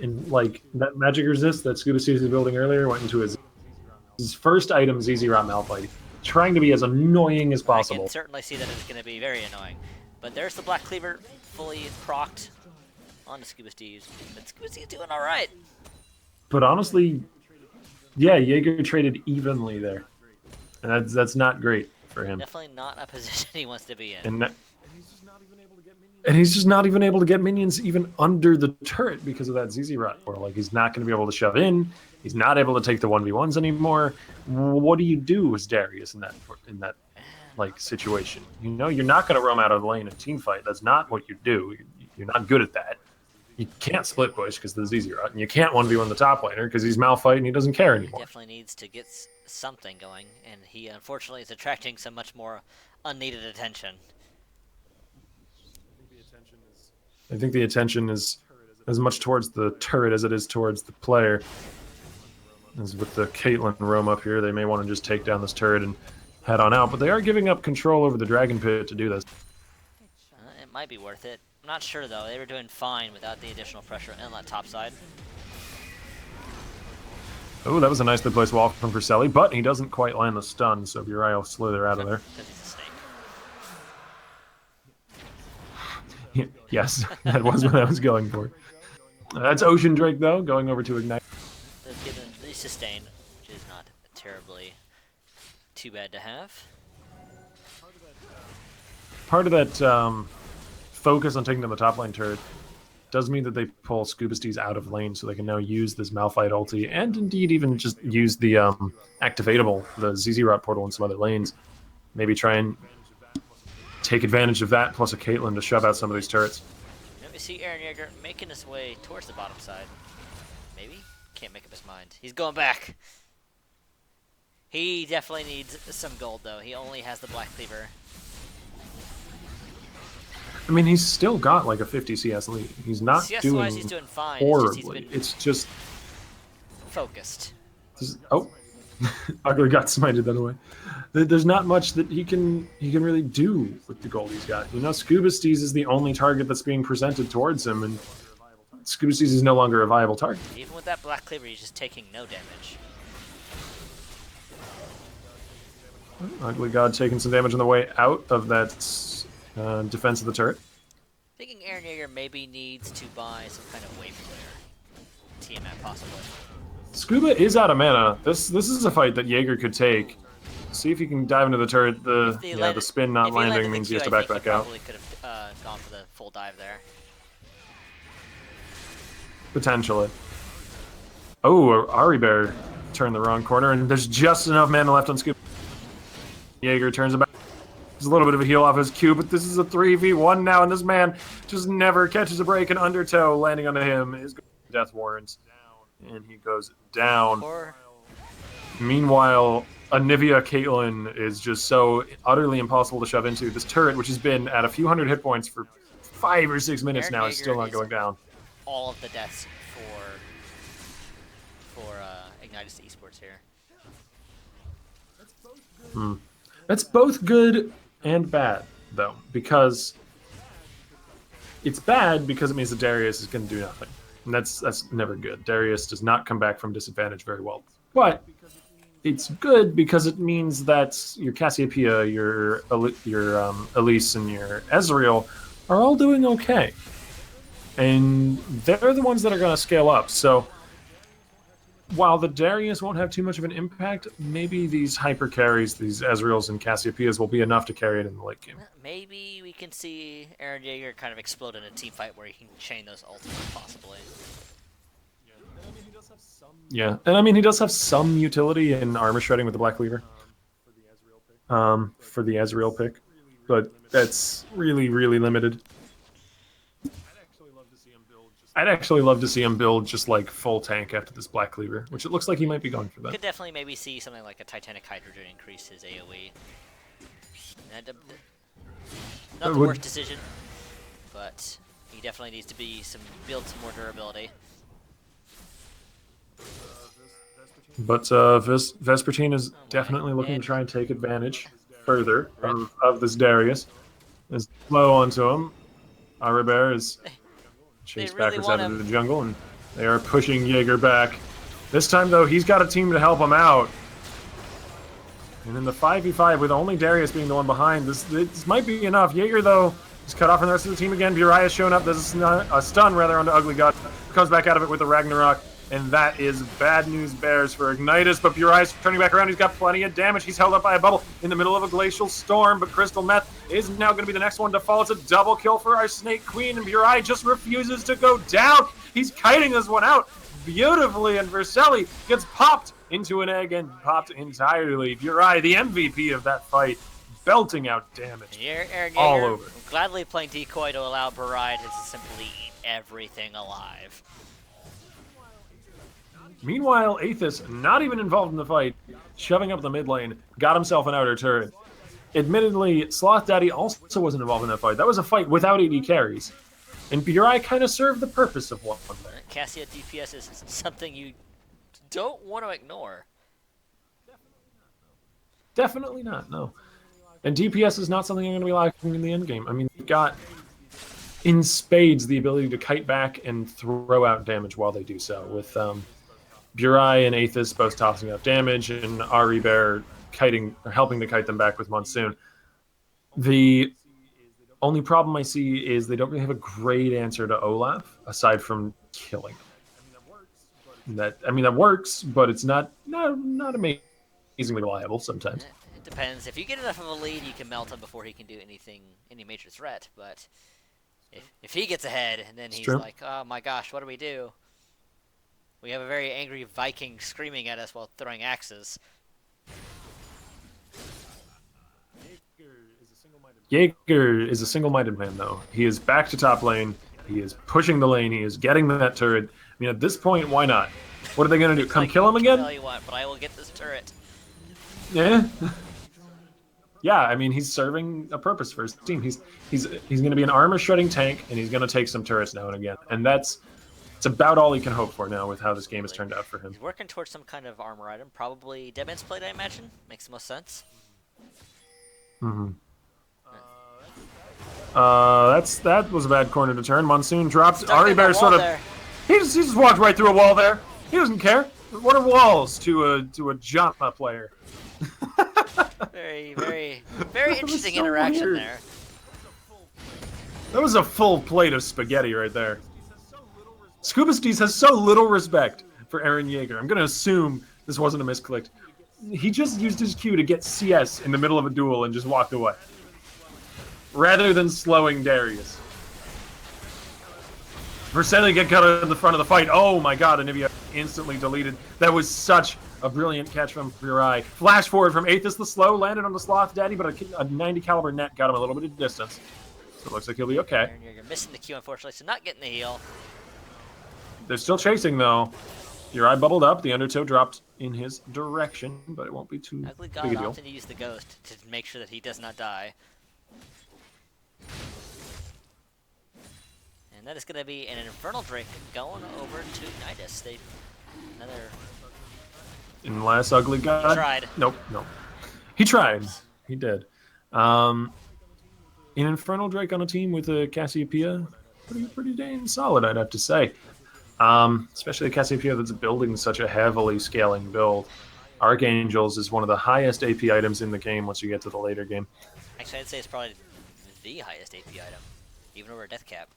Speaker 3: and like that magic resist that Scuba Steez was building earlier went into his first item, ZZ Rot Malphite, trying to be as annoying as possible.
Speaker 2: I can certainly see that it's going to be very annoying. But there's the Black Cleaver, fully procced onto Scuba Steez. But Scuba Steez doing all right.
Speaker 3: But honestly, yeah, Jaeger traded evenly there, and that's not great for him.
Speaker 2: Definitely not a position he wants to be in.
Speaker 3: And he's just not even able to get minions even under the turret because of that ZZ Rot. Or like, he's not going to be able to shove in. He's not able to take the 1v1s anymore. What do you do as Darius in that like situation? You know, you're not going to roam out of the lane and team fight. That's not what you do. You're not good at that. You can't split push because of the ZZ Rot, and you can't 1v1 the top laner because he's Malphite and he doesn't care anymore.
Speaker 2: He definitely needs to get something going, and he unfortunately is attracting some much more unneeded attention.
Speaker 3: I think the attention is as much towards the turret as it is towards the player. As with the Caitlyn roam up here, they may want to just take down this turret and head on out, but they are giving up control over the Dragon Pit to do this.
Speaker 2: It might be worth it. not sure though. They were doing fine without the additional pressure in that top side.
Speaker 3: Oh, that was a nicely placed wall from Vercelli, but he doesn't quite land the stun, so Burai will slither out of there.
Speaker 2: Because he's a snake.
Speaker 3: Yes, that was what I was going for. That's Ocean Drake, though, going over to Ignite.
Speaker 2: Does give him the sustain, which is not terribly too bad to have.
Speaker 3: Part of that focus on taking down the top lane turret does mean that they pull Scuba Steez out of lane so they can now use this Malphite ulti and indeed even just use the activatable, the ZZ Rot portal in some other lanes. Maybe try and take advantage of that plus a Caitlyn to shove out some of these turrets.
Speaker 2: Let me see Eren Yeager making his way towards the bottom side. Maybe? Can't make up his mind. He's going back. He definitely needs some gold though. He only has the Black Cleaver.
Speaker 3: I mean, he's still got like a 50 CS lead. He's not
Speaker 2: CS-wise, he's doing fine.
Speaker 3: horribly. It's just
Speaker 2: focused.
Speaker 3: Oh, Ugly got smited that away. There's not much that he can really do with the gold he's got. You know, Scuba Steez is the only target that's being presented towards him, and Scuba Steez is no longer a viable target.
Speaker 2: Even with that Black Cleaver, he's just taking no damage.
Speaker 3: Ugly God taking some damage on the way out of that defense of the turret.
Speaker 2: Thinking Eren Yeager maybe needs to buy some kind of wave clear. Tiamat possibly.
Speaker 3: Scuba is out of mana. This is a fight that Jaeger could take. See if he can dive into the turret. The spin not landing means he has to back out.
Speaker 2: Probably could have gone for the full dive there.
Speaker 3: Potentially. Oh, Ari Bear turned the wrong corner, and there's just enough mana left on Scuba. Jaeger turns it back. There's a little bit of a heal off his Q, but this is a 3v1 now, and this man just never catches a break, and Undertow landing onto him is death warrants. And he goes down. Meanwhile, Anivia Caitlyn is just so utterly impossible to shove into. This turret, which has been at a few hundred hit points for 5 or 6 minutes now, is still not going down.
Speaker 2: All of the deaths for Ignitus Esports here.
Speaker 3: That's both good and bad, though, because it's bad because it means that Darius is going to do nothing. And that's never good. Darius does not come back from disadvantage very well. But it's good because it means that your Cassiopeia, your Elise, and your Ezreal are all doing okay. And they're the ones that are going to scale up. So while the Darius won't have too much of an impact, maybe these hyper carries, these Ezreals and Cassiopeias, will be enough to carry it in the late game.
Speaker 2: Maybe we can see Eren Yeager kind of explode in a team fight where he can chain those ultimates, possibly.
Speaker 3: Yeah, and I mean, he does have some utility in armor shredding with the Black Cleaver. For the Ezreal pick. But that's really, really limited. I'd actually love to see him build just like full tank after this Black Cleaver, which it looks like he might be going for that.
Speaker 2: Could definitely maybe see something like a Titanic Hydrogen increase his AoE. Not the worst decision, but he definitely needs to build some more durability.
Speaker 3: But Vespertine is definitely looking to try and take advantage further of this Darius. Is low onto him. Arabear is chased backwards out of the jungle, and they are pushing Jaeger back. This time, though, he's got a team to help him out. And in the 5v5, with only Darius being the one behind, this might be enough. Jaeger, though, is cut off from the rest of the team again. Burai has shown up. There's a stun, rather, onto Ugly God. Comes back out of it with the Ragnarok. And that is bad news bears for Ignitus, but Burai's turning back around. He's got plenty of damage. He's held up by a bubble in the middle of a glacial storm, but Crystal Meth is now going to be the next one to fall. It's a double kill for our Snake Queen, and Burai just refuses to go down. He's kiting this one out beautifully, and Vercelli gets popped into an egg and popped entirely. Burai, the MVP of that fight, belting out damage all over.
Speaker 2: Gladly playing decoy to allow Burai to simply eat everything alive.
Speaker 3: Meanwhile, Aethys, not even involved in the fight, shoving up the mid lane, got himself an outer turret. Admittedly, Sloth Daddy also wasn't involved in that fight. That was a fight without AD carries. And Burai kind of served the purpose of one there.
Speaker 2: Cassia DPS is something you don't want to ignore.
Speaker 3: Definitely not, no. And DPS is not something I'm going to be lacking in the endgame. I mean, in spades the ability to kite back and throw out damage while they do so, with Burai and Aethys both tossing out damage, and Ari Bear helping to kite them back with Monsoon. The only problem I see is they don't really have a great answer to Olaf aside from killing him. That works, but it's not amazingly reliable sometimes.
Speaker 2: It depends. If you get enough of a lead, you can melt him before he can do any major threat. But if he gets ahead, and then he's like, oh my gosh, what do we do? We have a very angry Viking screaming at us while throwing axes.
Speaker 3: Jaeger is a single-minded man, though. He is back to top lane. He is pushing the lane. He is getting that turret. I mean, at this point, why not? What are they going to do? Come kill him again?
Speaker 2: Tell you what, but I will get this turret.
Speaker 3: Yeah. Yeah, I mean, he's serving a purpose for his team. He's going to be an armor-shredding tank, and he's going to take some turrets now and again. And it's about all he can hope for now with how this game has turned out for him.
Speaker 2: He's working towards some kind of armor item. Probably Deadman's Plate, I imagine. Makes the most sense.
Speaker 3: Mm-hmm. That was a bad corner to turn. Monsoon dropped. Ari Bear sort of. He just walked right through a wall there. He doesn't care. What are walls to a Jotma player?
Speaker 2: Very, very, very interesting interaction weird. There.
Speaker 3: That was a full plate of spaghetti right there. Scuba Steez has so little respect for Eren Yeager. I'm going to assume this wasn't a misclick. He just used his Q to get CS in the middle of a duel and just walked away, rather than slowing Darius. Vercelli get cut in the front of the fight. Oh my god, Anivia instantly deleted. That was such a brilliant catch from Burai. Flash forward from Aethys the slow, landed on the Sloth Daddy, but a 90 caliber net got him a little bit of distance. So it looks like he'll be okay.
Speaker 2: You're missing the Q, unfortunately, so not getting the heal.
Speaker 3: They're still chasing, though. Burai bubbled up, the Undertow dropped in his direction, but it won't be too
Speaker 2: Ugly
Speaker 3: big a
Speaker 2: God
Speaker 3: deal.
Speaker 2: often use the Ghost to make sure that he does not die. And that is going to be an Infernal Drake going over to Nidus. Another...
Speaker 3: Unless Ugly God...
Speaker 2: He tried.
Speaker 3: Nope. He tried. He did. An Infernal Drake on a team with a Cassiopeia, pretty dang solid, I'd have to say. Especially a Cassiopeia that's building such a heavily scaling build. Archangels is one of the highest AP items in the game once you get to the later game.
Speaker 2: Actually, I'd say it's probably the highest AP item, even over a Death Cap.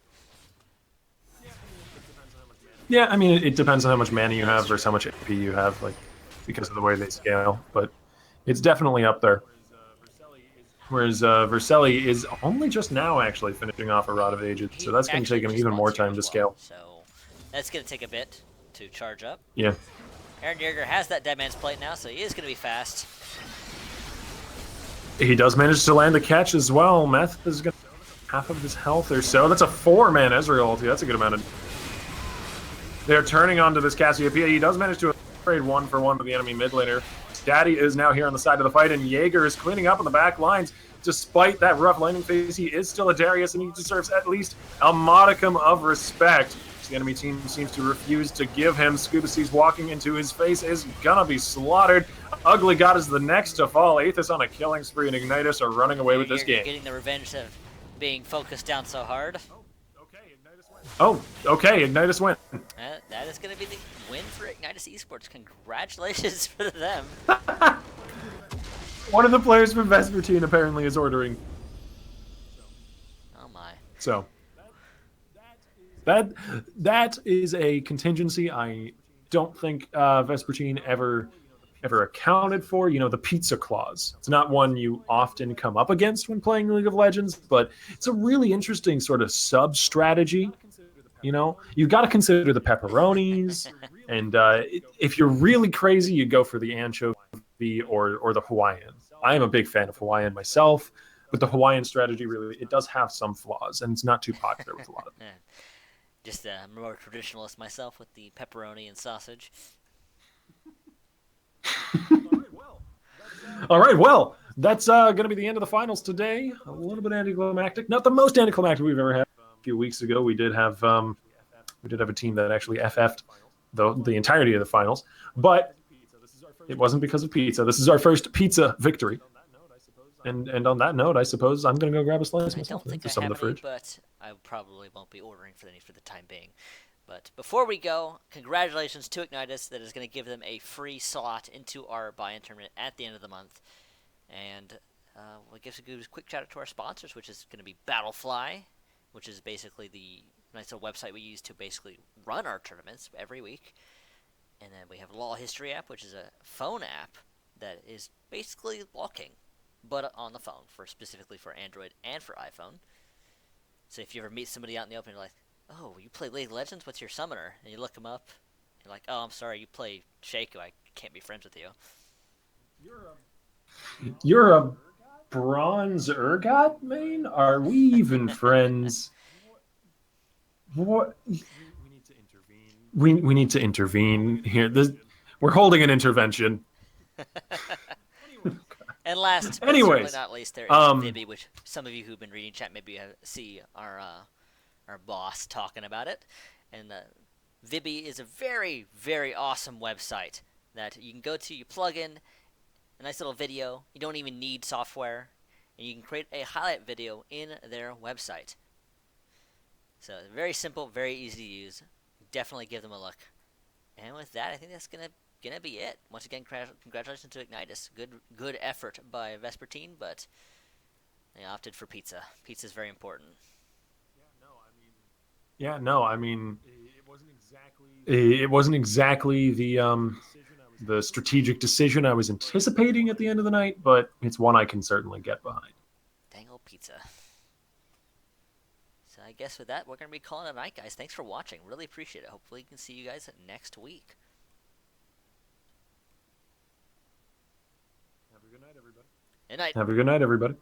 Speaker 3: Yeah, I mean, it depends on how much mana you have versus how much AP you have, like, because of the way they scale. But it's definitely up there. Whereas Vercelli is only just now actually finishing off a Rod of Ages, so that's going to take him even more time to scale.
Speaker 2: So that's going to take a bit to charge up.
Speaker 3: Yeah.
Speaker 2: Eren Yeager has that Deadman's Plate now, so he is going to be fast.
Speaker 3: He does manage to land the catch as well. Meth is going to half of his health or so. That's a 4-man Ezreal ulti. That's a good amount of... They're turning onto this Cassiopeia. He does manage to trade 1-for-1 with the enemy mid laner. Daddy is now here on the side of the fight, and Jaeger is cleaning up on the back lines. Despite that rough landing phase, he is still a Darius, and he deserves at least a modicum of respect. The enemy team seems to refuse to give him. Scuba Steez walking into his face is gonna be slaughtered. Ugly God is the next to fall. Aethys on a killing spree, and Ignitus are running away with this game.
Speaker 2: Getting the revenge of being focused down so hard.
Speaker 3: Oh, okay, Ignitus win.
Speaker 2: That is going to be the win for Ignitus Esports. Congratulations for them.
Speaker 3: One of the players from Vespertine apparently is ordering.
Speaker 2: Oh my.
Speaker 3: So, that is a contingency I don't think Vespertine ever accounted for. You know, the pizza clause. It's not one you often come up against when playing League of Legends, but it's a really interesting sort of sub-strategy. You know, you've got to consider the pepperonis, and if you're really crazy, you go for the anchovy or the Hawaiian. I am a big fan of Hawaiian myself, but the Hawaiian strategy it does have some flaws, and it's not too popular with a lot of them.
Speaker 2: Just I'm more traditionalist myself with the pepperoni and sausage.
Speaker 3: All right, well, that's going to be the end of the finals today. A little bit anticlimactic. Not the most anticlimactic we've ever had. A few weeks ago, we did have a team that actually FF'd the entirety of the finals, but it wasn't because of pizza. This is our first pizza victory. And on that note, I suppose I'm gonna go grab a slice
Speaker 2: I
Speaker 3: myself
Speaker 2: don't think
Speaker 3: for
Speaker 2: I
Speaker 3: some of
Speaker 2: have
Speaker 3: the
Speaker 2: any,
Speaker 3: fridge.
Speaker 2: but I probably won't be ordering for any for the time being. But before we go, congratulations to Ignitus that is going to give them a free slot into our buy-in tournament at the end of the month. And we'll give a quick shout out to our sponsors, which is going to be Battlefly, which is basically the nice little website we use to basically run our tournaments every week. And then we have Law History app, which is a phone app that is basically locking, but on the phone for specifically for Android and for iPhone. So if you ever meet somebody out in the open, you're like, "Oh, you play League of Legends? What's your summoner?" And you look them up. You're like, "Oh, I'm sorry, you play Shaco. I can't be friends with you."
Speaker 3: You're a bronze ergot main? Are we even friends? What? We need to intervene here. We're holding an intervention.
Speaker 2: And last but certainly
Speaker 3: Anyways,
Speaker 2: not least, there is
Speaker 3: um,
Speaker 2: Vibi, which some of you who've been reading chat maybe see our boss talking about it. And Vibi is a very, very awesome website that you can go to. You plug in a nice little video. You don't even need software, and you can create a highlight video in their website. So very simple, very easy to use. Definitely give them a look. And with that, I think that's gonna be it. Once again, congratulations to Ignitus. Good effort by Vespertine, but they opted for pizza. Pizza is very important.
Speaker 3: yeah, no, I mean, it wasn't exactly the strategic decision I was anticipating at the end of the night, but it's one I can certainly get behind.
Speaker 2: Dang old pizza. So I guess with that, we're gonna be calling it a night, guys. Thanks for watching. Really appreciate it. Hopefully, we can see you guys next week.
Speaker 3: Have a good night, everybody.
Speaker 2: Good night.
Speaker 3: Have a good night, everybody.